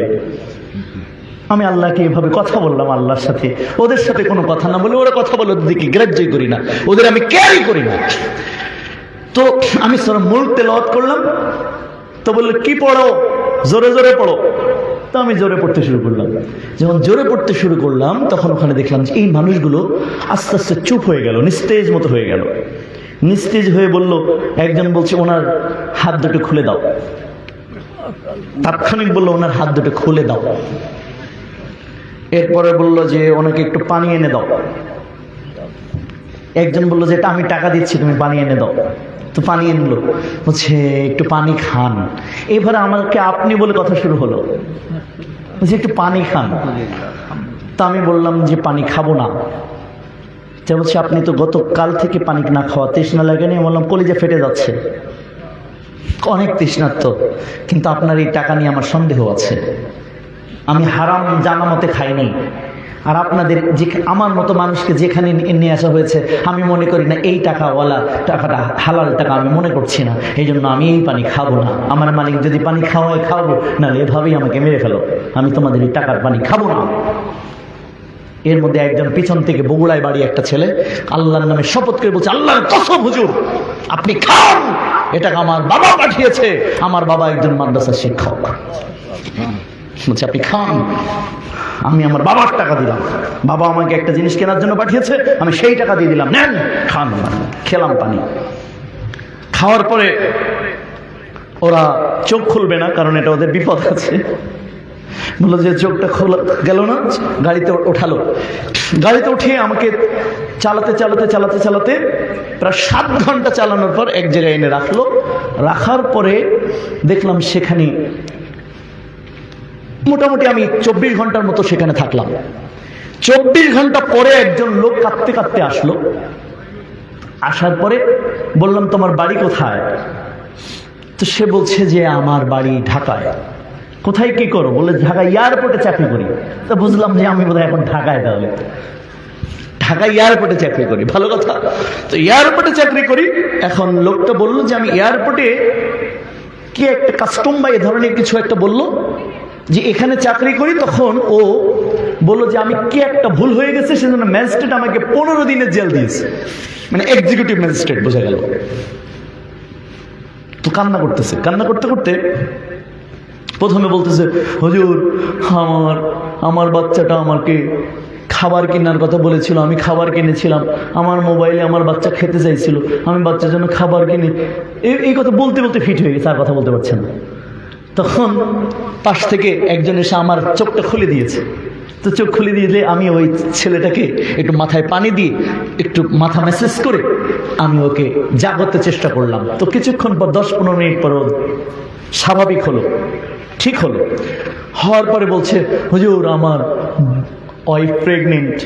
আমি আল্লাহকে এভাবে কথা বললাম, আল্লাহর সাথে। ওদের সাথে কোনো কথা না বলে, ওরা কথা বলে ওদেরকে গ্রাহ্যই করি না, ওদের আমি কেয়ারই করি না। তো আমি সূরা মুলক তেলাওয়াত করলাম। তো বললো কি পড়ো? জোরে জোরে পড়ো। তো আমি জোরে পড়তে শুরু করলাম। যখন জোরে পড়তে শুরু করলাম তখন ওখানে দেখলাম যে এই মানুষগুলো আস্তে আস্তে চুপ হয়ে গেল, নিস্তেজ মতো হয়ে গেল। নিস্তেজ হয়ে বলল, একজন বলছে ওনার হাত দুটো খুলে দাও। তাৎক্ষণিক বললো ওনার হাত দুটো খুলে দাও। এরপরে বললো যে ওনাকে একটু পানি এনে দাও। একজন বললো যে এটা আমি টাকা দিচ্ছি, তুমি পানি এনে দাও। তো পানি এনলো, বলছে একটু পানি খান। এবারে আমাকে আপনি বলে কথা শুরু হলো, বলছে একটু পানি খান। তা আমি বললাম যে পানি খাবো না। তা বলছে আপনি তো গতকাল থেকে পানি না খাওয়া, তৃষ্ণা লাগেনি? আমি বললাম কলিজা ফেটে যাচ্ছে, অনেক তৃষ্ণার্ত, কিন্তু আপনার এই টাকা নিয়ে আমার সন্দেহ আছে। আমি হারাম জানা মতে খাইনি, আর আপনাদের যে আমার মতো মানুষকে যেখানে নিয়ে আসা হয়েছে আমি মনে করি না এই টাকাওয়ালা, টাকাটা হালাল টাকা আমি মনে করছি না, এই জন্য আমি এই পানি খাবো না। আমার মালিক যদি পানি খাওয়ায় খাবো, নাহলে এভাবেই আমাকে মেরে ফেলো, আমি তোমাদের এই টাকার পানি খাবো না। এর মধ্যে একজন পিছন থেকে বগুড়ায় বাড়ি একটা ছেলে আল্লাহর নামে শপথ করে বলছে, আল্লাহর কসম হুজুর আপনি খান, এটা আমার বাবা পাঠিয়েছে, আমার বাবা একজন মাদ্রাসার শিক্ষক। বলছে আপনি খান। আমি আমার বাবার টাকা দিলাম, বাবা আমাকে একটা জিনিস কেনার জন্য পাঠিয়েছে, আমি সেই টাকা দিয়ে দিলাম, নেন খান। খেলাম পানি। খাওয়ার পরে ওরা চোখ খুলবে না, কারণ এটা ওদের বিপদ আছে। বললো যে চোখটা খোলা গেল না, গাড়িতে ওঠালো। গাড়িতে উঠিয়ে আমাকে চালাতে চালাতে চালাতে চালাতে প্রায় 7 ঘন্টা চালানোর পর এক জায়গায় এনে রাখলো। রাখার পরে দেখলাম সেখানে মোটামুটি আমি 24 ঘন্টার মতো সেখানে থাকলাম। 24 ঘন্টা পরে একজন লোক কাঁদতে কাঁদতে আসলো। আসার পরে বললাম তোমার বাড়ি কোথায়? তো সে বলছে যে আমার বাড়ি ঢাকায়। কোথায় কি করো? বলে ঢাকা এয়ারপোর্টে চাকরি করি। তো বুঝলাম যে আমি বোধহয় এখন ঢাকায়, তাহলে ঢাকা এয়ারপোর্টে চাকরি করি, ভালো কথা। তো এয়ারপোর্টে চাকরি করি। এখন লোকটা বললো যে আমি এয়ারপোর্টে কি একটা কাস্টম বা এ ধরনের কিছু একটা বললো যে এখানে চাকরি করি। তখন ও বললো যে আমি কি একটা ভুল হয়ে গেছে, সেজন্য ম্যাজিস্ট্রেট আমাকে 15 দিনের জেল দিয়েছে, মানে এক্সিকিউটিভ ম্যাজিস্ট্রেট, বোঝা গেল। তো কান্না করতেছে, কান্না করতে করতে প্রথমে বলতেছে হুজুর আমার বাচ্চাটা আমাকে খাবার কেনার কথা বলেছিল, আমি খাবার কিনেছিলাম, আমার মোবাইলে আমার বাচ্চা খেতে চাইছিল, আমি বাচ্চার জন্য খাবার কিনি। এই কথা বলতে বলতে ফিট হয়ে গেছে, আর কথা বলতে পারছেন না। তখন পাশ থেকে একজন এসে আমার চোখটা খুলে দিয়েছে। তো চোখ খুলে দিলে আমি ওই ছেলেটাকে একটু মাথায় পানি দিয়ে একটু মাথা ম্যাসেজ করে আমি ওকে জাগাতে চেষ্টা করলাম। তো কিছুক্ষণ পর 10-15 মিনিট পর স্বাভাবিক হলো, ঠিক হলো। হওয়ার পরে বলছে হুজুর আমার ওয়াইফ প্রেগনেন্ট,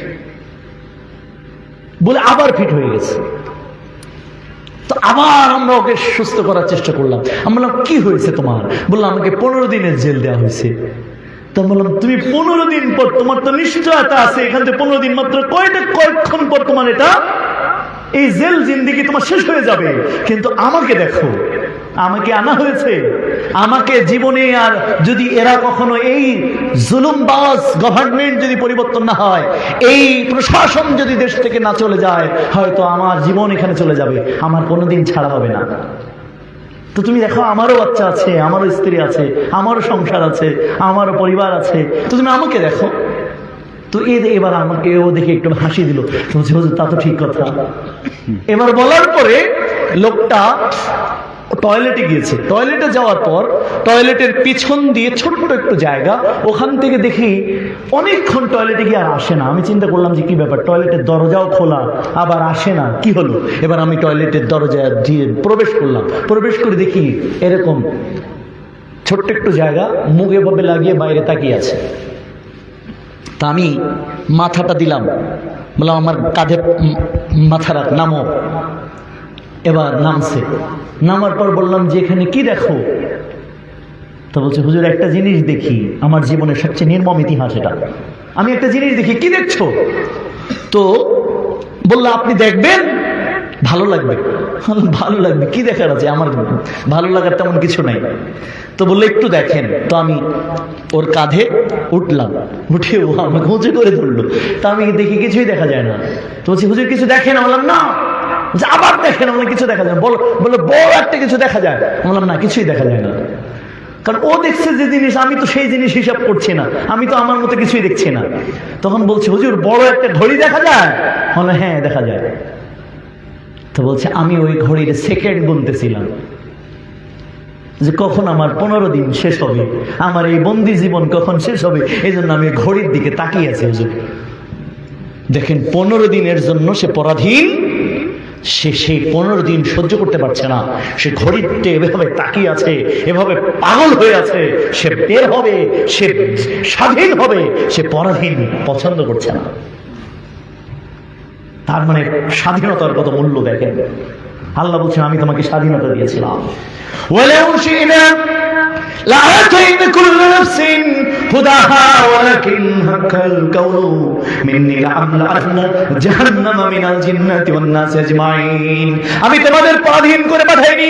বলে আবার ফিট হয়ে গেছে। তো আবার আমরা ওকে সুস্থ করার চেষ্টা করলাম। আমি বললাম কি হয়েছে তোমার? বললাম আমাকে 15 দিনের জেল দেওয়া হয়েছে। তা বললাম তুমি 15 দিন পর, তোমার তো নিশ্চয়তা আছে এখান থেকে 15 দিন মাত্র কয়েকক্ষণ পর তোমার এটা এই জেল জিন্দেগি তোমার শেষ হয়ে যাবে। কিন্তু আমাকে দেখো, আমাকে আনা হয়েছে, আমাকে জীবনে আর যদি এরা কখনো এই জুলুমবাজ গভর্নমেন্ট যদি পরিবর্তন না হয়, এই প্রশাসন যদি দেশ থেকে না চলে যায়, হয়তো আমার জীবন এখানে চলে যাবে, আমার কোনোদিন ছাড়া হবে না। তো তুমি দেখো আমারও বাচ্চা আছে, আমারও স্ত্রী আছে, আমারও সংসার আছে, আমারও পরিবার আছে, তো তুমি আমাকে দেখো। তো এবার আমাকে ও দেখে একটু হাসি দিল। তা তো ঠিক কথা। এবার বলার পরে লোকটা টয়লেটে গিয়েছে। টয়লেটে যাওয়ার পর টয়লেটের পিছন দিয়ে ছোট্ট একটু জায়গা, ওখান থেকে দেখি অনেকক্ষণ টয়লেটে গিয়ে আর আসে না। আমি চিন্তা করলাম যে কি ব্যাপার, টয়লেটের দরজাও খোলা আবার আসে না, কি হলো? এবার আমি টয়লেটের দরজা দিয়ে প্রবেশ করলাম। প্রবেশ করে দেখি এরকম ছোট্ট একটু জায়গা, মুখ এভাবে লাগিয়ে বাইরে তাকিয়ে আছে। তা আমি মাথাটা দিলাম, বললাম আমার কাঁধে মাথা রাখ, নামো। এবার নামছে। নামার পর বললাম যে এখানে কি দেখো? তো বলছে হুজুর একটা জিনিস দেখি, আমার জীবনের সবচেয়ে নির্মম ইতিহাস এটা। আমি একটা জিনিস দেখি। কি দেখছো? তো বললো আপনি দেখবেন, ভালো লাগবে। ভালো লাগবে? কি দেখার আছে? আমার ভালো লাগার তেমন কিছু নাই। তো বললো একটু দেখেন। তো আমি ওর কাঁধে উঠলাম, উঠে ও আমাকে উঁচু করে ধরলো। তা আমি দেখি কিছুই দেখা যায় না। তো বলছি হুজুর কিছু দেখেন? বললাম না। আবার দেখেন? বললাম কিছু দেখা যায়। বলো বড় একটা কিছু দেখা যায়? বললাম না, কিছুই দেখা যায় না। কারণ ও দেখছে যে জিনিস, আমি তো সেই জিনিস হিসাব করছি না, আমি তো আমার মতো কিছুই দেখছি না। তখন বলছে হুজুর বড় একটা ঘড়ি দেখা যায়? বললাম হ্যাঁ দেখা যায়। তো বলছে আমি ওই ঘড়ির সেকেন্ড গুনতেছিলাম যে কখন আমার 15 দিন শেষ হবে, আমার এই বন্দি জীবন কখন শেষ হবে, এই জন্য আমি ঘড়ির দিকে তাকিয়ে আছি। হুজুর দেখেন 15 দিনের জন্য সে পরাধীন, সে সেই 15 দিন সহ্য করতে পারছে না, সে ঘড়িতে এভাবে তাকিয়ে আছে, এভাবে পাগল হয়ে আছে। সে বের হবে, সে স্বাধীন হবে, সে পরাধীন পছন্দ করছে না। তার মানে স্বাধীনতার কত মূল্য দেখেন। আল্লাহ বলছেন আমি তোমাকে স্বাধীনতা দিয়েছিলাম। ওয়ালাউ শি'না লা'আতাইনা কুল্লা নাফসিন হুদাহা ওয়ালাকিন হাক্কাল কাউলু মিন্নি লা'আমলা'আন্না জাহান্নামা মিনাল জিন্নাতি ওয়ান নাসি আজমাইন। আমি তোমাদের পরাধীন করে পাঠাইনি,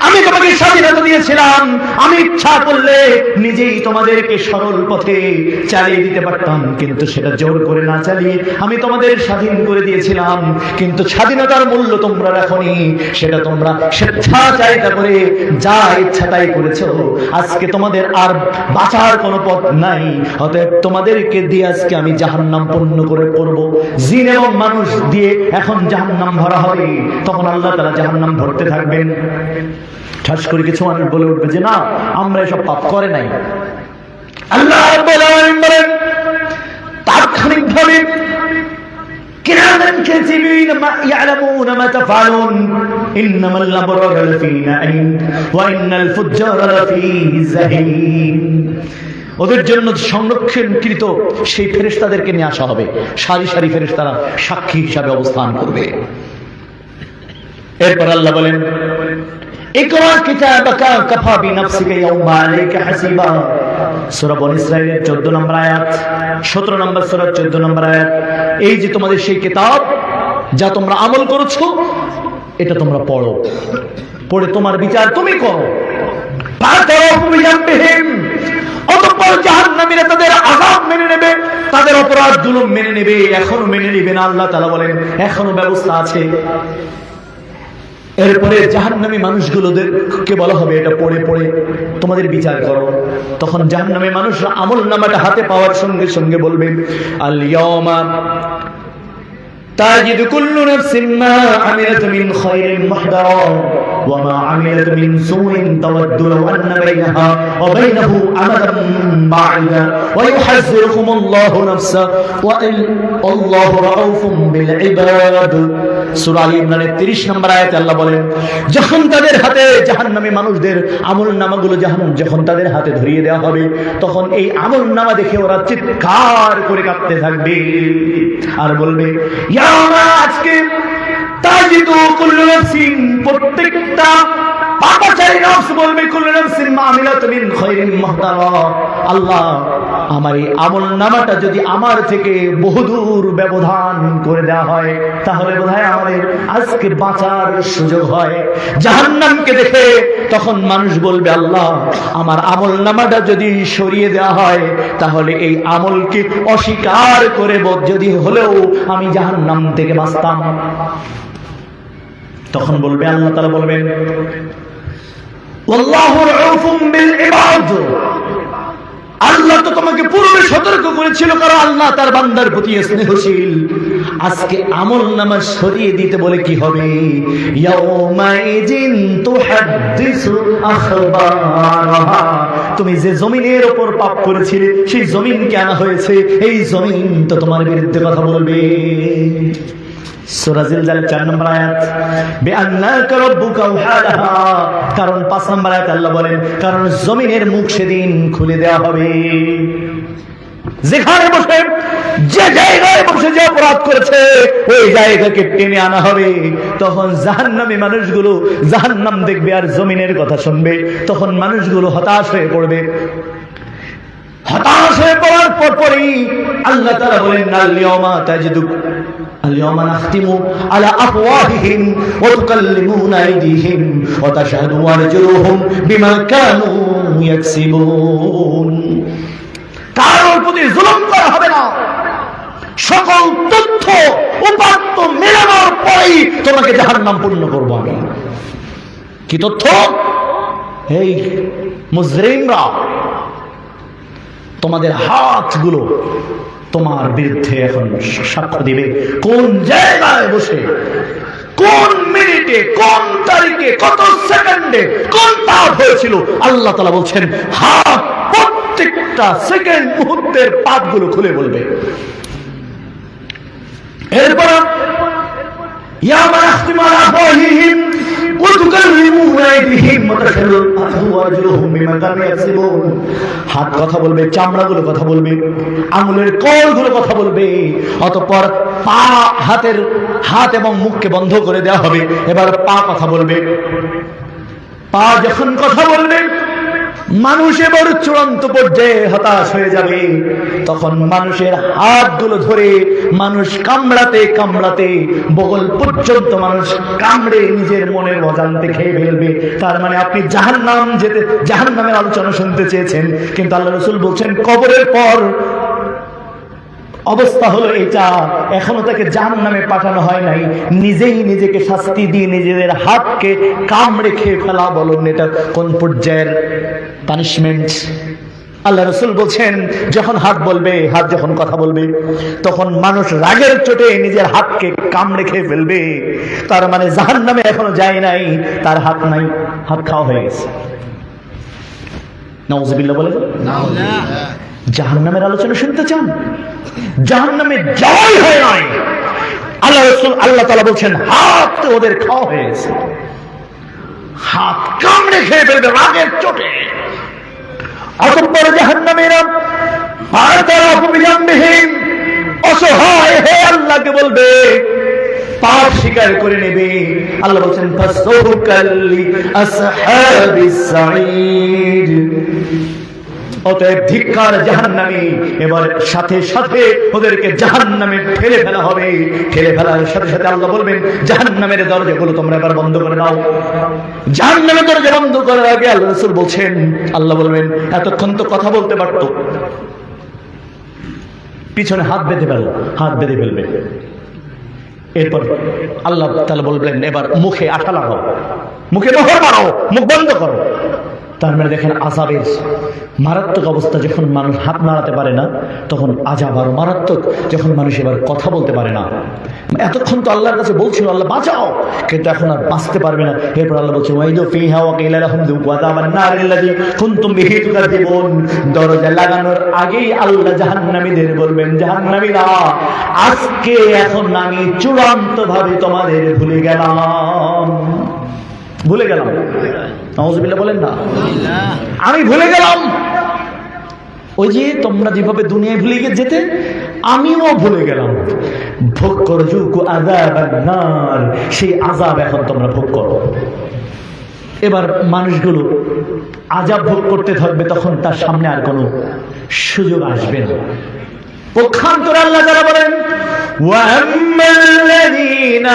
আমি তোমাকে স্বাধীনতা দিয়েছিলাম। আমি ইচ্ছা করলে নিজেই তোমাদেরকে সরল পথে চালিয়ে দিতে পারতাম, কিন্তু সেটা জোর করে না চালিয়ে আমি তোমাদের স্বাধীন করে দিয়েছিলাম। কিন্তু স্বাধীনতার মূল্য তোমরা রাখোনি, সেটা তোমরা স্বেচ্ছাচারিতা করে যা ইচ্ছা তাই করেছো। আজ আজকে তোমাদের আর বাঁচার কোনো পথ নাই, অতএব তোমাদেরকে দিয়ে আজকে আমি জাহান্নাম পূর্ণ করে করব। জিন এবং মানুষ দিয়ে এখন জাহান্নাম ভরা হবে, তখন আল্লাহ তাআলা জাহান্নাম ভরতে থাকবেন। ঠাস করে কিছু মানুষ বলে উঠবে যে না, আমরা এসব পাপ করে নাই। আল্লাহ রাব্বুল আলামিন বলেন তাৎক্ষণিকভাবে কিরামান কাতিবিন ইয়ালামুনা মা তাফআলুন ইন্নামাল আবরারা লাফি নাঈম ওয়া ইন্নাল ফুজ্জারা লাফি জাহিম। ওদের জন্য সংরক্ষণকৃত সেই ফেরেশতাদেরকে নিয়ে আসা হবে, সারি সারি ফেরেশতারা সাক্ষী হিসাবে অবস্থান করবে। এরপর আল্লাহ বলেন ইকরা কিতাবাকা কাফা বিনাফসিকা ইয়াওমা আলাইকা হাসিবা। সূরা বনী ইসরাঈলের 14 নম্বর আয়াত, 17 নম্বর সূরা 14 নম্বর আয়াত। এই যে তোমাদের সেই কিতাব যা তোমরা আমল করেছো, এটা তোমরা পড়ো, পড়ে তোমার বিচার তুমি করো। ফাতারাফু বিজামবিহিম, অতঃপর জাহান্নামীরা তাদের আযাব মেনে নেবে, তাদের অপরাধগুলো মেনে নেবে। এখনো মেনে নেবে না, আল্লাহ তাআলা বলেন এখনো ব্যবস্থা আছে। এরপরে জাহান্নামী মানুষগুলোদেরকে বলা হবে এটা পড়ে পড়ে তোমাদের বিচার করো। তখন জাহান্নামী মানুষরা আমলনামাটা হাতে পাওয়ার সঙ্গে সঙ্গে বলবে আল ইয়াওমা তাজিদু কুল্লু নাফসিন মা আমিলাত মিন খায়রিন মুহদারা ওয়া মা আমিলাত মিন সুইন তাওয়াদ্দু লাউ আন্না বাইনাহা ওয়া বাইনাহু আমাদান বা'ida ওয়া ইউহাযযিরুকুমুল্লাহু নাফসা ওয়া আল্লাহু রাউফুম বিল ইবাদ। সূরা আল ইমরানের 30 নম্বর আয়াতে আল্লাহ বলেন যখন তাদের হাতে জাহান্নামী মানুষদের আমলনামাগুলো যখন তাদের হাতে ধরিয়ে দেওয়া হবে, তখন এই আমলনামা দেখে ওরা চিৎকার করে কাঁদতে থাকবে আর বলবে আজকে তাজিদু কুল্লু নাফসিন, প্রত্যেকটা পাপাচারী নফস বলবে কুল্লু নাফসিন মা আমিলাত মিন খায়রিন মুহদারা, আল্লাহ আমার এই আমলনামাটা যদি আমার থেকে বহুদূর ব্যবধান করে দেওয়া হয়, তাহলে বোধহয় আমাদের আজকে বাঁচার সুযোগ হয়। জাহান্নামকে দেখে তখন মানুষ বলবে আল্লাহ আমার আমলনামাটা যদি সরিয়ে দেওয়া হয়, তাহলে এই আমলকে অস্বীকার করে যদি হলেও আমি জাহান্নাম থেকে বাঁচতাম। তখন বলবে আল্লাহ তাআলা বলবেন আল্লাহু রাউফুম বিল ইবাদ, আল্লাহ তো তোমাকে পূর্বে সতর্ক করেছিল, কারণ আল্লাহ তার বান্দার প্রতি স্নেহশীল। আজকে আমলনামা সরিয়ে দিতে বলে কি হবে? ইয়াউমাইজিন তুহাদ্দিসু আখবারাহা, তুমি যে জমিনের উপর পাপ করেছিলে সেই জমিনকে আনা হয়েছে, এই জমিন তো তোমার বিরুদ্ধে কথা বলবে। সূরা জিলজাল 4 নম্বর আয়াত বিআন্নাকা রাব্বুকা ওয়াহালাহা, কারণ 5 নম্বর আয়াত আল্লাহ বলেন কারণ জমিনের মুখ সেদিন খুলে দেওয়া হবে। যেখানে বসে যে জায়গায় বসে যে অপরাধ করেছে ওই জায়গাকে টেনে আনা হবে। তখন জাহান্নামী মানুষগুলো জাহান্নাম দেখবে আর জমিনের কথা শুনবে, তখন মানুষগুলো হতাশ হয়ে পড়বে। হতাশ হয়ে পড়ার পরপরই আল্লাহ তাআলা বলেন আল ইয়াওমা তাজিদু আল-ইয়াওমা নাখতিমু আলা আফওয়াহিহিম ওয়া তুকাল্লিমুনা আইদিহিম ওয়া তাশহাদু আরজুলুহুম বিমা কানু ইয়াকসিবুন। কারোর প্রতি জুলুম করা হবে না, সকল তথ্য উপাত্ত মেলানোর পরেই তোমাকে জাহান্নাম পূর্ণ করব আমি। কি তথ্য? এই মুজরিমরা তোমাদের হাতগুলো তোমার বিরুদ্ধে এখন সাক্ষ্য দিবে, কোন জায়গায় বসে, কোন মিনিটে, কোন তারিখে, কত সেকেন্ডে কোন পাপ হয়েছিল। আল্লাহ তাআলা বলছেন হাত প্রত্যেকটা সেকেন্ড মুহূর্তের পাপগুলো খুলে বলবে। এরপর ইয়াওমা নাখতিমু আলা আফওয়াহিহিম ওয়া তুকাল্লিমুনা আইদিহিম ওয়া তাশহাদু আরজুলুহুম বিমা কানু ইয়াকসিবুন। হাত কথা বলবে, চামড়াগুলো কথা বলবে, আঙুলের কলগুলো কথা বলবে। অতঃপর পা, হাত এবং মুখকে বন্ধ করে দেওয়া হবে। এবার পা কথা বলবে। পা যখন কথা বলবে মানুষ এবার চূড়ান্ত পর্যায়ে হতাশ হয়ে যাবে। তখন মানুষের হাতগুলো ধরে মানুষ কামড়াতে কামড়াতে বগল পর্যন্ত মানুষ কামড়ে নিজের মনের অজান্তে খেয়ে ফেলবে। তার মানে আপনি জাহান্নামের আলোচনা শুনতে চেয়েছেন, কিন্তু আল্লাহ রাসূল বলছেন কবরের পর অবস্থা হলো এটা, এখনো তাকে জাহান্নামে পাঠানো হয় নাই, নিজেই নিজেকে শাস্তি দিয়ে নিজেদের হাতকে কামড়ে খেয়ে ফেলা। বলুন এটা কোন পর্যায়ের পানিশমেন্ট। আল্লাহ রাসূল বলছেন যখন হাত বলবে, হাত যখন কথা বলবে, তখন মানুষ রাগের চোটে নিজের হাতকে কামড়ে খেয়ে ফেলবে। তার মানে জাহান্নামে এখনো যায় নাই, তার হাত নাই, হাত খাওয়া হয়ে গেছে। নাউযুবিল্লাহ বলে। জাহান্নামের আলোচনা শুনতে চান? জাহান্নামে যাওয়াই হয় নাই। আল্লাহ রাসূল আল্লাহ তাআলা বলছেন হাত ওদের খাওয়া হয়ে গেছে, হাত কামড়ে খেয়ে ফেলবে রাগের চোটে। অতঃপর জাহান্নামীরা অসহায় হয়ে আল্লাহকে বলবে, পাপ স্বীকার করে নেবে। আল্লাহ বলছেন ফাসউকাল লিআসহাবিস সাঈদ। অতএব ধিক্কার জাহান্নামী। এবার সাথে সাথে ওদেরকে জাহান্নামে ঠেলে ফেলা হবে। ঠেলে ফেলার সাথে সাথে আল্লাহ বলবেন জাহান্নামের দরজাগুলো তোমরা এবার বন্ধ করে দাও। জাহান্নামের দরজা বন্ধ করার আগে আল্লাহ রাসূল বলছেন, আল্লাহ বলবেন এতক্ষণ তো কথা বলতে পারতো, পিছনে হাত বেঁধে ফেলো, হাত বেঁধে ফেলবে। এরপর আল্লাহ তাআলা বলবেন এবার মুখে আঠা লাগাও, মুখে মোহর মারো, মুখ বন্ধ করো। তার মানে দেখেন আযাবের মারাত্মক অবস্থা। যখন মানুষ হাত নাড়াতে পারে না তখন আযাব আরো মারাত্মক, যখন মানুষ এবার কথা বলতে পারে না। এতক্ষণ তো আল্লাহর কাছে বলছিল আল্লাহ বাঁচাও, কিন্তু এখন আর বাঁচতে পারবে না। এরপর আল্লাহ বলছে ওয়াইদু ফিহা ওয়া কিলা লাহুম যুকু আযাবান নারিল্লাযী কুনতুম বিহি তুকাযিবুন। দরজা লাগানোর আগেই আল্লাহ জাহান্নামীদের বলবেন, জাহান্নামীরা আজকে এখন আমি চূড়ান্তভাবে তোমাদের ভুলে গেলাম, ভুলে গেলাম। নাউযুবিল্লাহ বলেন না, আমি ভুলে গেলাম। ওই যে তোমরা যেভাবে দুনিয়ায় ভুলে যেতে, আমিও ভুলে গেলাম। ভোগ করো যুকু আযাবান নার, সেই আযাব এখন তোমরা ভোগ করো। এবার মানুষগুলো আযাব ভোগ করতে থাকবে, তখন তার সামনে আর কোনো সুযোগ আসবে না। পক্ষান্তরে আল্লাহ তাআলা বলেন وَأَمَّا الَّذِينَ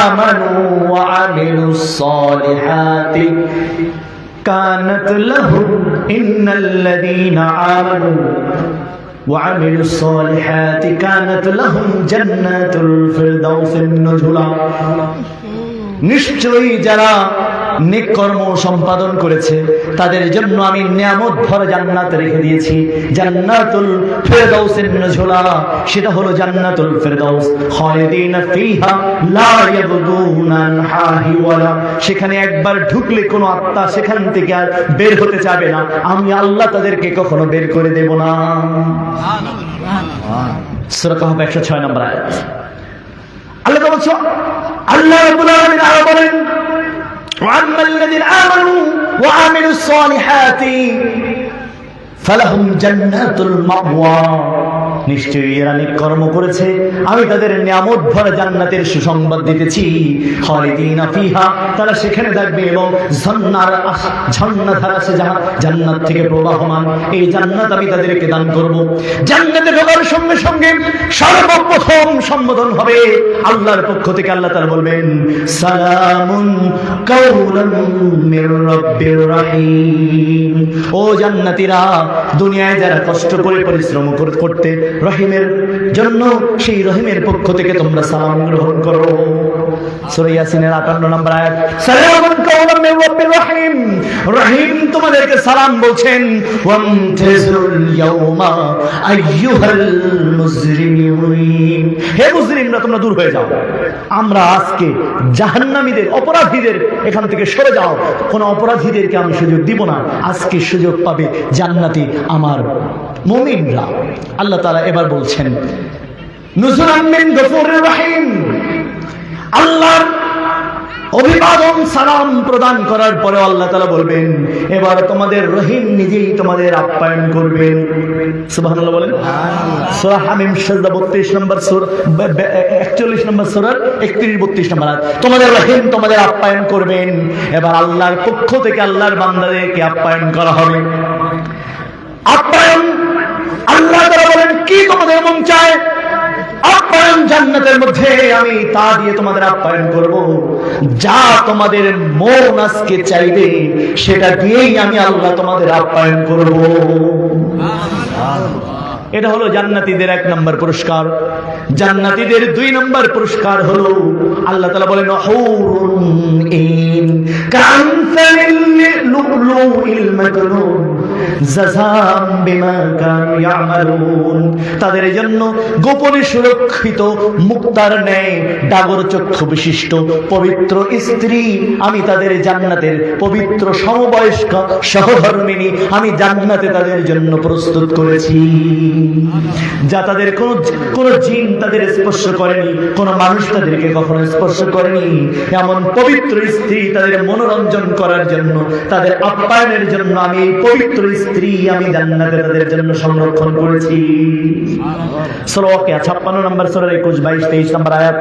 آمَنُوا وَعَمِلُوا الصَّالِحَاتِ كَانَتْ لَهُمْ إِنَّ الَّذِينَ آمَنُوا وَعَمِلُوا الصَّالِحَاتِ كَانَتْ لَهُمْ جَنَّاتُ الْفِرْدَوْسِ نُزُلًا। নিশ্চয়ই যারা নেক কর্ম সম্পাদন করেছে তাদের জন্য আমি নিয়ামত ভরা জান্নাত রেখে দিয়েছি, জান্নাতুল ফিরদাউসিন নুজুলা। সেটা হলো জান্নাতুল ফিরদাউস, খালিদিনা ফিহা লা ইয়াবগুনা আনহা হিওয়ালা। সেখানে একবার ঢুকলে কোনো আত্মা সেখান থেকে আর বের হতে চাবে না, আমি আল্লাহ তাদেরকে কখনো বের করে দেব না। সূরা কাহফ 106 নম্বর আয়াত। আল্লাহ বলছো, আল্লাহ রাব্বুল আলামিন আরো বলেন وَأَمَّا الَّذِينَ آمَنُوا وَعَمِلُوا الصَّالِحَاتِ فَلَهُمْ جَنَّاتُ الْمَأْوَى। নিশ্চয়ই এরা নেক কর্ম করেছে, আমি তাদের নিয়ামত ভরা জান্নাতের সুসংবাদ দিতেছি। খালিদিনা ফিহা, তারা সেখানে থাকবে এবং ঝর্ণাধারা সে জান্নাত থেকে প্রবাহমান, এই জান্নাত আমি তাদেরকে দান করব। জান্নাতে ঢোকার সঙ্গে সঙ্গে সর্বপ্রথম সম্বোধন হবে আল্লাহর পক্ষ থেকে। আল্লাহ তাআলা বলবেন সালামুন কাওলাম মির রাব্বির রহিম। ও জান্নাতীরা, দুনিয়ায় যারা কষ্ট করে পরিশ্রম করতে রহিমের জন্য, সেই রহিমের পক্ষ থেকে তোমরা সালাম গ্রহণ করো। সূরা ইয়াসিনের 58 নম্বর আয়াত। সালামুন কাওলাম মির রাব্বির রহিম, রহিম তোমাদেরকে সালাম বলছেন। ওয়ামতাজুল ইয়াউমা আইয়ুহাল মুজরিমিন, হে মুজরিমরা তোমরা দূর হয়ে যাও। আমরা আজকে জাহান্নামীদের, অপরাধীদের এখান থেকে সরে যাও, কোন অপরাধীদেরকে আমি সুযোগ দিব না। আজকে সুযোগ পাবে জান্নাতি আমার মুমিনরা। আল্লাহ তাআলা এবার বলছেন নুজুলাম মিন গফুরির রহিম। আল্লাহর অভিবাদন সালাম প্রদান করার পরে আল্লাহ তাআলা বলবেন এবার তোমাদের রহিম নিজেই তোমাদের আপ্যায়ন করবেন। সুবহানাল্লাহ বলেন। সূরা হামিম সিজদা 32 নম্বর সূরা 41 নম্বর সূরার 31-32 নম্বর আয়াত। তোমাদের রহিম তোমাদের আপ্যায়ন করবেন। এবার আল্লাহর পক্ষ থেকে আল্লাহর বান্দাদেরকে আপ্যায়ন করা হবে। আপ্যায়ন আল্লাহ তাআলা বলেন কি তোমাদের মন চায় আপ্যায়ন জান্নাতের মধ্যে আমি তা দিয়ে তোমাদের আপ্যায়ন করব। যা তোমাদের মন আজকে চাইবে সেটা দিয়েই আমি আল্লাহ তোমাদের আপ্যায়ন করব। এটা হলো জান্নাতীদের 1 নম্বর পুরস্কার। জান্নাতীদের 2 নম্বর পুরস্কার হলো আল্লাহ তাআলা বলেন হুরুন ইন কামসালিল লুলুইল মাকনুন জাযাম বিমা কানু ইয়ামালুন। তাদের জন্য গোপনে সুরক্ষিত মুক্তার ন্যায় ডাগর চক্ষু বিশিষ্ট পবিত্র স্ত্রী আমি তাদের জান্নাতের পবিত্র সমবয়স্ক সহধর্মিণী আমি জান্নাতে তাদের জন্য প্রস্তুত করেছি, যা তাদের কোন জিন তাদের স্পর্শ করেনি, কোন মানুষ তাদেরকে কখনো স্পর্শ করেনি। এমন পবিত্র স্ত্রী তাদের মনোরঞ্জন করার জন্য, তাদের আপ্যায়নের জন্য আমি এই পবিত্র স্ত্রী আমি জান্নাতে তাদের জন্য সংরক্ষণ করেছি। সূরা ওয়াকিয়া 56 নম্বর সূরা 21, 22, 23 নম্বর আয়াত।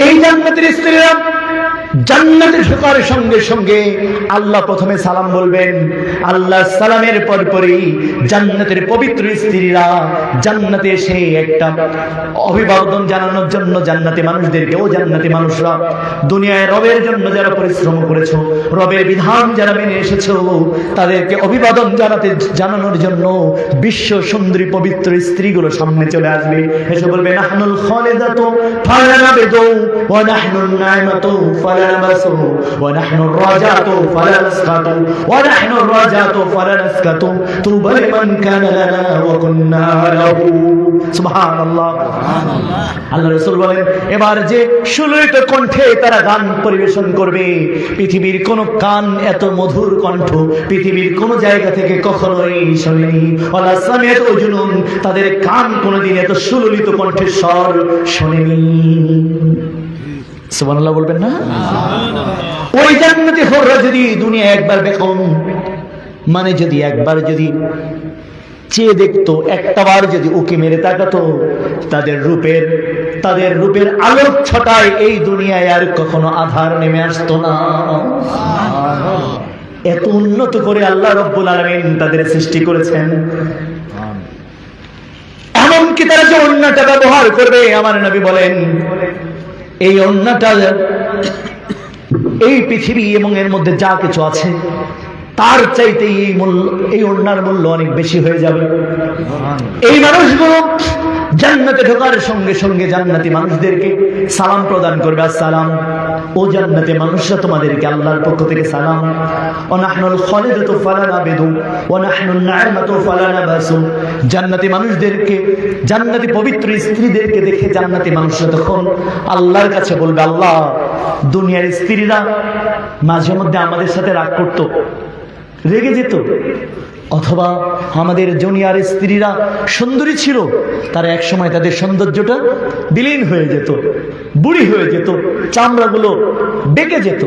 এই জান্নাতের স্ত্রীরা জান্নাতে ঢোকার সঙ্গে সঙ্গে আল্লাহ প্রথমে সালাম বলবেন, আল্লাহ সালামের পরপরই জান্নাতের পবিত্র স্ত্রীরা জান্নাতে এসে একটা অভিবাদন জানানোর জন্য জান্নাতি মানুষদেরকে, ও জান্নাতি মানুষরা, দুনিয়ায় রবের জন্য যারা পরিশ্রম করেছো, রবের বিধান যারা মেনে এসেছো, তাদেরকে অভিবাদন জানানোর জন্য বিশ্ব সুন্দরী পবিত্র স্ত্রীগুলো সামনে চলে আসবে, এসে বলবে নাহনুল খালিদাতু ফালানাবিদু ওয়া নাহনুন নাইমাতু ফালানাবাসু ওয়া নাহনুর রাজাতু ফালানাসকাতু ওয়া নাহনুর রাজাতু ফালানাসকাতু তুবা লিমান কানা লানা ওয়া কুন্না লাহু। সুবহানাল্লাহ, সুবহানাল্লাহ। আল্লাহ রাসূল বলেন, এবার যে সুললিত কণ্ঠে তারা গান পরিবেশন করবে, পৃথিবীর কোন কান এত মধুর কণ্ঠ পৃথিবীর কোন জায়গা থেকে কখনোই শোনেনি। ওয়ালা সামিআত উজুনুন, তাদের কান কোনদিন এত সুললিত কণ্ঠের স্বর শোনেনি। সুবহানাল্লাহ বলবেন না? ওই জান্নাতি হুররা যদি দুনিয়া একবার বেকম, মানে যদি একবার যদি চেয়ে দেখতো, একটাবার যদি উকি মেরে তাকাতো, তাদের রূপের আলোক ছটায় এই দুনিয়ায় আর কখনো আধার নেমে আসতো না। এত উন্নত করে আল্লাহ রাব্বুল আলামিন তাদের সৃষ্টি করেছেন। এমনকি তারা যে ওড়নাটা ব্যবহার করবে, আমার নবী বলেন এই ওড়নাটা এই পৃথিবী এবং এর মধ্যে যা কিছু আছে তার চাইতে এই ওড়নার মূল্য অনেক বেশি হয়ে যাবে। এই মানুষগুলো জান্নাতে ঢোকার সঙ্গে সঙ্গে জান্নাতি মানুষদেরকে সালাম প্রদান করবে, আসসালাম, ও জান্নাতি মানুষরা তোমাদেরকে আল্লাহর পক্ষ থেকে সালাম। ওয়া নাহনুল খালিদাতু ফালানাবিদু ওয়া নাহনুন নাইমাতু ফালানাবাসু। জান্নাতি মানুষদেরকে, জান্নাতি পবিত্র স্ত্রীদেরকে দেখে জান্নাতি মানুষরা তখন আল্লাহর কাছে বলবে, আল্লাহ, দুনিয়ার স্ত্রীরা মাঝে মধ্যে আমাদের সাথে রাগ করতো, রেগে যেত, অথবা আমাদের দুনিয়ার স্ত্রীরা সুন্দরী ছিল, তারা এক সময় তাদের সৌন্দর্যটা বিলীন হয়ে যেত, বুড়ি হয়ে যেত, চামড়াগুলো বেঁকে যেত,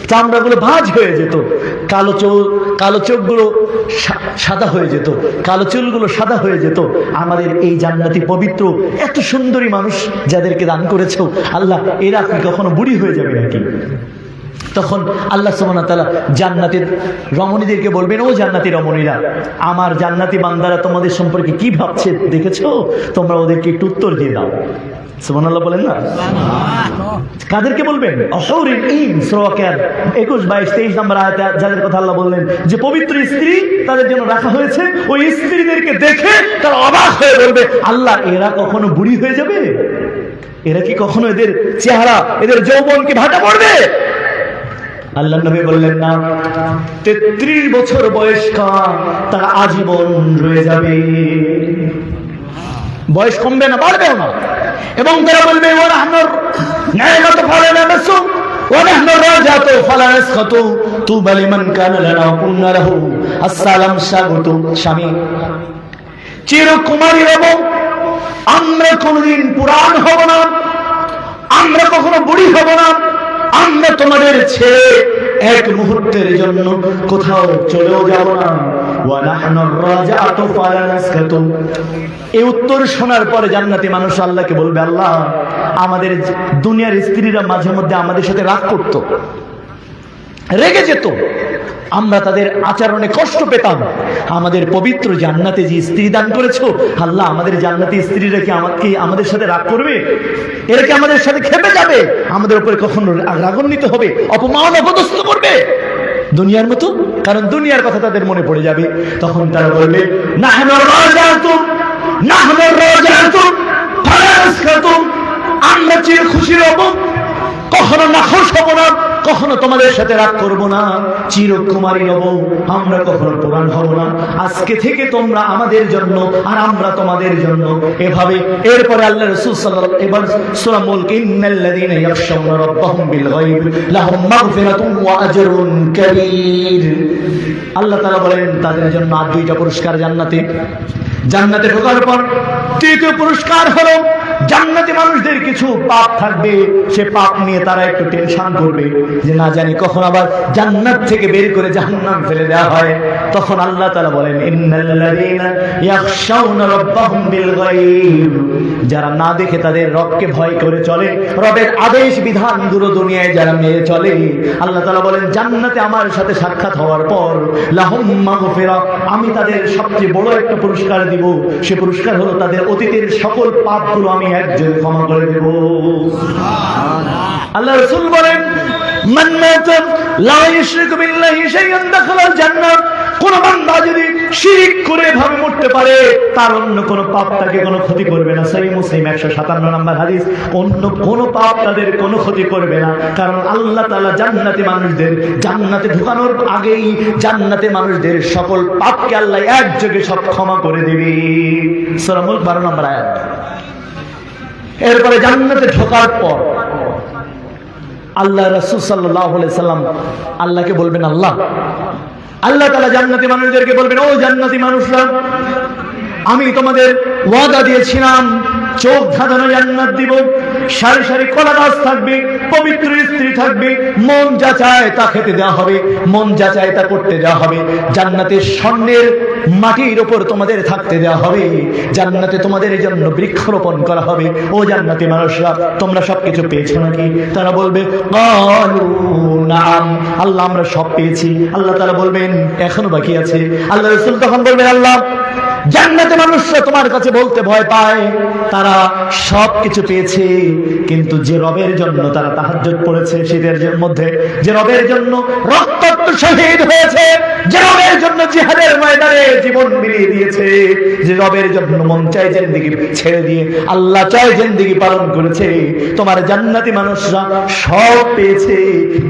চামড়াগুলো ভাঁজ হয়ে যেত, কালো চোখগুলো সাদা হয়ে যেত, কালো চুলগুলো সাদা হয়ে যেত। আমাদের এই জান্নাতি পবিত্র এত সুন্দরী মানুষ যাদেরকে দান করেছো আল্লাহ, এরা কি কখনো বুড়ি হয়ে যাবে নাকি? তখন আল্লাহ সুবহানাহু ওয়া তাআলা জান্নাতের রমণীদেরকে বলবেন, ও জান্নাতি রমণীরা, আমার জান্নাতি বান্দারা তোমাদের সম্পর্কে কি ভাবছে দেখেছো? তোমরা ওদেরকে একটু উত্তর দিয়ে দাও। সুবহানাল্লাহ বলেন না? কাদেরকে বলবেন? অহৌরিন ঈন, সূরা ওয়াকিয়া 21, 22, 23 নম্বর আয়াতে যাদের কথা আল্লাহ বললেন যে পবিত্র স্ত্রী তাদের জন্য রাখা হয়েছে, ওই স্ত্রীদেরকে দেখে তারা অবাক হয়ে বলবে, আল্লাহ, এরা কখনো বুড়ি হয়ে যাবে? এরা কি কখনো এদের চেহারা, এদের যৌবন কি ভাটা পড়বে? আল্লাহ নবী বললেন, না, 33 বছর বয়স্কা তারা আজীবন রয়ে যাবে, বয়স কমবে না, বাড়বেও না। এবং তারা বলবে, ওয়া নাহনুর নাইমাতু ফালানাবাসু ওয়া নাহনুর রাজাতু ফালানাসকাতু তুবা লিমান কানা লানা ওয়া কুন্না লাহু। আসসালাম, স্বাগত স্বামী, চিরকুমারী হব, আমরা কোনদিন পুরান হব না, আমরা কখনো বুড়ি হব না, আমরা তোমাদের ছেড়ে এক মুহূর্তের জন্য কোথাও চলেও যাব না। ওয়া নাহনুর রাজাতু ফালানাসকাতু। এই উত্তর শোনার পরে জান্নাতি মানুষ আল্লাহকে বলবে, আল্লাহ, আমাদের দুনিয়ার স্ত্রীরা মাঝে মধ্যে আমাদের সাথে রাগ করত, রেগে যেত, আমরা তাদের আচরণে কষ্ট পেতাম, আমাদের পবিত্র জান্নাতে যে স্ত্রী দান করেছো আল্লাহ, আমাদের জান্নাতি স্ত্রীরা কি আমাদের সাথে রাগ করবে? এরা কি আমাদের সাথে খেপে যাবে? আমাদের উপরে কখনো রাগান্বিত হবে, অপমান অপদস্থ করবে দুনিয়ার মতো? কারণ দুনিয়ার কথা তাদের মনে পড়ে যাবে। তখন তারা বলবে, নাহনুর রাজাতু নাহনুর রাজাতু ফালানাসকাতু, আমরা চির খুশি হব, কখনো নাখোশ হব না, কখনো তোমাদের সাথে রাগ করব না, চিরকুমারী হব, আমরা কখনো পুরাণ হব না। আজকে থেকে তোমরা আমাদের জন্য আর আমরা তোমাদের জন্য, এভাবে। এরপরে আল্লাহ রাসূল সাল্লাল্লাহু আলাইহি ওয়াসাল্লাম এবার সূরা মুলক, ইন্নাল্লাযীনা ইয়াখশাউনা রাব্বাহুম বিল গায়ব লাহুম মাগফিরাতুন ওয়া আজরুন কাবীর। আল্লাহ তাআলা বলেন তাদের জন্য আর দুইটা পুরস্কার জান্নাতে। জান্নাতে ঢোকার পর তৃতীয় পুরস্কার হলো জান্নাতি মানুষদের কিছু পাপ থাকবে, সে পাপ নিয়ে তারা একটু টেনশন করবে যে না জানি কখন আবার জান্নাত থেকে বের করে জাহান্নাম ফেলে দেওয়া হয়। তখন আল্লাহ তাআলা বলেন ইন্নাল্লাযীনা ইয়াখশাউনা রাব্বাহুম বিল গায়ব, যারা না দেখে তাদের রবকে ভয় করে চলে, রবের আদেশ বিধানগুলো দুনিয়ায় যারা মেনে চলে, আল্লাহ তাআলা বলেন জান্নাতে আমার সাথে সাক্ষাৎ হওয়ার পর লাহুম মাগফিরা, আমি তাদের সবচেয়ে বড় একটা পুরস্কার দিব। সে পুরস্কার হলো তাদের অতীতের সকল পাপগুলো আমি একযোগে ক্ষমা করে দেব। আল্লাহ রাসূল বলেন মান মাতা লা ইউশরিকু বিল্লাহি শাইআন দাখালাল জান্নাহ, কোন বান্দা যদি শিরক করে ভাবে মরতে পারে, তার অন্য কোন পাপ তাকে কোনো ক্ষতি করবে না। সহিহ মুসলিম 157 নম্বর হাদিস। অন্য কোন পাপ তাদের কোনো ক্ষতি করবে না, কারণ আল্লাহ তাআলা জান্নাতি মানুষদের জান্নাতে ঢোকানোর আগেই জান্নাতে মানুষদের সকল পাপকে আল্লাহ একযোগে সব ক্ষমা করে দেবে। সূরা মুলক 12 নম্বর আয়াত। এরপরে জান্নাতে ঢোকার পর আল্লাহ রাসূল সাল্লাল্লাহু আলাইহি সাল্লাম আল্লাহকে বলবেন, আল্লাহ তাআলা জান্নাতি মানুষদেরকে বলবেন, ও জান্নাতি মানুষরা, আমি তোমাদের ওয়াদা দিয়েছিলাম চোখ ধাঁধানো জান্নাত দিব, সারি সারি কলা গাছ থাকবে, পবিত্র স্ত্রী থাকবে, মন যা চায় তা খেতে দেওয়া হবে, মন যা চায় তা করতে দেওয়া হবে, জান্নাতের স্বর্ণের মাটির উপর তোমাদের থাকতে দেওয়া হবে, জান্নাতে তোমাদের জন্য বৃক্ষরোপণ করা হবে। ও জান্নাতি মানুষরা, তোমরা সবকিছু পেয়েছো নাকি? তারা বলবে ক্বালু নাম, আল্লাহ আমরা সব পেয়েছি। আল্লাহ তাআলা বলবেন এখনো বাকি আছে। আল্লাহ রাসূল তখন বলবেন, আল্লাহ জান্নাতে মানুষরা তোমার কাছে বলতে ভয় পায়, তারা সবকিছু পেয়েছে, কিন্তু যে রবের জন্য তারা তাহাজ্জুদ পড়েছে শীতের মধ্যে, যে রবের জন্য রক্তাক্ত শহীদ হয়েছে, যে রবের জন্য জিহাদের ময়দানে জীবন বিলিয়ে দিয়েছে, যে রবের জন্য মন চায় জিন্দেগি ছেড়ে দিয়ে আল্লাহ চায় জিন্দেগি পালন করেছে, তোমার জান্নাতি মানুষরা সব পেয়েছে,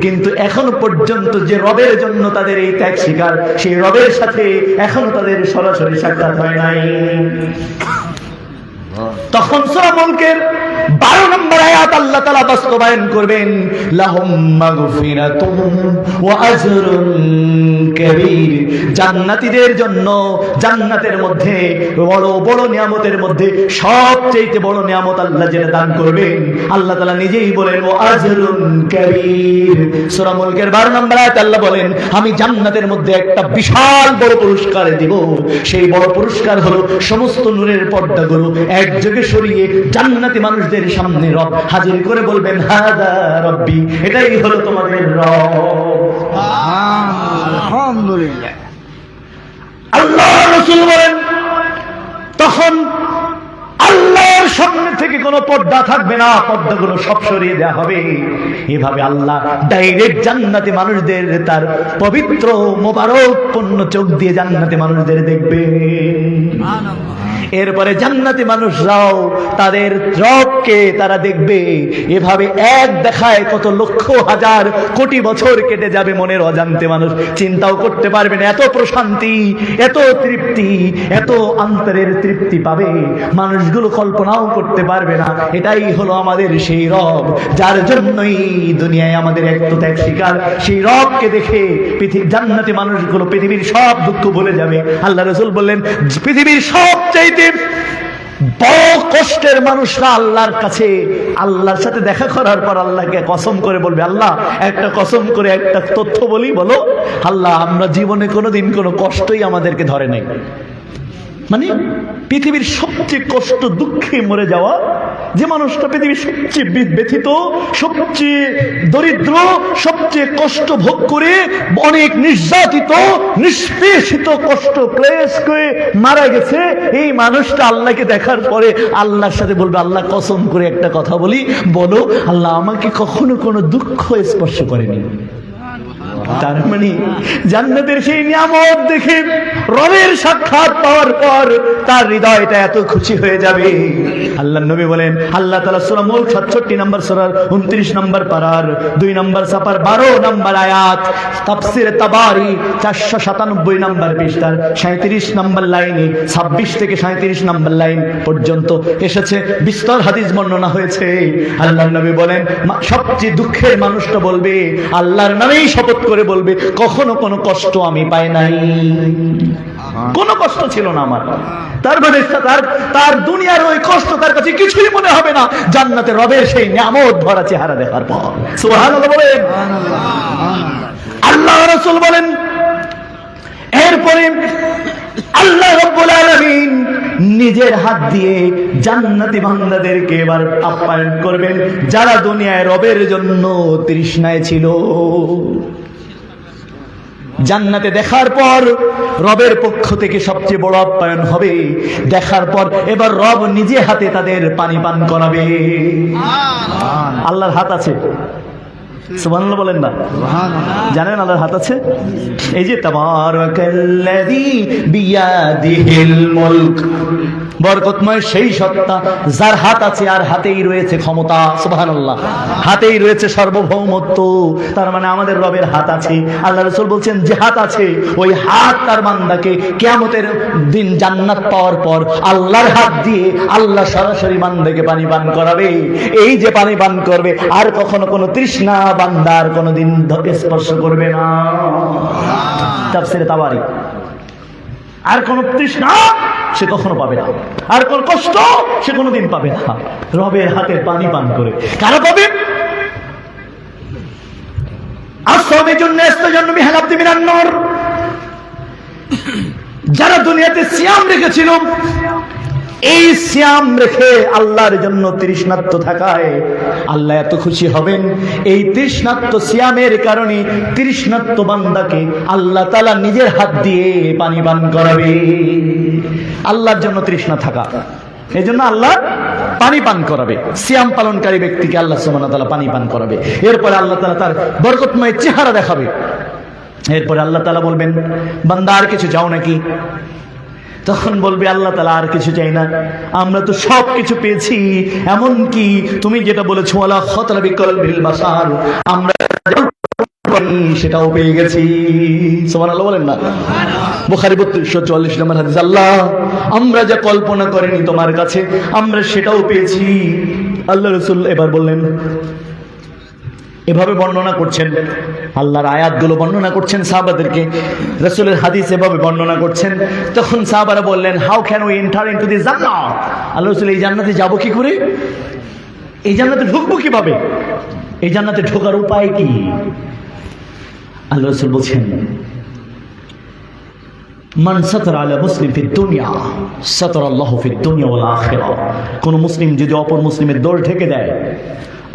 কিন্তু এখনো পর্যন্ত যে রবের জন্য তাদের এই ত্যাগ স্বীকার, সেই রবের সাথে এখনো তাদের সরাসরি সাক্ষাৎ হয় নাই। তখন সূরা মুলকের 12 নম্বর আয়াত আল্লাহ তাআলা বাস্তবায়ন করবেন, লাহুম মাগফিরাতুন ওয়া আজরুন কাবীর। জান্নাতীদের জন্য জান্নাতের মধ্যে বড় বড় নিয়ামতের মধ্যে সবচেয়ে বড় নিয়ামত আল্লাহ যেটা দান করবেন, আল্লাহ তাআলা নিজেই বলেন ওয়া আজরুন কাবীর। সূরা মুলকের 12 নম্বর আয়াত আল্লাহ বলেন, আমি জান্নাতের মধ্যে একটা বিশাল বড় পুরস্কার দিব। সেই বড় পুরস্কার হলো সমস্ত নূরের পর্দাগুলো একযোগে সরিয়ে জান্নাতি মানুষদের সামনে রব হাজির করে বলবেন, হাদা রব্বি, এটাই হলো তোমাদের রব। আলহামদুলিল্লাহ। আল্লাহ রাসূল বলেন তখন আল্লাহর সামনে থেকে কোনো পর্দা থাকবে না, পর্দাগুলো সব সরিয়ে দেওয়া হবে। এভাবে আল্লাহ ডাইরেক্ট জান্নাতি মানুষদের তার পবিত্র মোবারক পূর্ণ চোখ দিয়ে জান্নাতি মানুষদের দেখবে। এরপরে জান্নাতি মানুষরাও তাদের রবকে তারা দেখবে। এভাবে এক দেখায় কত লক্ষ হাজার কোটি বছর কেটে যাবে, মনের অজান্তে মানুষ চিন্তাও করতে পারবে না। এত প্রশান্তি, এত তৃপ্তি, এত অন্তরের তৃপ্তি পাবে মানুষগুলো কল্পনাও করতে পারবে না। এটাই হলো আমাদের সেই রব, যার জন্যই দুনিয়ায় আমাদের একটু ত্যাগ স্বীকার। সেই রবকে দেখে জান্নাতি মানুষগুলো পৃথিবীর সব দুঃখ ভুলে যাবে। আল্লাহ রাসূল বললেন, পৃথিবীর সবচাইতে বড় কষ্টের মানুষরা আল্লাহর কাছে আল্লাহর সাথে দেখা করার পর আল্লাহকে কসম করে বলবে, আল্লাহ একটা কসম করে একটা তথ্য বলি, বলো। আল্লাহ আমরা জীবনে কোনোদিন কোনো কষ্টই আমাদেরকে ধরে নাই। মানে পৃথিবীর সবচেয়ে কষ্ট দুঃখে মরে যাওয়া, যে মানুষটা পৃথিবীর সবচেয়ে ব্যথিত, সবচেয়ে দরিদ্র, সবচেয়ে কষ্ট ভোগ করে অনেক নির্যাতিত, নিষ্পেষিত, কষ্ট ক্লেশ করে মারা গেছে, এই মানুষটা আল্লাহকে দেখার পরে আল্লাহর সাথে বলবে, আল্লাহ কসম করে একটা কথা বলি, বলো আল্লাহ আমাকে কখনো কোনো দুঃখ স্পর্শ করেনি। তার মানে জান্নাতের সেই নিয়ামত দেখে রবের সাক্ষাৎ পাওয়ার পর তার হৃদয়টা এত খুশি হয়ে যাবে। আল্লাহর নবী বলেন, আল্লাহ তাআলা সূরা মুলক 67 নম্বর সূরার 29 নম্বর পারার 2 নম্বর সাপার 12 নম্বর আয়াত, তাফসীর তাবারি 497 নম্বর পৃষ্ঠার 37 নম্বর লাইনে 26 থেকে 37 নম্বর লাইন পর্যন্ত এসেছে, বিস্তর হাদিস বর্ণনা হয়েছে। আল্লাহর নবী বলেন, সবচেয়ে দুঃখের মানুষটা বলবে, আল্লাহর নামেই শপথ করে বলবে, কখনো কোনো কষ্ট আমি পাই নাই, কোনো কষ্ট ছিল না আমার। তার মানে তার দুনিয়ার ওই কষ্ট তার কাছে কিছুই মনে হবে না জান্নাতে রবের সেই নিয়ামত ভরা চেহারা দেখার পর। সুবহানাল্লাহ বলেন। আল্লাহ রাসূল বলেন, এরপরে আল্লাহ রাব্বুল আলামিন নিজের হাত দিয়ে জান্নাতি বান্দাদেরকে এবার আপ্যায়ন করবেন, যারা দুনিয়ায় রবের জন্য তৃষ্ণায় ছিল। জান্নাতে দেখার পর রবের পক্ষ থেকে সবচেয়ে বড় আপ্যায়ন হবে। দেখার পর এবার রব নিজে হাতে তাদের পানি পান করাবে। আল্লাহর হাত আছে, সুবহানাল্লাহ বলেন না? জানেন আল্লাহর হাত আছে? এই যে তাবারাকাল্লাযী বিয়াদিহিল মুলক, বরকতময় সেই সত্তা যার হাত আছে আর হাতেই রয়েছে ক্ষমতা। সুবহানাল্লাহ, হাতেই রয়েছে সার্বভৌমত্ব। তার মানে আমাদের রবের হাত আছে। আল্লাহ রাসূল বলছেন, যে হাত আছে ওই হাত তার বান্দাকে কিয়ামতের দিন জান্নাত পাওয়ার পর আল্লাহর হাত দিয়ে আল্লাহ সরাসরি বান্দাকে পানি পান করাবে। এই যে পানি পান করবে, আর কখনো কোনো তৃষ্ণা বান্দার কোনোদিন স্পর্শ করবে না। তাফসীরে তাবারি, আর কোন তৃষ্ণা সে কখনো পাবে না, আর কোন কষ্ট সে কোনোদিন পাবে না রবের হাতের পানি পান করে। কারা পাবে? আসসামের জন্য জন্য মিহালাব্দি মিনান নূর, যারা দুনিয়াতে সিয়াম রেখেছিল, এই সিয়াম রেখে আল্লাহর জন্য তৃষ্ণার্ত থাকায় আল্লাহ এত খুশি হবেন। এই তৃষ্ণার্ত সিয়ামের কারণে তৃষ্ণার্ত বান্দাকে আল্লাহ তাআলা নিজের হাত দিয়ে পানি পান করাবে। আল্লাহর জন্য তৃষ্ণা থাকা, এই জন্য আল্লাহ পানি পান করাবে। সিয়াম পালনকারী ব্যক্তিকে আল্লাহ সুবহানাহু ওয়া তাআলা পানি পান করাবে। এরপরে আল্লাহ তাআলা তার বরকতময় চেহারা দেখাবে। এরপরে আল্লাহ তাআলা বলবেন, বান্দা আর কিছু চাও নাকি? তখন বলবে আল্লাহ তাআলা, আর কিছু চাই না, আমরা তো সব কিছু পেয়েছি, এমন কি তুমি যেটা বলেছো ওয়ালা খাতারা বিকলবিল বাসার, আমরা সেটাও পেয়ে গেছি। সুবহানাল্লাহ বলেন না? বুখারী 3244 নম্বর হাদিস, আল্লাহ আমরা যা কল্পনা করিনি তোমার কাছে আমরা সেটাও পেয়েছি। আল্লাহ রাসূল এবার বললেন, এভাবে বর্ণনা করছেন, আল্লাহর আয়াতগুলো বর্ণনা করছেন সাহাবাদেরকে, রাসূলের হাদিস এভাবে বর্ণনা করছেন। তখন সাহাবারা বললেন, how can we enter into this জান্নাহ? আল্লাহ রাসূল, এই জান্নাতে যাব কি করে? এই জান্নাতে ঢুকবো কিভাবে? এই জান্নাতে ঢোকার উপায় কি? আল্লাহ রাসূল বলছেন, মান সাতারা আলা মুসলিম ফিদ দুনিয়া সাতারাল্লাহু ফিদ দুনিয়া ওয়াল আখিরাহ। কোন মুসলিম যদি অপর মুসলিমের দোষ ঢেকে দেয়,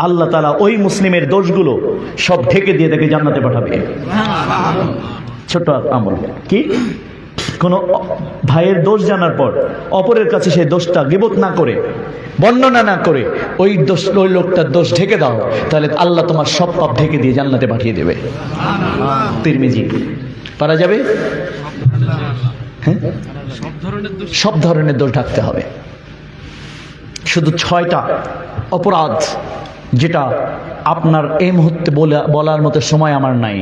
আল্লাহ তাআলা ওই মুসলিমের দোষগুলো সব ঢেকে দিয়ে তাকে জান্নাতে পাঠাবে। ছোট আমল কি? কোন ভাইয়ের দোষ জানার পর অপরের কাছে সেই দোষটা গীবত না করে, বর্ণনা না করে, ওই লোকটার দোষ ঢেকে দাও, তাহলে আল্লাহ তোমার সব পাপ ঢেকে দিয়ে জান্নাতে পাঠিয়ে দেবে। তিরমিজি। পারা যাবে? হ্যাঁ, সব ধরনের দোষ ঢাকতে হবে। শুধু 6টা অপরাধ যেটা আপনার এই মুহূর্তে বলার মতো সময় আমার নাই,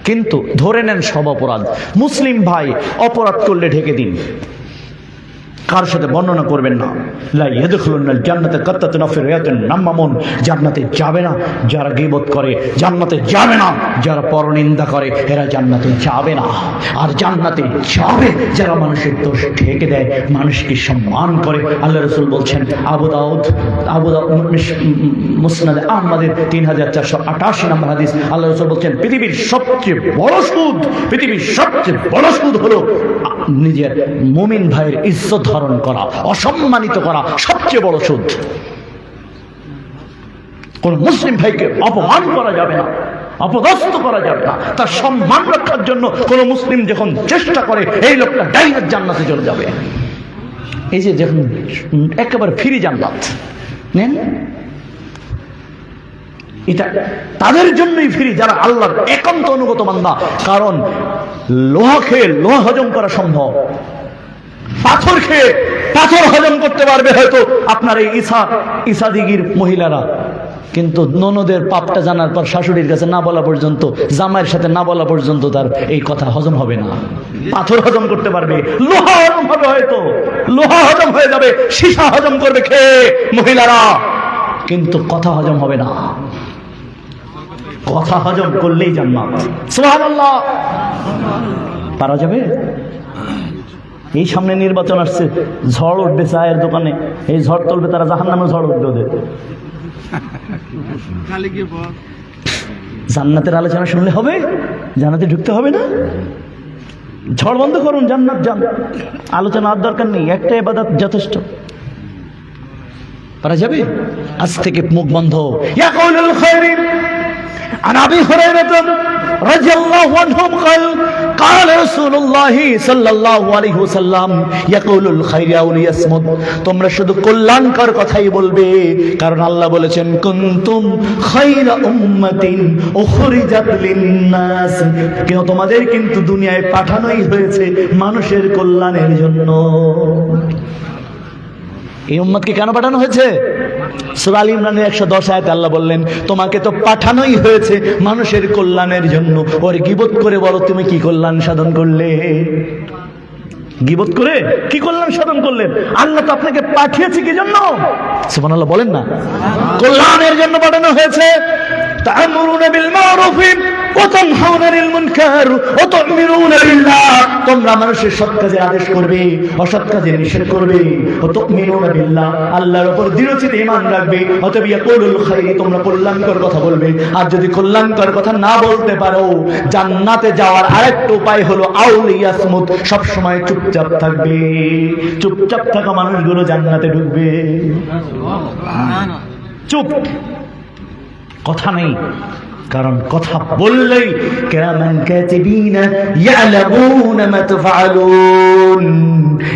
কিন্তু ধরে নেন সব অপরাধ। মুসলিম ভাই অপরাধ করলে ঢেকে দিন, কার সাথে বর্ণনা করবেন না। লা ইয়াদখুলুনাল জান্নাতা কাত্তাতুন ফি রিয়াতিন নামামুন, জান্নাতে যাবে না যারা গীবত করে, জান্নাতে যাবে না যারা পরনিন্দা করে, এরা জান্নাতে যাবে না। আর জান্নাতে যাবে যারা মানুষের দোষ ঢেকে দেয়, মানুষকে সম্মান করে। আল্লাহ রাসূল বলছেন, আবু দাউদ মুসনাদ আহমদের 3488 নম্বর হাদিস, আল্লাহ রাসূল বলছেন, পৃথিবীর সবচেয়ে বড় সুদ হলো নিজের মুমিন ভাইয়ের ইজ্জত ধারণ করা, অসম্মানিত করা সবচেয়ে বড় সুদ। কোন মুসলিম ভাইকে অপমান করা যাবে না, অপদস্থ করা যাবে না। তার সম্মান রক্ষার জন্য কোন মুসলিম যখন চেষ্টা করে, এই লোকটা ডাইরেক্ট জান্নাতে চলে যাবে। এই যে যখন একেবারে ফ্রি জান্নাত নেন, এটা তাদের জন্যই ফ্রি যারা আল্লাহর একান্ত অনুগত বান্দা। কারণ লোহা খেয়ে লোহা হজম করা সম্ভব, পাথর খেয়ে পাথর হজম করতে পারবে হয়তো আপনার এই ঈসা দিগির মহিলারা, কিন্তু ননদের পাপটা জানার পর শাশুড়ির কাছে না বলা পর্যন্ত, জামাইয়ের সাথে না বলা পর্যন্ত তার এই কথা হজম হবে না। পাথর হজম করতে পারবে, লোহা হজম হবে, হয়তো লোহা হজম হয়ে যাবে, সীসা হজম করবে খেয়ে মহিলারা, কিন্তু কথা হজম হবে না। কথা হজম করলেই জান্নাত। সুবহানাল্লাহ। পারা যাবে? এই সামনে নির্বাচন আসছে, ঝড় উঠবে চায়ের দোকানে, এই ঝড় তুলবে তারা, জাহান্নামে ঝড় উঠবে ওদের। জান্নাতের আলোচনা শুনলে হবে? জান্নাতে ঢুকতে হবে না? ঝড় বন্ধ করুন, জান্নাত যান, আলোচনা আর দরকার নেই, একটা ইবাদত যথেষ্ট। পারা যাবে? আজ থেকে মুখ বন্ধ। ইয়াকুলুল খায়রি عن أبي هريرة رضي الله عنه قال قال رسول الله صلى الله عليه وسلم يقول الخير أو ليصمت, তোমরা শুধু কল্যাণকর কথাই বলবে, কারণ আল্লাহ বলেছেন কুনতুম খায়রা উম্মাতিন উখরিজাত লিন-নাস, কেন তোমাদের কিন্তু দুনিয়ায় পাঠানোই হয়েছে মানুষের কল্যাণের জন্য। এই উম্মতকে কেন পাঠানো হয়েছে? সূরা আল ইমরানের 110 আয়াতে আল্লাহ বললেন তোমাকে তো পাঠানোই হয়েছে মানুষের কল্যাণের জন্য। ওর গীবত করে বলো তুমি কি কল্যাণ সাধন করলে? গীবত করে কি কল্যাণ সাধন করলেন? আল্লাহ তো আপনাকে পাঠিয়েছে কি জন্য? সুবহানাল্লাহ বলেন না, কল্যাণের জন্য পাঠানো হয়েছে। তা'মুরুনা বিল মা'রুফ ওয়া তানহাউনা আনিল মুনকার ওয়া তু'মিনুনা বিল্লাহ, তোমরা মানুষের সৎ কাজে আদেশ করবে, অসৎ কাজে নিষেধ করবে। ওয়া তু'মিনুনা বিল্লাহ, আল্লাহর উপর দৃঢ়চিত্তে ঈমান রাখবে। অতএব ইয়াকুলুল খায়র, তোমরা কল্যাণকর কথা বলবে। আর যদি কল্যাণকর কথা না বলতে পারো, জান্নাতে যাওয়ার আরেকটা উপায় হলো আউলিয়াসমুত, সব সময় চুপচাপ থাকবে। চুপচাপ থাকা মানুষগুলো জান্নাতে ঢুকবে। চুপ, কথা নেই, কারণ কথা বললেই কিরামান কাতিবিনা ইয়ালামুনা মা তাফআলুন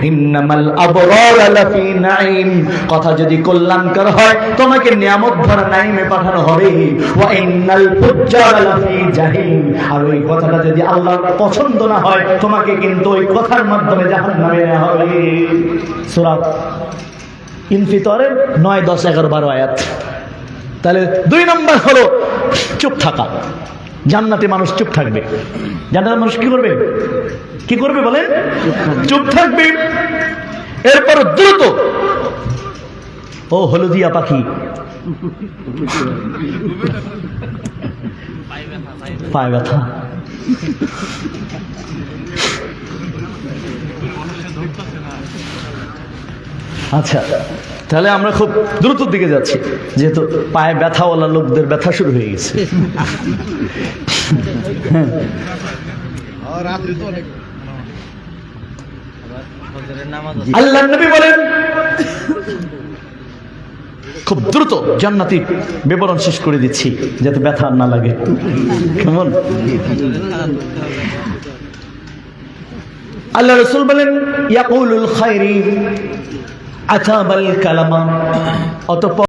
ইন্নামাল আবরার লাফি নাঈম, কথা যদি কল্যাণকর হয় তোমাকে নিয়ামত ভরা নাঈমে পাঠানো হবে। ওয়া ইন্নাল ফুজ্জারা লাফি জাহিম, আর ওই কথাটা যদি আল্লাহর পছন্দ না হয় তোমাকে কিন্তু ওই কথার মাধ্যমে জাহান্নামে নেওয়া হবে। সূরা ইনফিতরের 9, 10, 11, 12 আয়াত। তাহলে 2 নম্বর হলো চুপ থাকা। জান্নাতে মানুষ চুপ থাকবে। জান্নাতের মানুষ কি করবে? কি করবে বলেন? চুপ থাকবে। এরপর দ্রুত, ও হলদিয়া পাখি, পায়ে ব্যথা, আচ্ছা তাহলে আমরা খুব দ্রুতর দিকে যাচ্ছি, যেহেতু পায়ে ব্যথাওয়ালা লোকদের ব্যথা শুরু হয়ে গেছে। আল্লাহ নবী বলেন খুব দ্রুত জান্নাতি বিবরণ শেষ করে দিচ্ছি যাতে ব্যথা না লাগে। কেমন? আল্লাহ রাসূল বলেন ইয়াকুলুল খায়রি আতাবাল কালামা, অতঃপর